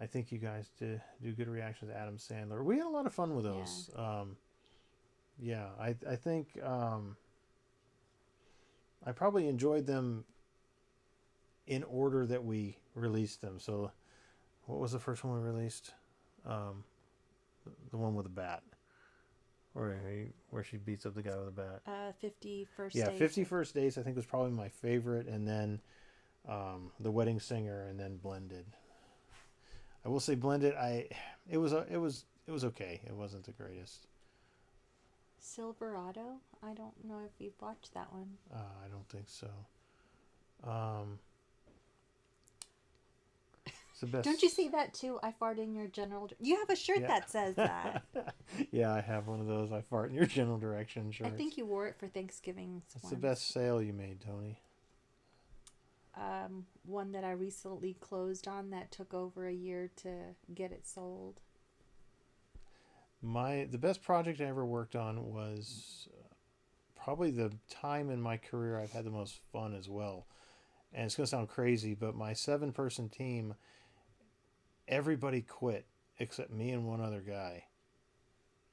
I think you guys do good reactions to Adam Sandler. We had a lot of fun with those. Yeah. Yeah, I think I probably enjoyed them in order that we released them. So, what was the first one we released? Um, the one with the bat, where she beats up the guy with a bat. 51st Yeah, Dates. 51st Dates I think was probably my favorite, and then The Wedding Singer, and then Blended. I will say Blended. It was okay. It wasn't the greatest. Silverado? I don't know if you've watched that one. I don't think so. Um, it's the best. Don't you see that too? I fart in your general. You have a shirt Yeah. that says that. Yeah, I have one of those. I fart in your general direction shirts. I think you wore it for Thanksgiving. It's the best sale you made, Tony. One that I recently closed on that took over a year to get it sold. The best project I ever worked on was probably the time in my career I've had the most fun as well. And it's going to sound crazy, but my 7-person team, everybody quit except me and one other guy.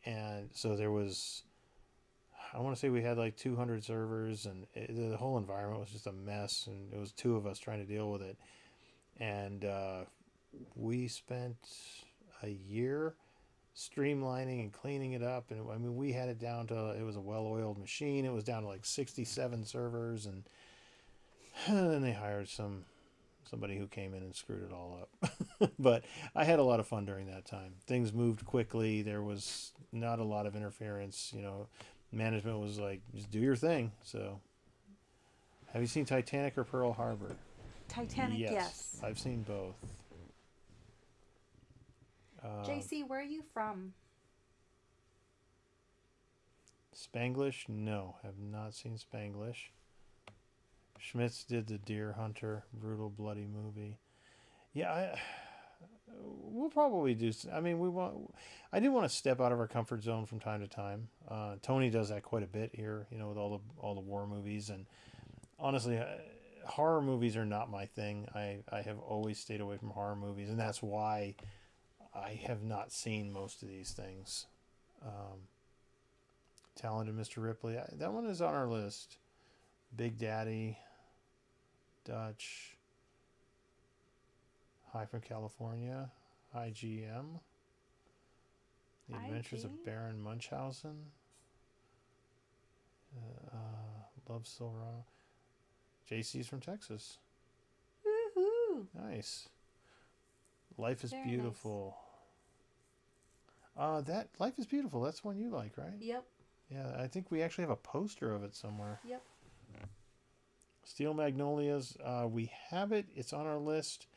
And so there was, I want to say we had like 200 servers, and the whole environment was just a mess, and it was 2 of us trying to deal with it. And we spent a year streamlining and cleaning it up, and I mean we had it down to, it was a well-oiled machine. It was down to like 67 servers, and then they hired somebody who came in and screwed it all up. But I had a lot of fun during that time. Things moved quickly. There was not a lot of interference. Management was like, just do your thing. So, have you seen Titanic or Pearl Harbor? Titanic, yes. I've seen both. JC, where are you from? Spanglish? No, have not seen Spanglish. Schmitz did the Deer Hunter, brutal, bloody movie. Yeah, we'll probably do. I mean, I do want to step out of our comfort zone from time to time. Tony does that quite a bit here, with all the war movies. And honestly, horror movies are not my thing. I have always stayed away from horror movies, and that's why I have not seen most of these things. Talented Mr. Ripley, that one is on our list. Big Daddy, Dutch, Hi from California, IGM, The Adventures of Baron Munchausen, Love So Raw. JC's from Texas. Woohoo! Nice. Life is Very Beautiful. That Life is Beautiful. That's one you like, right? Yep. Yeah, I think we actually have a poster of it somewhere. Yep. Steel Magnolias. We have it. It's on our list,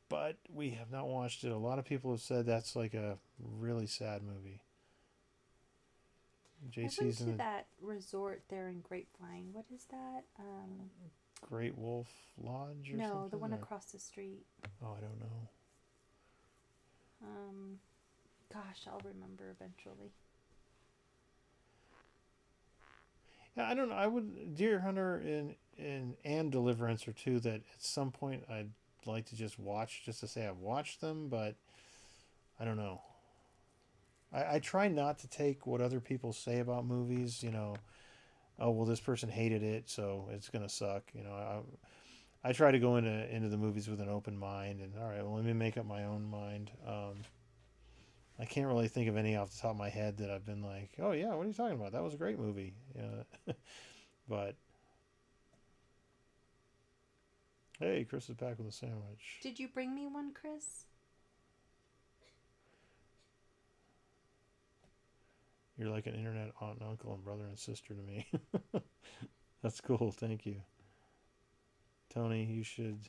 but we have not watched it. A lot of people have said that's like a really sad movie. JC's I went to that resort there in Grapevine. What is that? Great Wolf Lodge or something? No, the one across the street. Oh, I don't know. Gosh, I'll remember eventually. Yeah, I don't know. I would Deer Hunter and Deliverance are two that at some point I'd like to just watch, just to say I've watched them, but I don't know. I try not to take what other people say about movies, oh, well, this person hated it, so it's going to suck. I try to go into the movies with an open mind, and all right, well, let me make up my own mind. I can't really think of any off the top of my head that I've been like, oh yeah, what are you talking about? That was a great movie. But hey, Chris is back with a sandwich. Did you bring me one, Chris? You're like an internet aunt and uncle and brother and sister to me. That's cool. Thank you. Tony, you should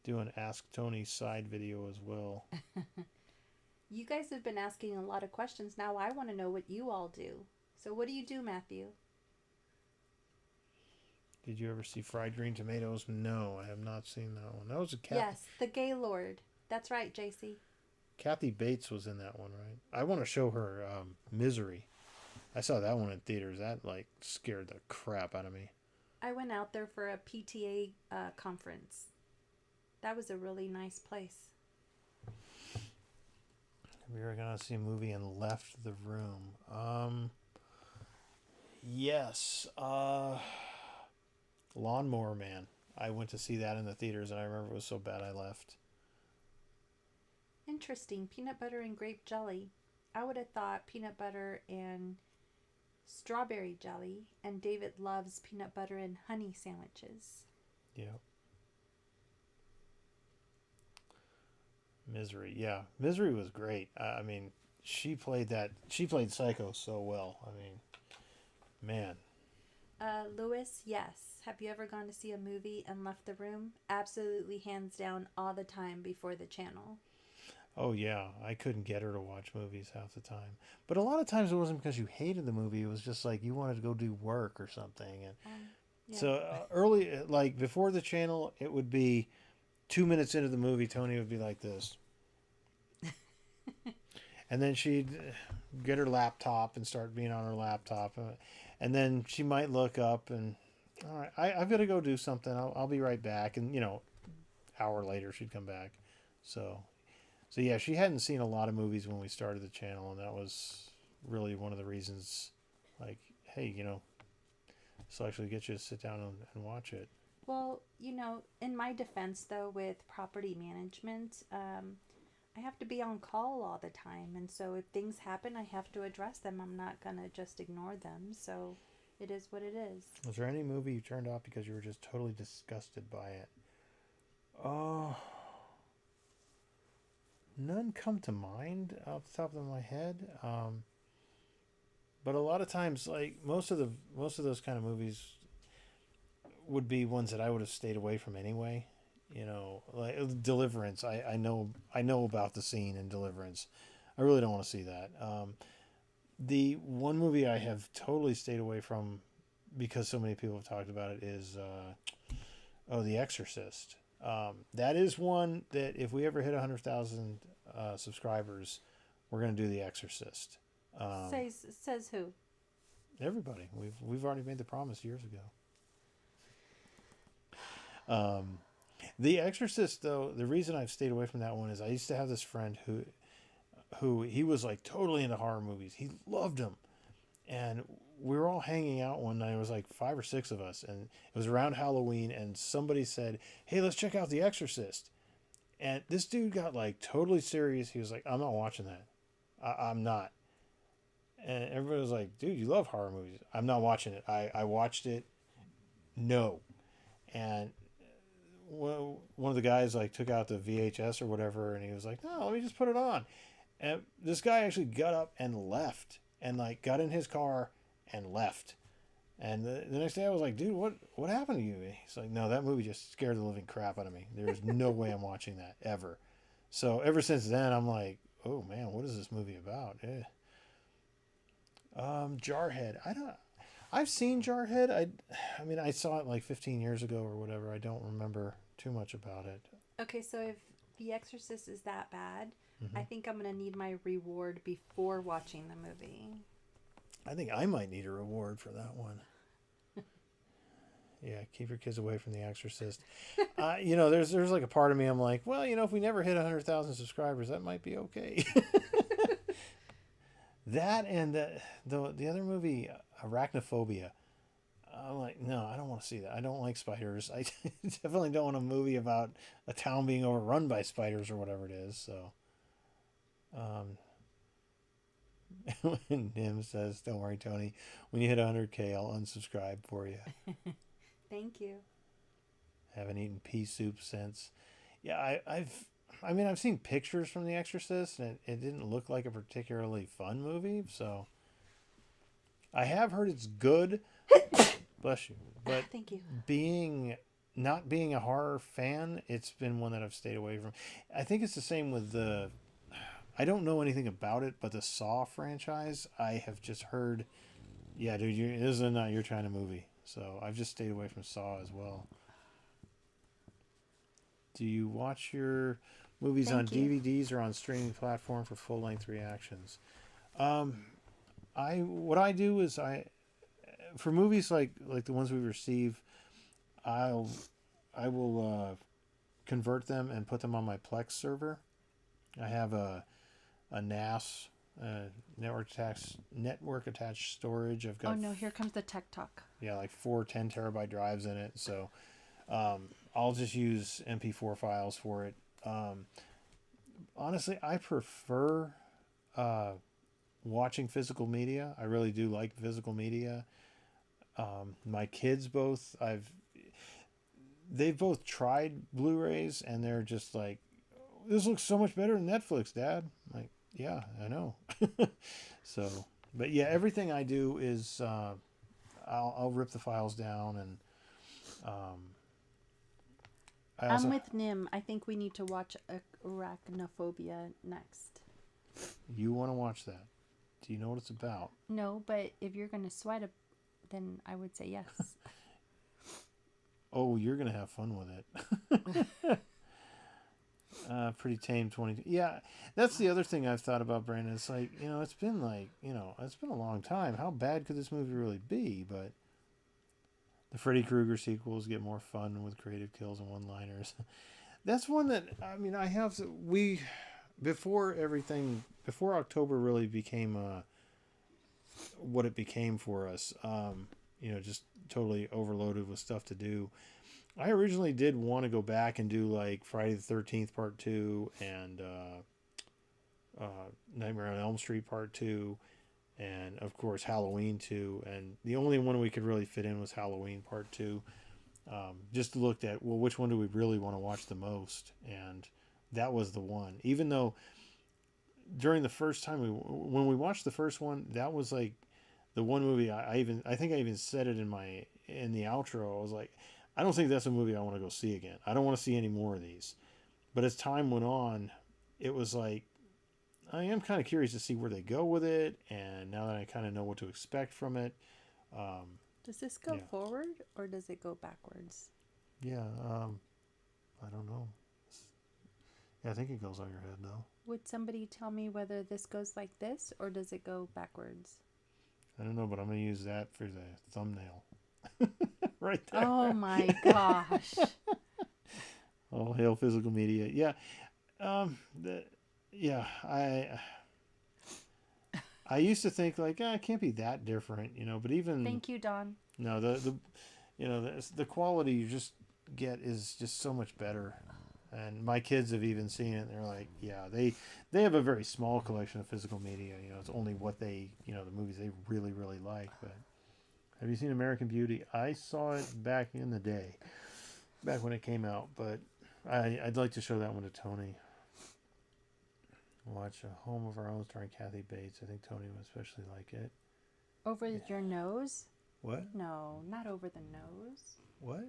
do an Ask Tony side video as well. You guys have been asking a lot of questions. Now I want to know what you all do. So what do you do, Matthew? Did you ever see Fried Green Tomatoes? No, I have not seen that one. That was a Yes, The Gaylord. That's right, JC. Kathy Bates was in that one, right? I want to show her Misery. I saw that one in theaters. That scared the crap out of me. I went out there for a PTA conference. That was a really nice place. We were gonna see a movie and left the room. Yes. Lawnmower Man. I went to see that in the theaters, and I remember it was so bad I left. Interesting. Peanut butter and grape jelly. I would have thought peanut butter and strawberry jelly, and David loves peanut butter and honey sandwiches. Yeah. Misery. Yeah, Misery was great. I mean, she played that. She played Psycho so well. I mean, man. Lewis, yes. Have you ever gone to see a movie and left the room? Absolutely, hands down, all the time before the channel. Oh yeah, I couldn't get her to watch movies half the time. But a lot of times it wasn't because you hated the movie. It was just like you wanted to go do work or something. And Yeah. so early, like before the channel, it would be 2 minutes into the movie. Tony would be like this, and then she'd get her laptop and start being on her laptop, and then she might look up and, all right, I've got to go do something. I'll be right back. And hour later she'd come back. So yeah, she hadn't seen a lot of movies when we started the channel, and that was really one of the reasons. Like, hey, this will actually get you to sit down and watch it. Well, in my defense, though, with property management, I have to be on call all the time. And so if things happen, I have to address them. I'm not going to just ignore them. So it is what it is. Was there any movie you turned off because you were just totally disgusted by it? Oh, none come to mind off the top of my head. But a lot of times, like most of those kind of movies would be ones that I would have stayed away from anyway. Like Deliverance. I know about the scene in Deliverance. I really don't want to see that. The one movie I have totally stayed away from because so many people have talked about it is The Exorcist. That is one that if we ever hit 100,000 subscribers, we're going to do The Exorcist. Says who? Everybody. We've already made the promise years ago. The Exorcist, though, the reason I've stayed away from that one is I used to have this friend who he was like totally into horror movies. He loved them. And we were all hanging out one night. It was like 5 or 6 of us, and it was around Halloween, and somebody said, "Hey, let's check out The Exorcist." And this dude got like totally serious. He was like, "I'm not watching that. I'm not." And everybody was like, "Dude, you love horror movies." "I'm not watching it. I watched it. No." And one of the guys like took out the VHS or whatever, and he was like, "No, let me just put it on." And this guy actually got up and left, and like got in his car and left. And the next day I was like, "Dude, what happened to you?" He's like, "No, that movie just scared the living crap out of me. There's no way I'm watching that ever." So ever since then, I'm like, "Oh man, what is this movie about?" Jarhead. I've seen Jarhead. I mean, I saw it like 15 years ago or whatever. I don't remember too much about it. Okay, so if The Exorcist is that bad, I think I'm going to need my reward before watching the movie. I think I might need a reward for that one. Yeah, keep your kids away from The Exorcist. There's like a part of me, I'm like, well, if we never hit 100,000 subscribers, that might be okay. That and the other movie, Arachnophobia. I'm like, no, I don't want to see that. I don't like spiders. I definitely don't want a movie about a town being overrun by spiders or whatever it is. So, when Nim says, "Don't worry, Tony. When you hit 100K, I'll unsubscribe for you." Thank you. Haven't eaten pea soup since. Yeah, I've seen pictures from The Exorcist, and it didn't look like a particularly fun movie. So, I have heard it's good. Bless you. But Thank you. Not being a horror fan, it's been one that I've stayed away from. I think it's the same with I don't know anything about it, but the Saw franchise, I have just heard, yeah, dude, this is not your kind of movie. So I've just stayed away from Saw as well. Do you watch your movies on DVDs or on streaming platform for full-length reactions? What I do is for movies like the ones we receive, I will convert them and put them on my Plex server. I have a a NAS, network attached storage. I've Oh got no, here comes the tech talk. yeah, like 4 10 terabyte drives in it. So I'll just use MP4 files for it. Honestly, I prefer uh, watching physical media. I really do like physical media. My kids both, they've both tried Blu-rays and they're just like, this looks so much better than Netflix, Dad. I'm like, yeah, I know. So, but yeah, everything I do is I'll rip the files down and um, I I'm also with Nim. I think we need to watch Arachnophobia next. you want to watch that? Do you know what it's about? No, but if you're gonna sweat, then I would say yes. Oh, you're gonna have fun with it. Pretty tame 20. Yeah, that's the other thing I've thought about, Brandon. It's like, it's been like, it's been a long time. How bad could this movie really be? But the Freddy Krueger sequels get more fun with creative kills and one-liners. That's one that, I mean, before October really became what it became for us, just totally overloaded with stuff to do. I originally did want to go back and do like Friday the 13th Part 2 and Nightmare on Elm Street Part 2 and of course Halloween 2, and the only one we could really fit in was Halloween Part 2. Just looked at, well, which one do we really want to watch the most, and that was the one. Even though during the first time when we watched the first one, that was like the one movie I think I even said it in the outro. I was like, I don't think that's a movie I want to go see again. I don't want to see any more of these. But as time went on, it was like, I am kind of curious to see where they go with it, and now that I kind of know what to expect from it. Does this go Yeah. forward or does it go backwards? Yeah, I don't know. Yeah, I think it goes on your head though. Would somebody tell me whether this goes like this or does it go backwards? I don't know, but I'm gonna use that for the thumbnail. Right there. Oh my gosh. All hail physical media. Yeah. Yeah, I used to think like, it can't be that different, but even Thank you, Don. no, the quality you just get is just so much better. And my kids have even seen it and they're like, yeah, they have a very small collection of physical media, it's only what the movies they really really like. But have you seen American Beauty? I saw it back in the day, back when it came out, but I'd like to show that one to Tony. Watch A Home of Our Own starring Kathy Bates. I think Tony would especially like it. Over your nose? What? No, not over the nose. What?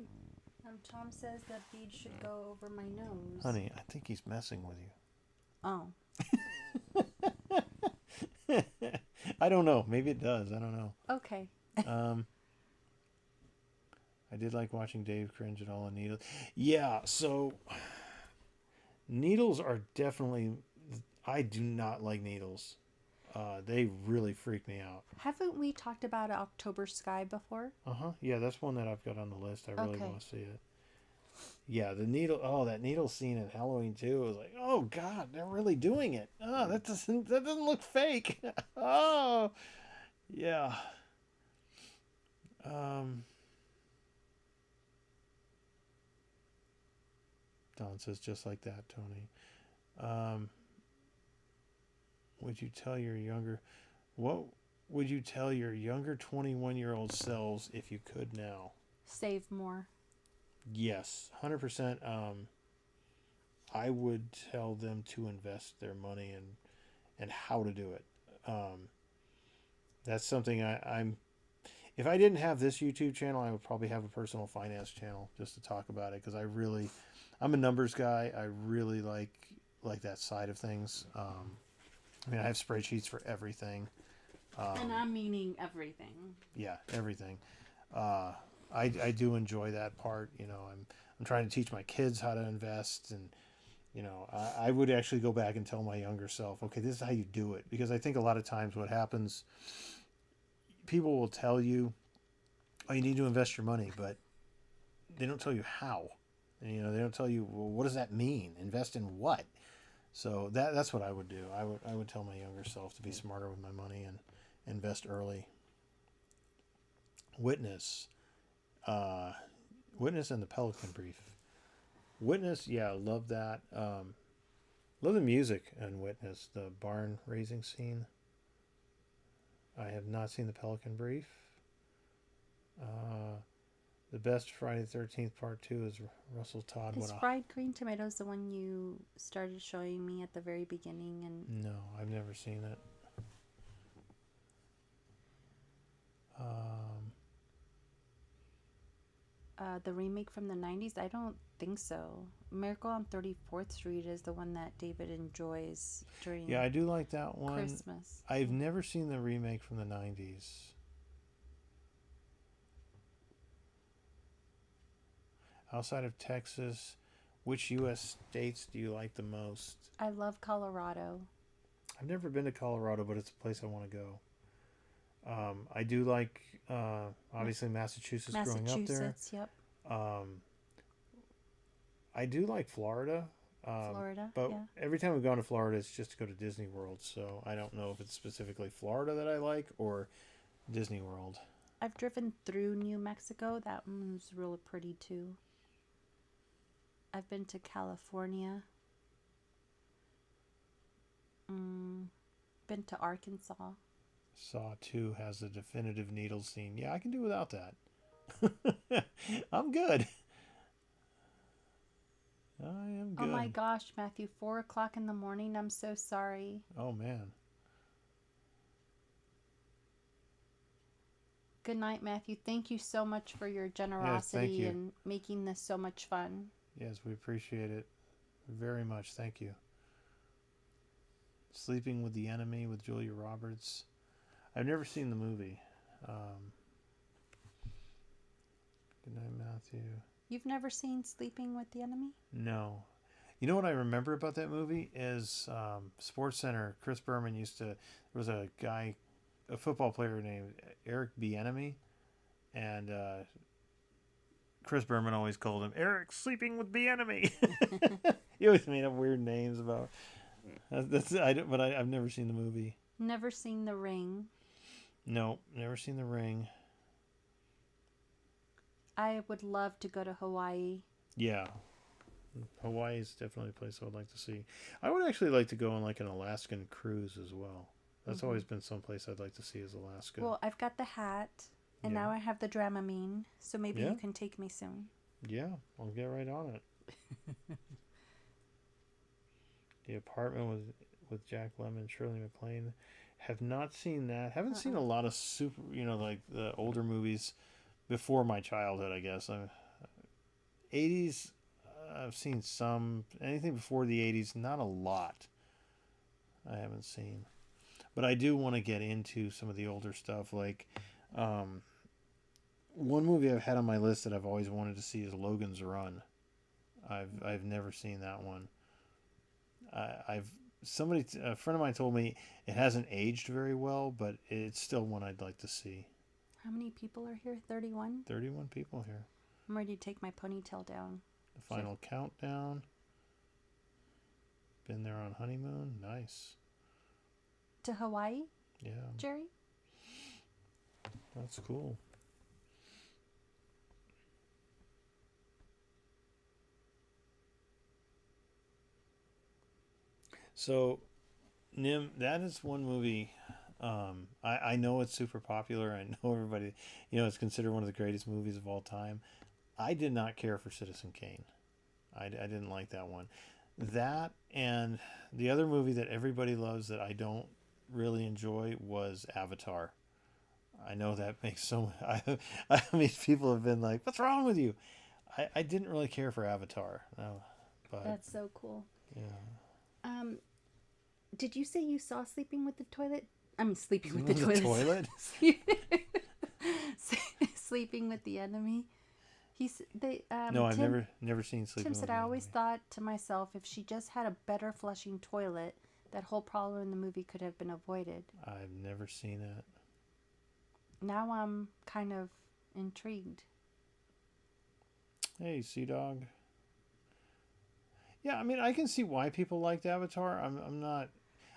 Tom says that bead should go over my nose. Honey, I think he's messing with you. Oh. I don't know. Maybe it does. I don't know. Okay. I did like watching Dave cringe at all on needles. Yeah, so needles are definitely... I do not like needles. They really freak me out. Haven't we talked about October Sky before? Yeah, that's one that I've got on the list. I really Okay. want to see it. Yeah, the needle. Oh, that needle scene in Halloween 2 was like, oh God, they're really doing it. Oh, that doesn't look fake. Oh, yeah. Don says just like that, Tony. What would you tell your younger 21-year-old selves if you could now? Save more. Yes, 100%. I would tell them to invest their money and how to do it. That's something I'm. If I didn't have this YouTube channel, I would probably have a personal finance channel just to talk about it, because I'm a numbers guy. I really like that side of things. I have spreadsheets for everything. And I'm meaning everything. Yeah, everything. I do enjoy that part. I'm trying to teach my kids how to invest, and I would actually go back and tell my younger self, okay, this is how you do it, because I think a lot of times what happens, people will tell you, oh, you need to invest your money, but they don't tell you how. And, they don't tell you, well, what does that mean? Invest in what? So that's what I would do. I would tell my younger self to be smarter with my money and invest early. Witness, uh, Witness and the Pelican Brief. Witness, yeah, love that. Love the music in Witness, the barn raising scene. I have not seen the Pelican Brief. Uh, the best Friday the 13th Part 2 is Russell Todd. Is fried green tomatoes the one you started showing me at the very beginning? And No, I've never seen it. Um, the remake from the 90s? I don't think so. Miracle on 34th Street is the one that David enjoys during yeah, I do like that one. Christmas. I've never seen the remake from the 90s. Outside of Texas, which U.S. states do you like the most? I love Colorado. I've never been to Colorado, but it's a place I want to go. I do like, obviously, Massachusetts growing up there. Massachusetts, yep. I do like Florida. Florida, But yeah. every time we've gone to Florida, it's just to go to Disney World. So I don't know if it's specifically Florida that I like or Disney World. I've driven through New Mexico. That one's really pretty too. I've been to California. Been to Arkansas. Saw 2 has the definitive needle scene. Yeah, I can do without that. I'm good. I am good. Oh my gosh, Matthew, 4 o'clock in the morning. I'm so sorry. Oh, man. Good night, Matthew. Thank you so much for your generosity you. and making this so much fun. Yes, we appreciate it very much. Thank you. Sleeping with the Enemy with Julia Roberts. I've never seen the movie. Good night, Matthew. You've never seen Sleeping with the Enemy? No. You know what I remember about that movie is Sports Center. Chris Berman there was a guy, a football player named Eric Bieniemy, and Chris Berman always called him Eric Sleeping with Bieniemy. He always made up weird names about. I've never seen the movie. Never seen The Ring. No, never seen The Ring. I would love to go to Hawaii. Yeah. Hawaii is definitely a place I would like to see. I would actually like to go on like an Alaskan cruise as well. That's always been some place I'd like to see is Alaska. Well, I've got the hat, and now I have the Dramamine, so maybe you can take me soon. Yeah, I'll get right on it. The Apartment with Jack Lemmon, Shirley MacLaine. Have not seen that. Haven't seen a lot of super, like the older movies before my childhood, I guess. 80s, I've seen some. Anything before the 80s, not a lot. I haven't seen. But I do want to get into some of the older stuff. Like, one movie I've had on my list that I've always wanted to see is Logan's Run. I've never seen that one. A friend of mine told me it hasn't aged very well, but it's still one I'd like to see. How many people are here? 31? 31 people here. I'm ready to take my ponytail down. The Final Countdown. Been there on honeymoon. Nice. To Hawaii? Yeah. Jerry? That's cool. So, Nim, that is one movie. I know it's super popular. I know everybody, it's considered one of the greatest movies of all time. I did not care for Citizen Kane. I didn't like that one. That and the other movie that everybody loves that I don't really enjoy was Avatar. I know that makes so. I mean, people have been like, "What's wrong with you?" I didn't really care for Avatar. No, but That's so cool. yeah. Did you say you saw Sleeping with the Toilet? I mean, Sleeping with the Toilet. Sleeping with the Enemy. No, I've never seen Sleeping. Tim with said, the I always Enemy. thought to myself, if she just had a better flushing toilet, that whole problem in the movie could have been avoided. I've never seen it. Now I'm kind of intrigued. Hey, Sea Dog. Yeah, I mean, I can see why people liked Avatar. I'm not.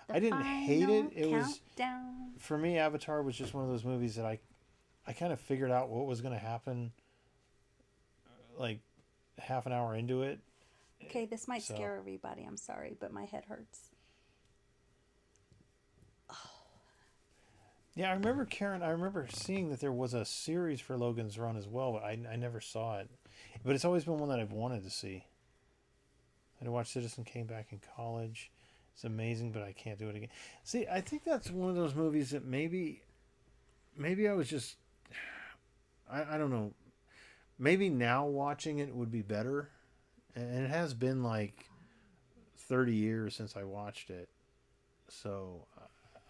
The I didn't hate it. final It was countdown. for me. Avatar was just one of those movies that I kind of figured out what was going to happen like half an hour into it. Okay, this might So scare everybody. I'm sorry, but my head hurts. yeah, I remember Karen. I remember seeing that there was a series for Logan's Run as well, but I never saw it. But it's always been one that I've wanted to see. I watched Citizen Kane back in college. It's amazing, but I can't do it again. See, I think that's one of those movies that maybe I was just I don't know. Maybe now watching it would be better. And it has been like 30 years since I watched it. So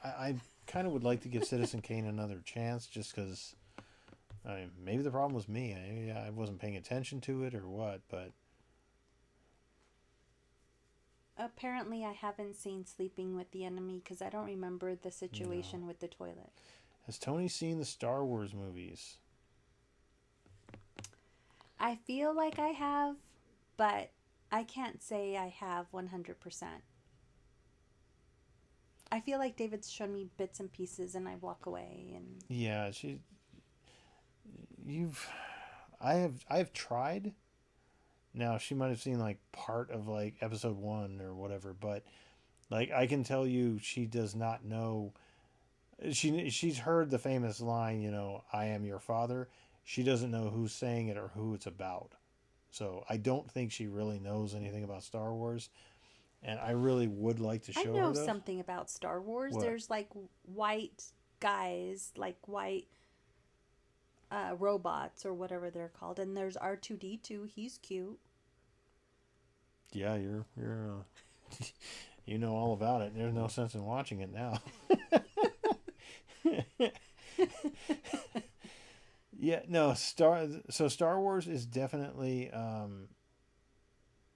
I kind of would like to give Citizen Kane another chance just because maybe the problem was me. I wasn't paying attention to it or what, but Apparently, I haven't seen Sleeping with the Enemy because I don't remember the no. situation with the toilet. Has Tony seen the Star Wars movies? I feel like I have, but I can't say I have 100%. I feel like David's shown me bits and pieces and I walk away and Yeah, you've I've tried. Now she might have seen like part of like episode 1 or whatever, but like I can tell you she does not know. She's heard the famous line, I am your father. She doesn't know who's saying it or who it's about. So I don't think she really knows anything about Star Wars, and I really would like to I show her know those. something about Star Wars. What? There's like white guys, like white robots or whatever they're called, and there's R2D2. He's cute. Yeah, you're you know all about it. There's no sense in watching it now. Yeah, no, Star Wars is definitely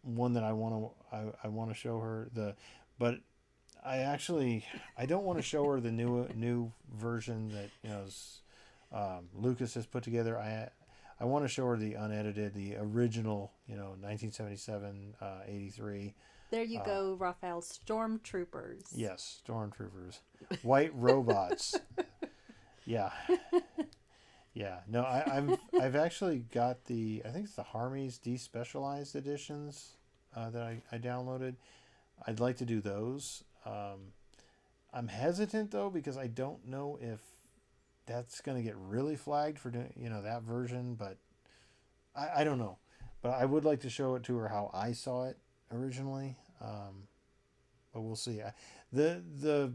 one that I want to show her but I don't want to show her the new version that Lucas has put together. I want to show her the unedited, the original, 1977, 83. There you go, Raphael. Stormtroopers. Yes, stormtroopers, white robots. Yeah, yeah. No, I've actually got I think it's the Harmy's despecialized editions that I downloaded. I'd like to do those. I'm hesitant though because I don't know if that's going to get really flagged for doing that version, but I don't know. But I would like to show it to her how I saw it originally. But we'll see. The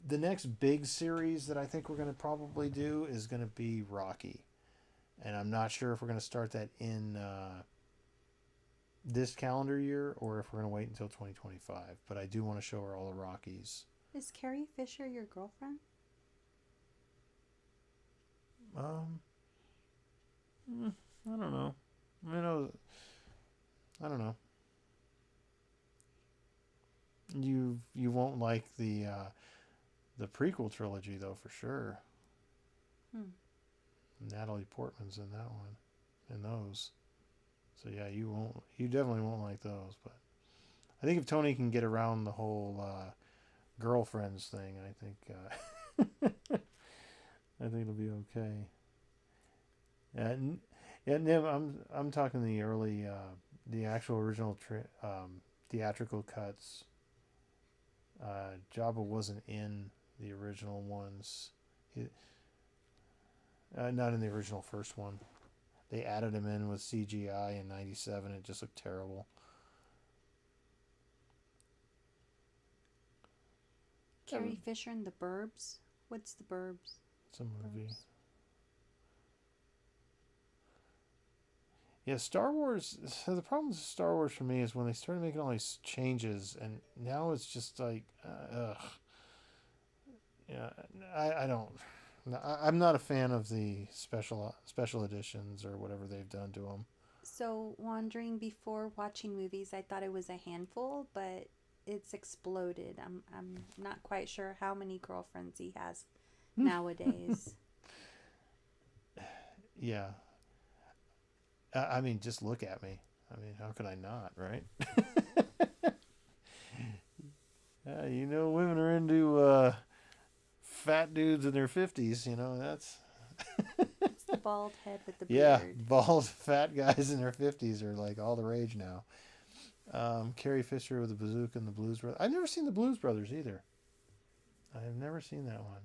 the next big series that I think we're going to probably do is going to be Rocky, and I'm not sure if we're going to start that in this calendar year or if we're going to wait until 2025. But I do want to show her all the Rockies. Is Carrie Fisher your girlfriend? Um, I don't know. I don't know. You won't like the prequel trilogy though for sure. Hmm. Natalie Portman's in that one, in those. So yeah, you definitely won't like those. But I think if Tony can get around the whole girlfriends thing, I think it'll be okay. And yeah, Nim, I'm talking the early, the actual original theatrical cuts. Jabba wasn't in the original ones. Not in the original first one. They added him in with CGI in '97. It just looked terrible. Carrie Fisher in The Burbs? What's The Burbs? It's a movie. Burbs. Yeah, Star Wars. So the problem with Star Wars for me is when they started making all these changes, and now it's just like, ugh. Yeah, I don't. I'm not a fan of the special editions or whatever they've done to them. So, wandering before watching movies, I thought it was a handful, but it's exploded. I'm not quite sure how many girlfriends he has nowadays. Yeah. I mean, just look at me. I mean, how could I not, right? Women are into fat dudes in their 50s. That's It's the bald head with the yeah, beard. bald fat guys in their 50s are like all the rage now. Carrie Fisher with the Bazooka and the Blues Brothers. I've never seen the Blues Brothers either. I've never seen that one.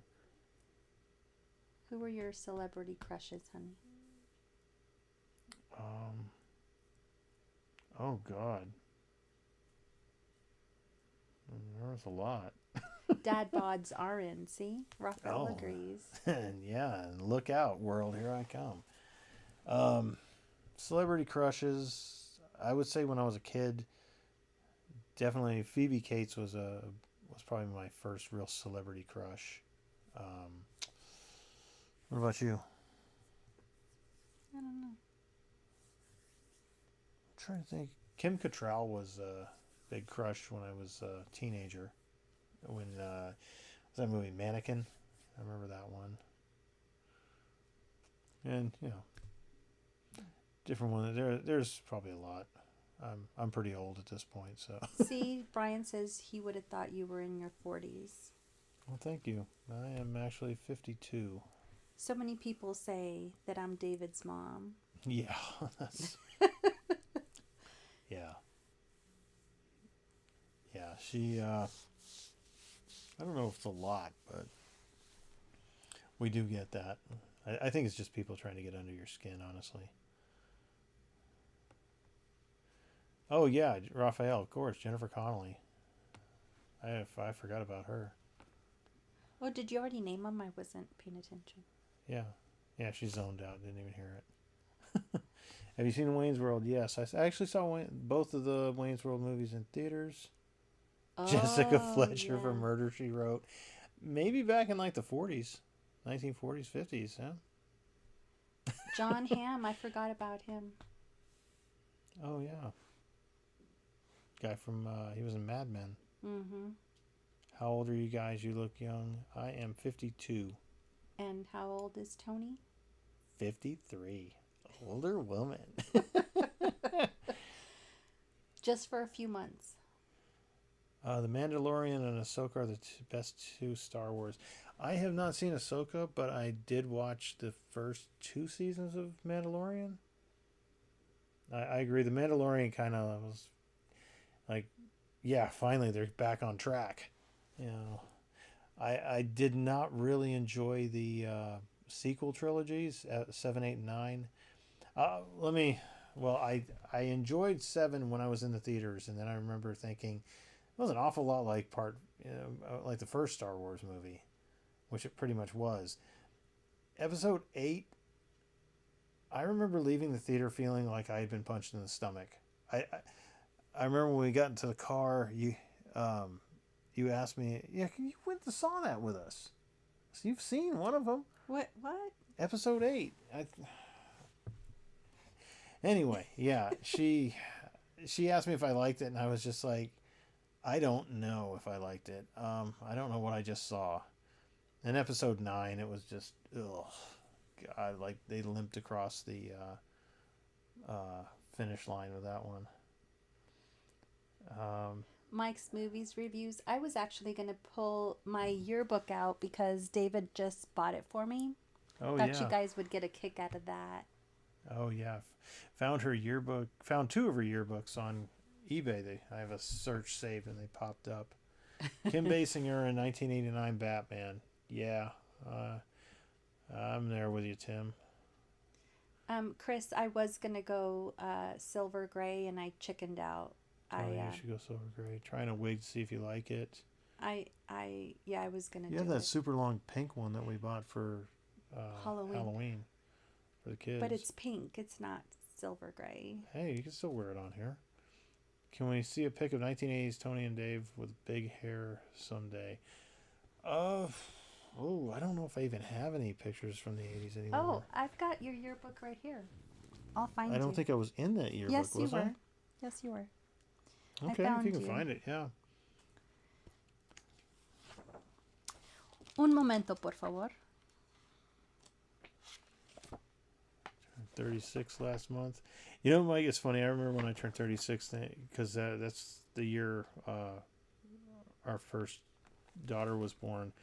Who were your celebrity crushes, honey? Oh God, there was a lot. Dad bods are in. See, Raphael Oh, agrees. and yeah, and look out, world, here I come. Celebrity crushes. I would say when I was a kid, definitely Phoebe Cates was probably my first real celebrity crush. What about you? I don't know. I'm trying to think. Kim Cattrall was a big crush when I was a teenager. When was that movie Mannequin? I remember that one. And different one. There's probably a lot. I'm pretty old at this point, so. See, Brian says he would have thought you were in your 40s. Well, thank you. I am actually 52. So many people say that I'm David's mom. Yeah, that's. Yeah. Yeah, she. I don't know if it's a lot, but we do get that. I think it's just people trying to get under your skin, honestly. Oh yeah, Raphael, of course, Jennifer Connelly. I forgot about her. Oh, did you already name them? I wasn't paying attention. Yeah, she zoned out. Didn't even hear it. Have you seen Wayne's World? Yes, I actually saw both of the Wayne's World movies in theaters. Oh, Jessica Fletcher yeah. from Murder, She Wrote. Maybe back in like the 40s, 1940s, 50s, yeah? John Hamm, I forgot about him. Oh, yeah. Guy from, he was in Mad Men. Mm-hmm. How old are you guys? You look young. I am 52. And how old is Tony? 53. Older woman. Just for a few months. The Mandalorian and Ahsoka are the best two Star Wars. I have not seen Ahsoka, but I did watch the first 2 seasons of Mandalorian. I agree. The Mandalorian kind of was like, yeah, finally they're back on track. I did not really enjoy the sequel trilogies, 7, 8, and 9. I enjoyed 7 when I was in the theaters, and then I remember thinking it was an awful lot like like the first Star Wars movie, which it pretty much was. Episode 8, I remember leaving the theater feeling like I had been punched in the stomach. I remember when we got into the car, you asked me, yeah, you went and saw that with us. So you've seen one of them. What? Episode 8. Anyway, yeah, she asked me if I liked it, and I was just like, I don't know if I liked it. I don't know what I just saw. In episode 9, it was just, ugh. God, like they limped across the finish line with that one. Mike's Movies Reviews. I was actually going to pull my yearbook out because David just bought it for me. Oh, Thought yeah. you guys would get a kick out of that. Oh, yeah. Found her yearbook. Found 2 of her yearbooks on eBay. I have a search saved and they popped up. Kim Basinger in 1989 Batman. Yeah. I'm there with you, Tim. Chris, I was going to go silver gray and I chickened out. You should go silver gray. Trying a wig to see if you like it. I was going to do You have that it. super long pink one that we bought for Halloween for the kids. But it's pink. It's not silver gray. Hey, you can still wear it on here. Can we see a pic of 1980s Tony and Dave with big hair someday? I don't know if I even have any pictures from the 80s anymore. Oh, I've got your yearbook right here. I'll find you. I don't think I was in that yearbook, Yes, you was were. I? Yes, you were. Okay, if you can find it, yeah. Un momento, por favor. 36 last month. You know, Mike, it's funny. I remember when I turned 36 because that's the year our first daughter was born.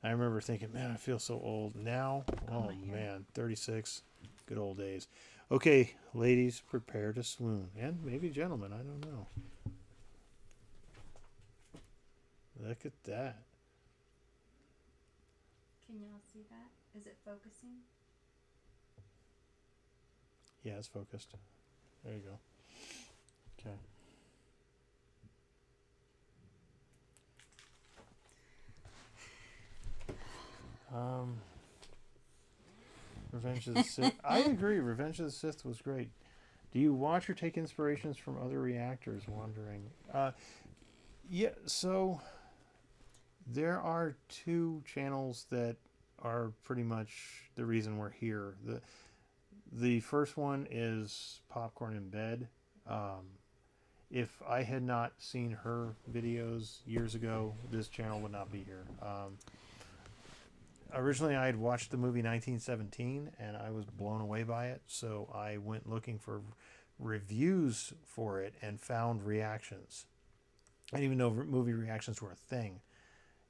I remember thinking, man, I feel so old now. Oh, man, 36, good old days. Okay, ladies, prepare to swoon. And maybe gentlemen, I don't know. Look at that. Can y'all see that? Is it focusing? Yeah, it's focused. There you go. Okay. Revenge of the Sith. I agree. Revenge of the Sith was great. Do you watch or take inspirations from other reactors? Wondering. Yeah. So there are two channels that are pretty much the reason we're here. The first one is Popcorn in Bed. If I had not seen her videos years ago, this channel would not be here. Originally, I had watched the movie 1917, and I was blown away by it. So I went looking for reviews for it and found reactions. I didn't even know movie reactions were a thing.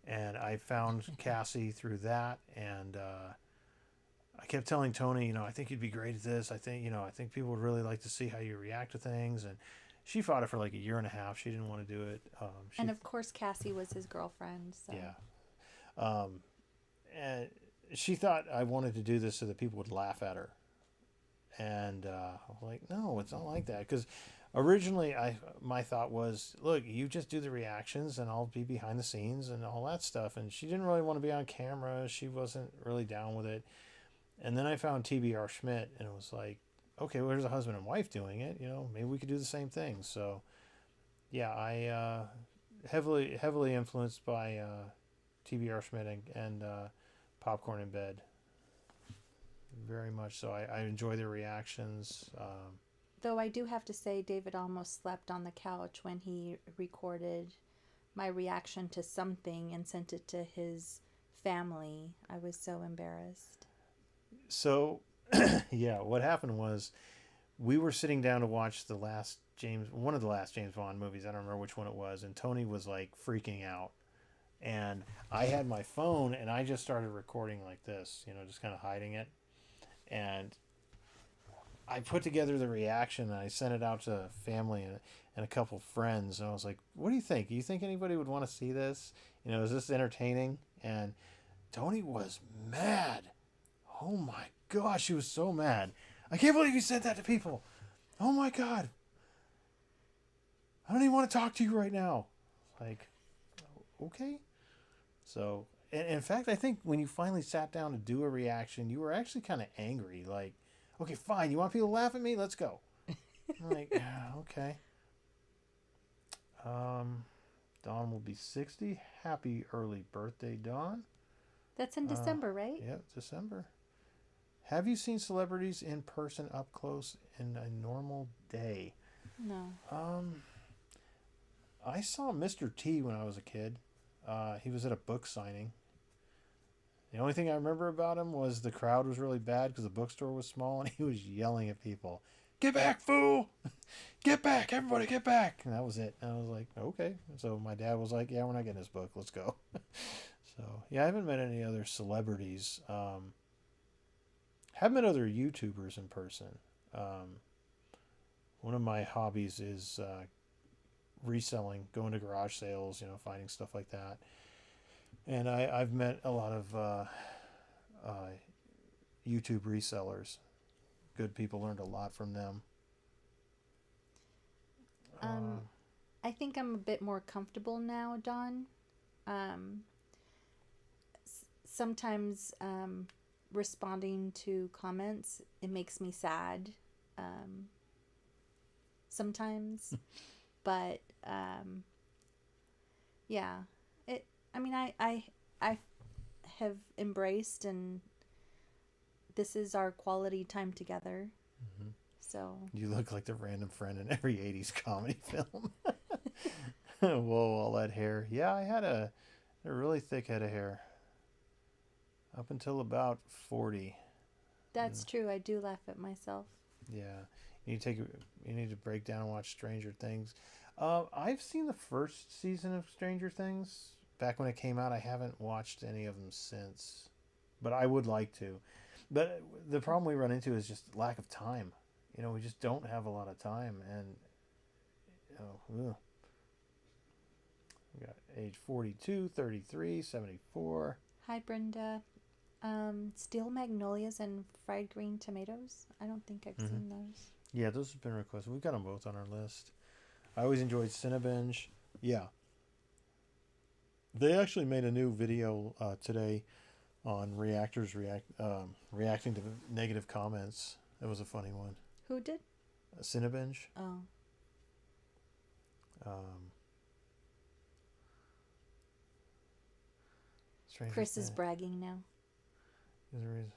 And I found Cassie through that, and I kept telling Tony, I think you'd be great at this. I think people would really like to see how you react to things. And she fought it for like a year and a half. She didn't want to do it. And of course, Cassie was his girlfriend. So. Yeah. And she thought I wanted to do this so that people would laugh at her. And I was like, no, it's not like that. Because originally my thought was, look, you just do the reactions and I'll be behind the scenes and all that stuff. And she didn't really want to be on camera. She wasn't really down with it. And then I found TBR Schmidt, and it was like, okay, well, there's a husband and wife doing it. Maybe we could do the same thing. So, yeah, I heavily influenced by TBR Schmidt and Popcorn in Bed. Very much so. I enjoy their reactions. Though I do have to say, David almost slept on the couch when he recorded my reaction to something and sent it to his family. I was so embarrassed. So, yeah, what happened was we were sitting down to watch one of the last James Bond movies. I don't remember which one it was. And Tony was like freaking out. And I had my phone and I just started recording like this, just kind of hiding it. And I put together the reaction and I sent it out to family and a couple friends. And I was like, what do you think? Do you think anybody would want to see this? Is this entertaining? And Tony was mad. Oh my gosh, he was so mad. I can't believe you said that to people. Oh my God. I don't even want to talk to you right now. Like, okay. So, and in fact, I think when you finally sat down to do a reaction, you were actually kind of angry. Like, okay, fine. You want people to laugh at me? Let's go. I'm like, yeah, okay. Dawn will be 60. Happy early birthday, Dawn. That's in December, right? Yeah, December. Have you seen celebrities in person up close in a normal day? No. I saw Mr. T when I was a kid. He was at a book signing. The only thing I remember about him was the crowd was really bad because the bookstore was small and he was yelling at people, "Get back, fool! Get back! Everybody get back!" And that was it. And I was like, okay. So my dad was like, yeah, we're not getting this book. Let's go. So, yeah, I haven't met any other celebrities. Haven't met other YouTubers in person. One of my hobbies is reselling, going to garage sales, finding stuff like that. And I've met a lot of YouTube resellers. Good people, learned a lot from them. I think I'm a bit more comfortable now, Don. Sometimes responding to comments, it makes me sad. Sometimes. But yeah, I have embraced, and this is our quality time together. Mm-hmm. So you look like the random friend in every 80s comedy film. Whoa, all that hair. Yeah, I had a really thick head of hair up until about 40. That's true. I do laugh at myself. Yeah, you need to break down and watch Stranger Things. I've seen the first season of Stranger Things back when it came out. I haven't watched any of them since, but I would like to. But the problem we run into is just lack of time. You know, we just don't have a lot of time, and ugh. We got age 42, 33, 74. Hi, Brenda. Steel magnolias and fried green tomatoes. I don't think I've Mm-hmm. seen those. Yeah, those have been requested. We've got them both on our list. I always enjoyed Cinnabinge. Yeah. They actually made a new video today on reacting to negative comments. That was a funny one. Who did? Cinnabinge. Oh, Um, Stranger Chris is Things. bragging now. Is there a reason?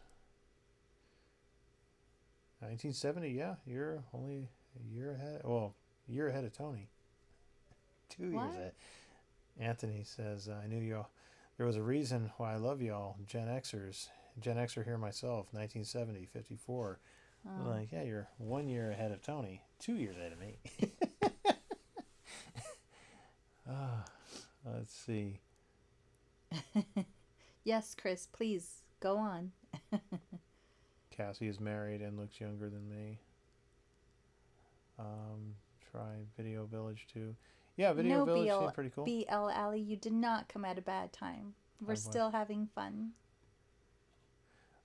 1970. Yeah, you're only a year ahead. Well, a year ahead of Tony. 2 years What? ahead. Anthony says, I knew y'all. There was a reason why I love y'all, Gen Xers. Gen Xer here myself, 1970, 54. Oh. Like, yeah, you're 1 year ahead of Tony, 2 years ahead of me. Ah, let's see. Yes, Chris, please go on. Cassie is married and looks younger than me. Try Video Village too. Yeah, Video No, Village seemed pretty cool. BL Alley, you did not come at a bad time. We're I've still having fun.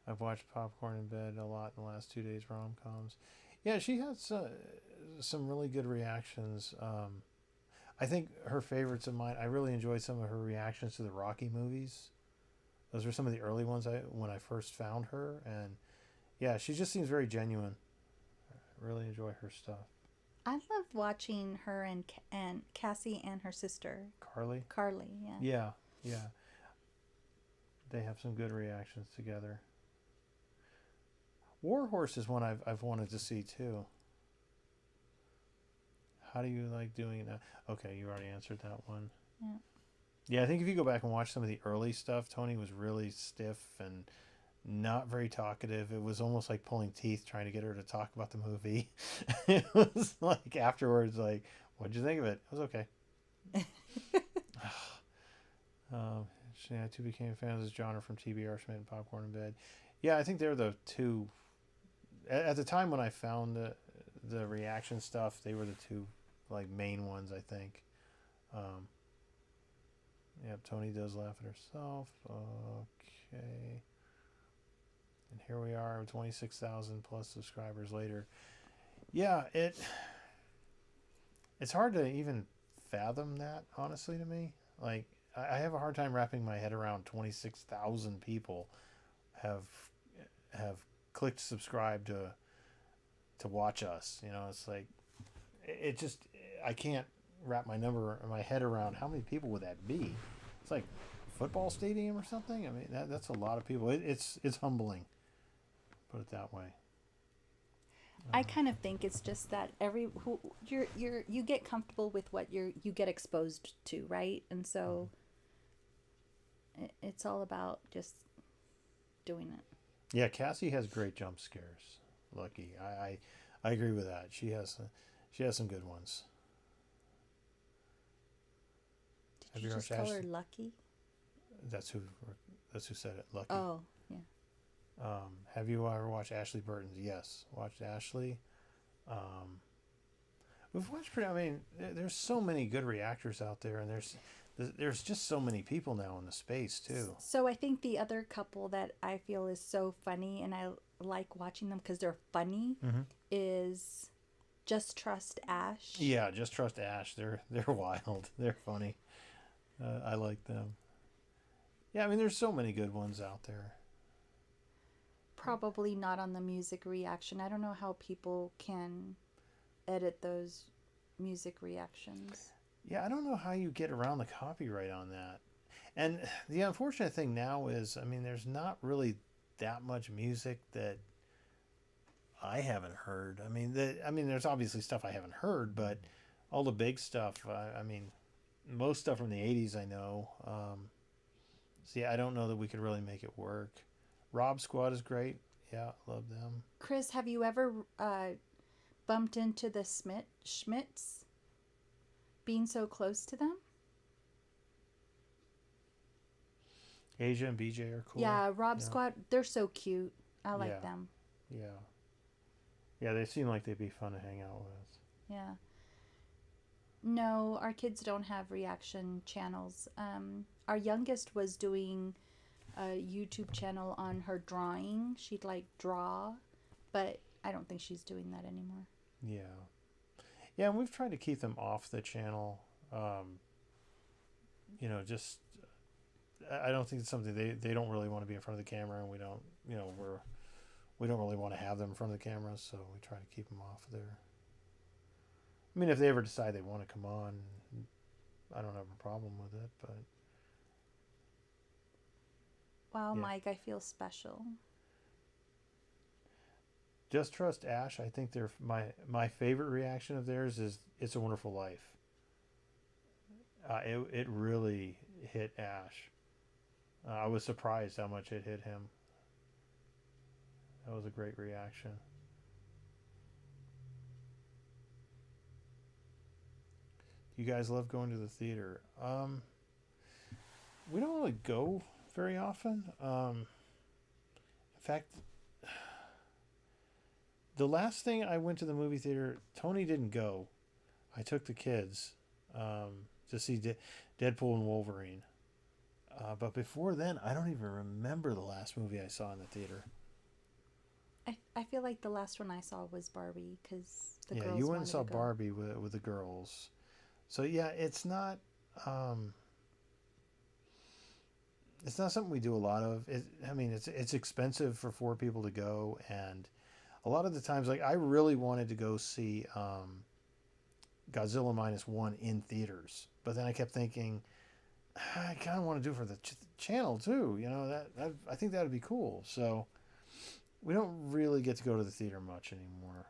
I've watched Popcorn in Bed a lot in the last 2 days, rom-coms. Yeah, she has some really good reactions. I think her favorites of mine, I really enjoyed some of her reactions to the Rocky movies. Those were some of the early ones when I first found her. And yeah, she just seems very genuine. I really enjoy her stuff. I loved watching her and Cassie and her sister Carly? Carly. Yeah. Yeah, yeah. They have some good reactions together. Warhorse is one I've wanted to see too. How do you like doing it now? Okay, you already answered that one. Yeah. Yeah, I think if you go back and watch some of the early stuff, Tony was really stiff and not very talkative. It was almost like pulling teeth trying to get her to talk about the movie. It was like afterwards, like, what'd you think of it? It was okay. Yeah, two became fans of genre from TBR, Schmidt and Popcorn in Bed. Yeah, I think they're the two. At the time when I found the reaction stuff, they were the two like main ones, I think. Yep, Tony does laugh at herself. Okay. And here we are, 26,000 plus subscribers later. Yeah, it's hard to even fathom that, honestly, to me. Like, I have a hard time wrapping my head around 26,000 people have clicked subscribe to watch us. You know, it's like it just I can't wrap my head around how many people would that be. It's like a football stadium or something. I mean, that's a lot of people. It's humbling. Put it that way. I kind of think it's just that you get comfortable with what you get exposed to, right? And so it's all about just doing it. Yeah, Cassie has great jump scares. Lucky, I agree with that. She has some good ones. Did you just call her Lucky? That's who said it. Lucky. Oh, yeah. Have you ever watched Ashley Burton's? Yes, watched Ashley. We've watched pretty. I mean, there's so many good reactors out there, and there's just so many people now in the space too. So I think the other couple that I feel is so funny, and I like watching them because they're funny, is Just Trust Ash. Yeah, Just Trust Ash. They're wild. They're funny. I like them. Yeah, I mean, there's so many good ones out there. Probably not on the music reaction. I don't know how people can edit those music reactions. Yeah, I don't know how you get around the copyright on that. And the unfortunate thing now is, I mean, there's not really that much music that I haven't heard. I mean, there's obviously stuff I haven't heard, but all the big stuff, I mean, most stuff from the 80s I know. So yeah, I don't know that we could really make it work. Rob Squad is great. Yeah, love them. Chris, have you ever bumped into the Schmidts, being so close to them? Asia and BJ are cool. Yeah, Rob Yeah, Squad, they're so cute. I like yeah, them. yeah, yeah. They seem like they'd be fun to hang out with. Yeah. No, our kids don't have reaction channels. Our youngest was doing a YouTube channel on her drawing. She'd like draw, but I don't think she's doing that anymore. Yeah, yeah. And we've tried to keep them off the channel. Just I don't think it's something they don't really want to be in front of the camera, and we don't. We don't really want to have them in front of the camera, so we try to keep them off there. I mean, if they ever decide they want to come on, I don't have a problem with it, but Wow, yeah. Mike, I feel special. Just Trust Ash. I think they're my favorite reaction of theirs is "It's a Wonderful Life." It really hit Ash. I was surprised how much it hit him. That was a great reaction. You guys love going to the theater. We don't really go very often. In fact, the last thing I went to the movie theater, Tony didn't go. I took the kids to see Deadpool and Wolverine. But before then, I don't even remember the last movie I saw in the theater. I feel like the last one I saw was Barbie because the Yeah, girls you went wanted and saw to go. Barbie with the girls. So yeah, um, it's not something we do a lot of. I mean, it's expensive for four people to go, and a lot of the times, like I really wanted to go see Godzilla -1 in theaters, but then I kept thinking, I kind of want to do it for the channel too. That I think that would be cool. So we don't really get to go to the theater much anymore.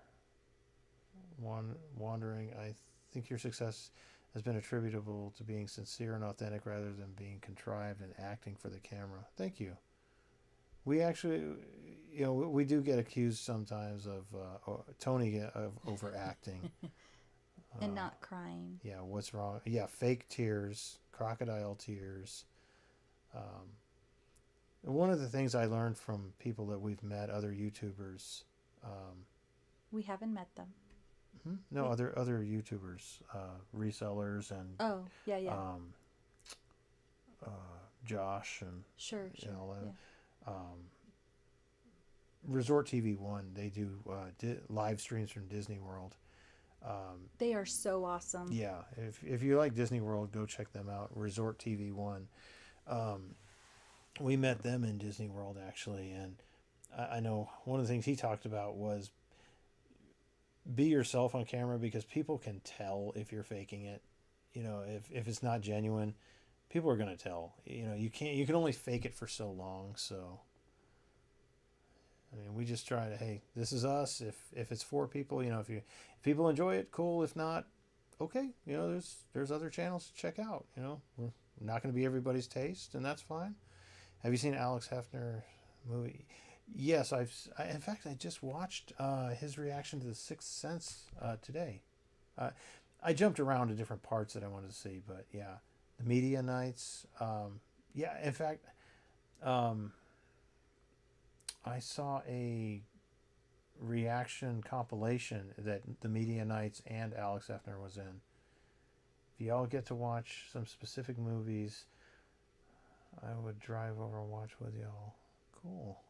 Wandering, I think your success has been attributable to being sincere and authentic rather than being contrived and acting for the camera. Thank you. We actually, we do get accused sometimes of Tony of overacting. And Uh, not crying. yeah, what's wrong? Yeah, fake tears, crocodile tears. Um, One of the things I learned from people that we've met, other YouTubers, We haven't met them. no, We, other YouTubers, resellers, and oh, yeah, yeah. um, Josh and Sure, you sure. know Yeah. Resort TV One. They do live streams from Disney World. They are so awesome. Yeah, if you like Disney World, go check them out. Resort TV One. We met them in Disney World actually, and I know one of the things he talked about was be yourself on camera because people can tell if you're faking it. If it's not genuine, people are gonna tell. You can only fake it for so long. So I mean, we just try to, hey, this is us. If it's for people, if people enjoy it, cool. If not, okay. There's other channels to check out. We're not going to be everybody's taste, and that's fine. Have you seen Alex Hefner movie? Yes, in fact, I just watched his reaction to The Sixth Sense today. I jumped around to different parts that I wanted to see, but yeah, the media nights. Yeah, in fact, I saw a reaction compilation that the media nights and Alex Hefner was in. If y'all get to watch some specific movies, I would drive over and watch with y'all. Cool.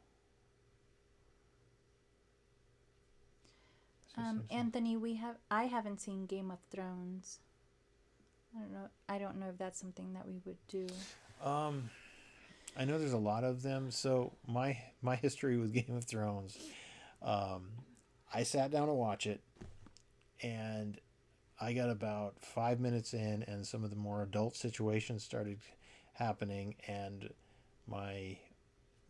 Anthony, I haven't seen Game of Thrones. I don't know. I don't know if that's something that we would do. I know there's a lot of them. So my history with Game of Thrones, I sat down to watch it, and I got about 5 minutes in, and some of the more adult situations started happening, and my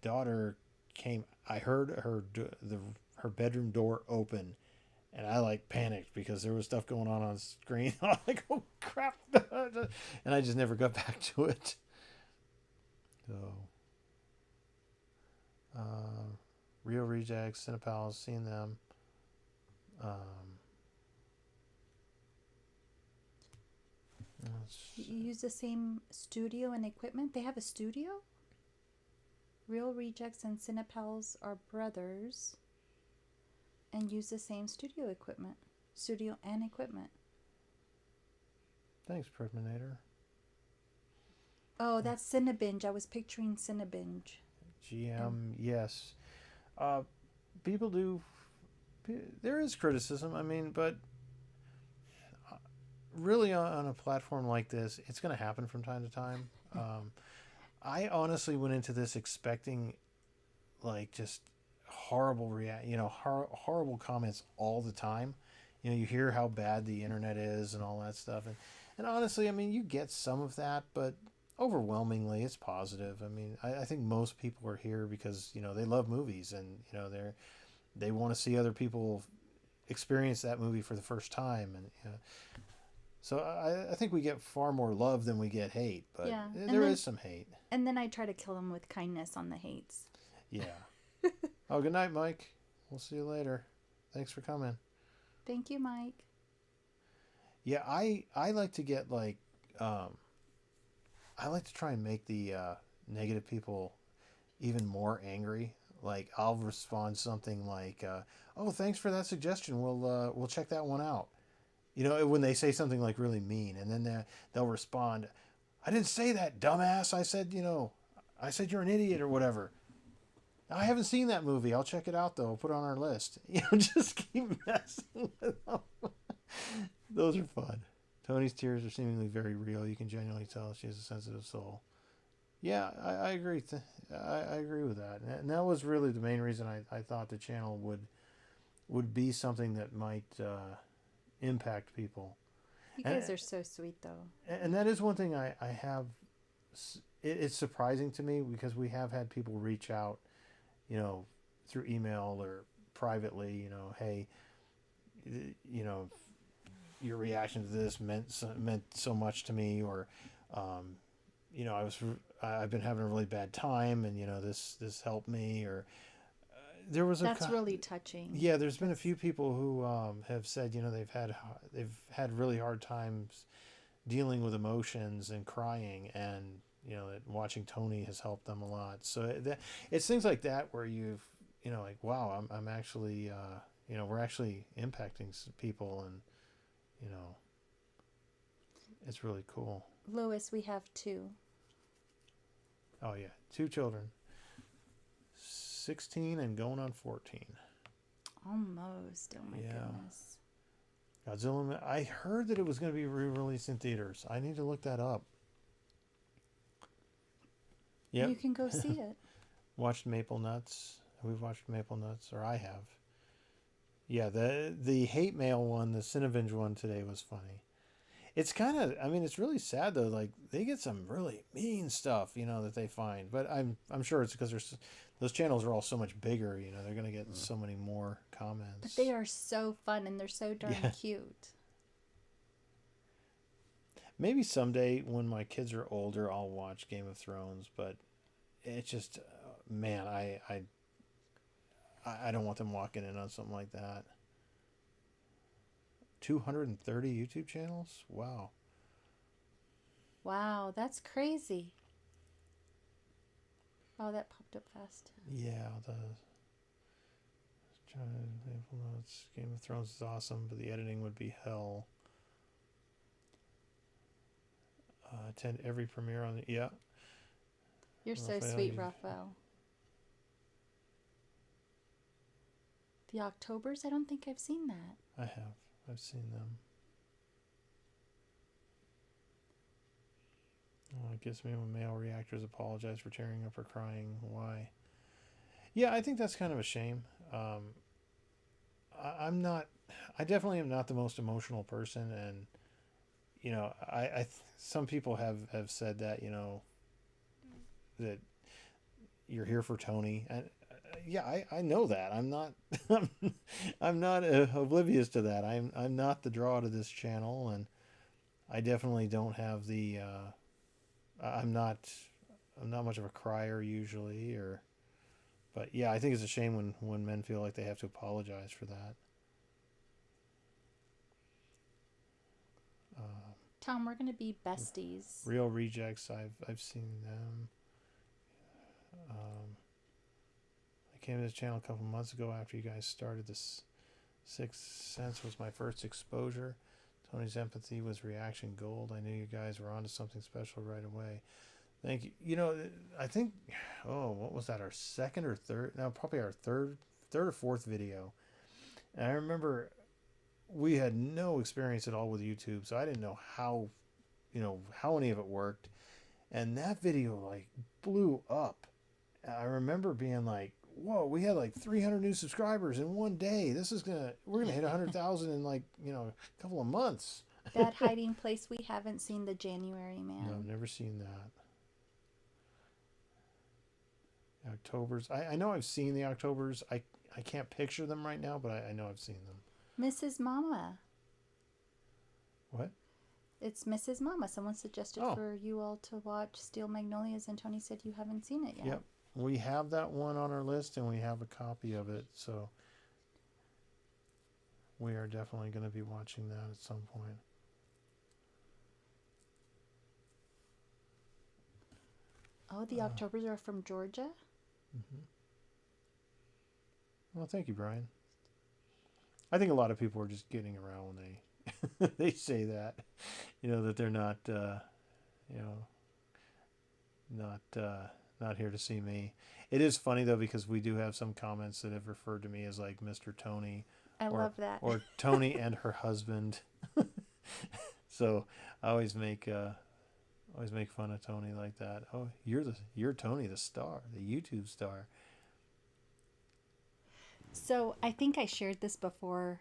daughter came. I heard her bedroom door open, and I like panicked because there was stuff going on screen. I'm like, oh crap, and I just never got back to it. So, Real Rejects, Cinepals, seen them. Um, You use the same studio and equipment? They have a studio? Real Rejects and Cinepals are brothers and use the same studio equipment. Studio and equipment. thanks, Prisminator. Oh, that's Cinebinge. I was picturing Cinebinge. GM, yes. Uh, people do. There is criticism. I mean, but really on a platform like this, it's going to happen from time to time. I honestly went into this expecting like just horrible comments all the time. You hear how bad the internet is and all that stuff, and honestly, I mean, you get some of that, but overwhelmingly, it's positive. I mean, I think most people are here because they love movies, and they want to see other people experience that movie for the first time, and so I think we get far more love than we get hate, but Yeah. there is some hate. And then I try to kill them with kindness on the hates. Yeah. Oh, good night, Mike. We'll see you later. Thanks for coming. Thank you, Mike. Yeah, I like to get I like to try and make the negative people even more angry. Like I'll respond something like, "Oh, thanks for that suggestion. We'll check that one out." When they say something like really mean, and then they'll respond, "I didn't say that, dumbass. I said you're an idiot or whatever." I haven't seen that movie. I'll check it out though. I'll put it on our list. Just keep messing with them. Those are fun. Tony's tears are seemingly very real. You can genuinely tell she has a sensitive soul. Yeah, I agree. I agree with that. And that was really the main reason I thought the channel would be something that might impact people. You guys are so sweet, though. And that is one thing I have. It's surprising to me because we have had people reach out, through email or privately, hey, your reaction to this meant so much to me, or I've been having a really bad time, and this helped me, or there was that's really touching. Yeah, there's been a few people who have said they've had really hard times dealing with emotions and crying, and that watching Tony has helped them a lot. So it's things like that where you've like, wow, I'm actually we're actually impacting people, and it's really cool. Lois, we have 2. Oh yeah, 2 children, 16 and going on 14. Almost. Oh my goodness. Godzilla. I heard that it was going to be re-released in theaters. I need to look that up. Yeah. You can go see it. Watched Maple Nuts. We've watched Maple Nuts, or I have. Yeah, the hate mail one, the Cinevenge one today was funny. It's kind of, I mean, it's really sad though. Like they get some really mean stuff, that they find. But I'm sure it's because those channels are all so much bigger. They're gonna get so many more comments. But they are so fun and they're so darn cute. Maybe someday when my kids are older, I'll watch Game of Thrones. But it's just, man, I don't want them walking in on something like that. 230 YouTube channels? Wow. Wow, that's crazy. Oh, that popped up fast. Yeah, it does. Game of Thrones is awesome, but the editing would be hell. Attend every premiere on the... Yeah. You're so sweet, Raphael. The Octobers? I don't think I've seen that. I have. I've seen them. Oh, it gets me when male reactors apologize for tearing up or crying. Why? Yeah, I think that's kind of a shame. I'm not... I definitely am not the most emotional person, and some people have said that that you're here for Tony, and yeah, I know that. I'm not I'm not oblivious to that. I'm not the draw to this channel, and I definitely don't have the I'm not much of a crier usually, or But yeah, I think it's a shame when men feel like they have to apologize for that. Uh, Tom, we're gonna be besties. Real Rejects, I've seen them. Um, I came to this channel a couple months ago after you guys started. This Sixth Sense was my first exposure. Tony's empathy was reaction gold. I knew you guys were onto something special right away. Thank you. You know, I think, oh, what was that? Our second or third? No, probably our third or fourth video. And I remember we had no experience at all with YouTube, so I didn't know how any of it worked. And that video like blew up. I remember being like, "Whoa, we had like 300 new subscribers in one day. We're gonna hit 100,000 in like a couple of months." That hiding place, we haven't seen the January Man. No, I've never seen that. Octobers. I know I've seen the Octobers. I can't picture them right now, but I know I've seen them. Mrs. Mama. What? It's Mrs. Mama. Someone suggested for you all to watch Steel Magnolias, and Tony said you haven't seen it yet. Yep. We have that one on our list, and we have a copy of it, so we are definitely going to be watching that at some point. Oh, the Octobers are from Georgia? Mm-hmm. Well, thank you, Brian. I think a lot of people are just getting around when they say that, that they're not, not here to see me. It is funny though, because we do have some comments that have referred to me as like Mr. Tony. I love that. Or Tony and her husband. So I always make fun of Tony like that. Oh, you're Tony, the star, the YouTube star. So I think I shared this before,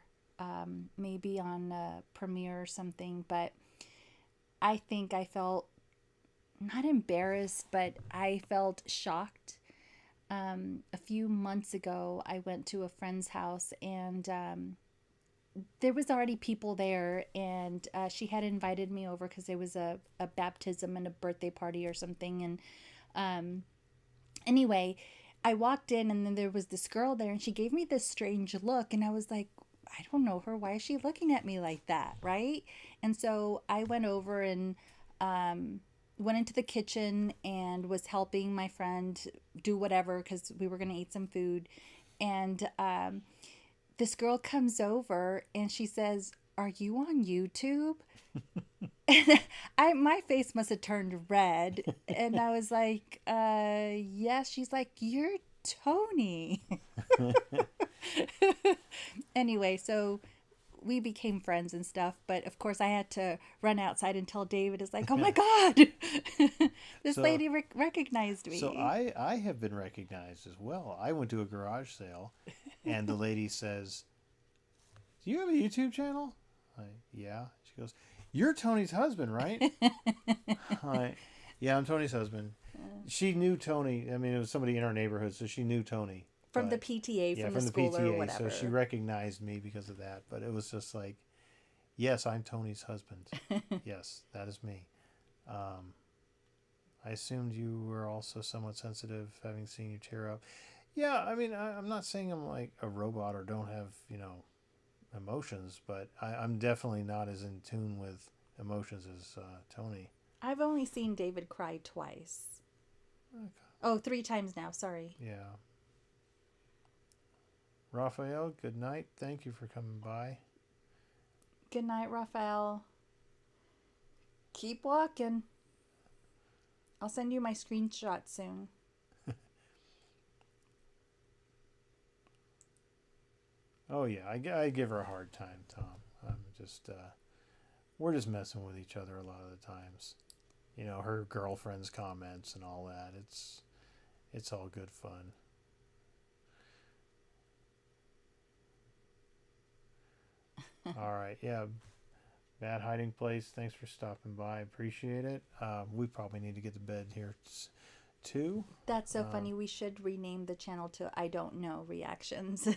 maybe on Premiere or something, but I think I felt not embarrassed, but I felt shocked. A few months ago, I went to a friend's house, and there was already people there, and she had invited me over because there was a baptism and a birthday party or something. And anyway, I walked in, and then there was this girl there, and she gave me this strange look, and I was like, I don't know her. Why is she looking at me like that, right? And so I went over and went into the kitchen and was helping my friend do whatever because we were going to eat some food. And this girl comes over and she says, "Are you on YouTube?" And my face must have turned red. And I was like, yes. She's like, "You're Tony." Anyway, so we became friends and stuff, but of course I had to run outside and tell David, is like, "Oh my God, this lady recognized me." So I have been recognized as well. I went to a garage sale, and the lady says, "Do you have a YouTube channel?" Yeah. She goes, "You're Tony's husband, right?" Yeah, I'm Tony's husband. She knew Tony. I mean, it was somebody in our neighborhood, so she knew Tony. From the PTA, from the school PTA, or whatever. So she recognized me because of that. But it was just like, yes, I'm Tony's husband. Yes, that is me. I assumed you were also somewhat sensitive, having seen you tear up. Yeah, I mean, I'm not saying I'm like a robot or don't have, emotions, but I'm definitely not as in tune with emotions as Tony. I've only seen David cry twice. Okay. Oh, 3 times now. Sorry. Yeah. Raphael, good night. Thank you for coming by. Good night, Raphael. Keep walking. I'll send you my screenshot soon. Oh, yeah. I give her a hard time, Tom. I'm just, we're just messing with each other a lot of the times. Her girlfriend's comments and all that. It's all good fun. All right, yeah. Bad hiding place. Thanks for stopping by. Appreciate it. We probably need to get to bed here too. That's so funny. We should rename the channel to I Don't Know Reactions.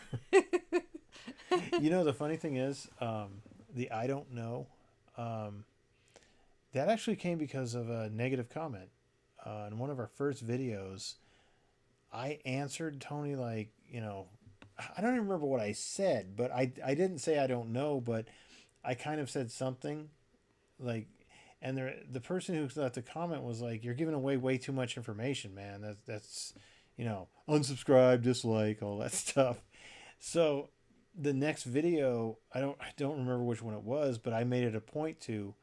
The funny thing is, the I Don't Know, that actually came because of a negative comment. In one of our first videos, I answered Tony like, I don't even remember what I said, but I didn't say I don't know, but I kind of said something like, and the person who left the comment was like, "You're giving away way too much information, man. That's unsubscribe, dislike, all that stuff." So the next video, I don't remember which one it was, but I made it a point to,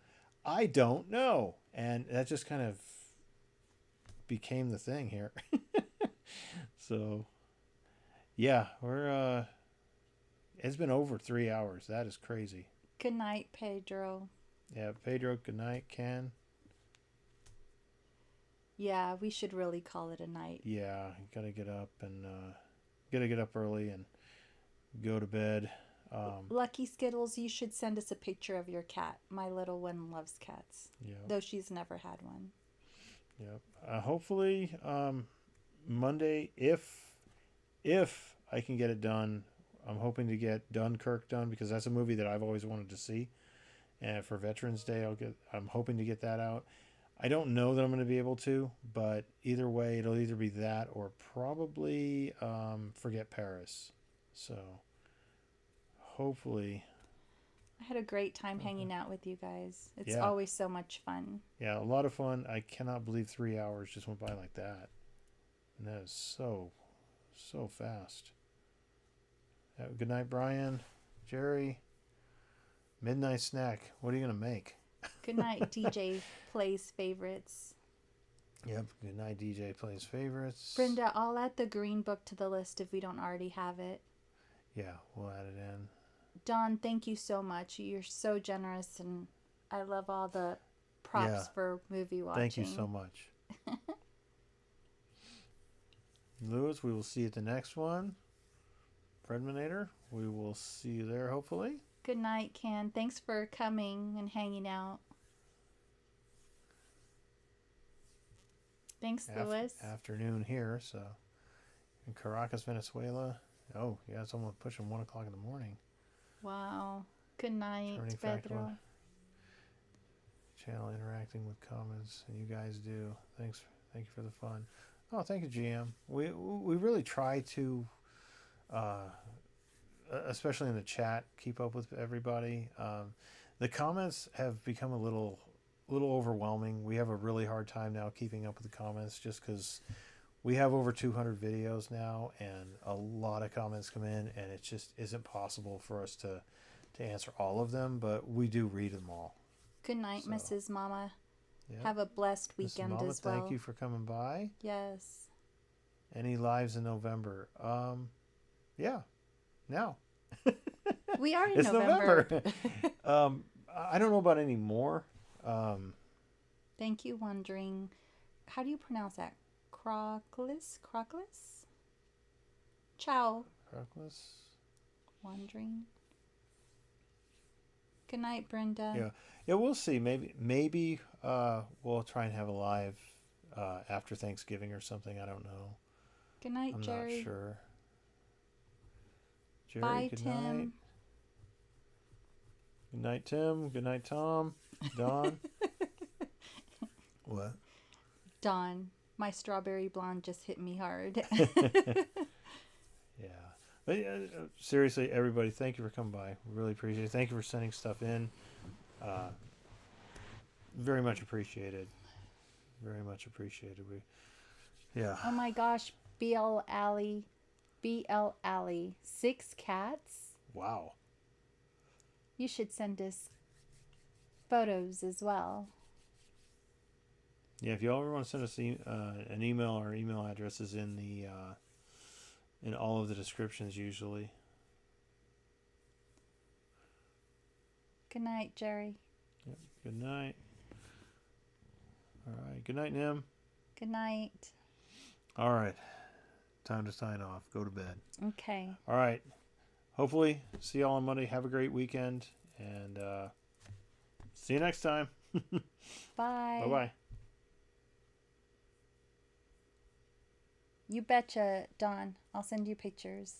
I don't know, and that just kind of became the thing here. So yeah, we're it's been over 3 hours. That is crazy. Good night, Pedro. Yeah, Pedro, good night. Ken. Yeah, we should really call it a night. Yeah, gotta get up and gotta get up early and go to bed. Lucky Skittles, you should send us a picture of your cat. My little one loves cats, Yeah, though she's never had one. yep. Hopefully, Monday, if I can get it done. I'm hoping to get Dunkirk done because that's a movie that I've always wanted to see. And for Veterans Day, I'm hoping to get that out. I don't know that I'm going to be able to, but either way, it'll either be that or probably Forget Paris. So hopefully, I had a great time hanging out with you guys. It's Yeah. always so much fun. yeah, a lot of fun. I cannot believe 3 hours just went by like that, and that is so fast. Good night, Brian, Jerry. Midnight snack. What are you gonna make? Good night, DJ Plays Favorites. Yep. Good night, DJ plays favorites. Brenda, I'll add the green book to the list if we don't already have it. Yeah, we'll add it in. Don, thank you so much. You're so generous, and I love all the props Yeah. for movie watching. Thank you so much. Lewis, we will see you at the next one. Fredminator, we will see you there hopefully. Good night, Ken. Thanks for coming and hanging out. Thanks, Lewis. Afternoon here, so in Caracas, Venezuela. Oh, yeah, it's almost pushing 1 o'clock in the morning. Wow. Good night, Turning Pedro. factor. Channel interacting with comments, and you guys do. Thank you for the fun. Oh, thank you, GM. We really try to, especially in the chat, keep up with everybody. The comments have become a little overwhelming. We have a really hard time now keeping up with the comments just because we have over 200 videos now, and a lot of comments come in, and it just isn't possible for us to answer all of them, but we do read them all. Good night, So, Mrs. Mama. Yeah. Have a blessed Mrs. weekend Mama, as well. thank you for coming by. Yes. Any lives in November? Yeah, now. We are in It's November. I don't know about any more. Thank you, wondering. How do you pronounce that? Croclus? Croclus? Ciao. Reckless. Wondering. Good night, Brenda. Yeah, we'll see. Maybe we'll try and have a live after Thanksgiving or something. I don't know. Good night, I'm Jerry. not sure. Jerry, Bye, good Tim. night. Good night, Tim. Good night, Tom. Don. What? Dawn. My strawberry blonde just hit me hard. Yeah. But seriously, everybody, thank you for coming by. We really appreciate it. Thank you for sending stuff in. Very much appreciated. Very much appreciated. Yeah. Oh my gosh, BL Alley. 6 cats? Wow. You should send us photos as well. Yeah, if you ever want to send us an email, our email address is in the in all of the descriptions usually. Good night, Jerry. Yep. Good night. All right. Good night, Nim. Good night. All right. Time to sign off. Go to bed. Okay. All right. Hopefully, see y'all on Monday. Have a great weekend, and see you next time. Bye. Bye-bye. You betcha, Dawn. I'll send you pictures.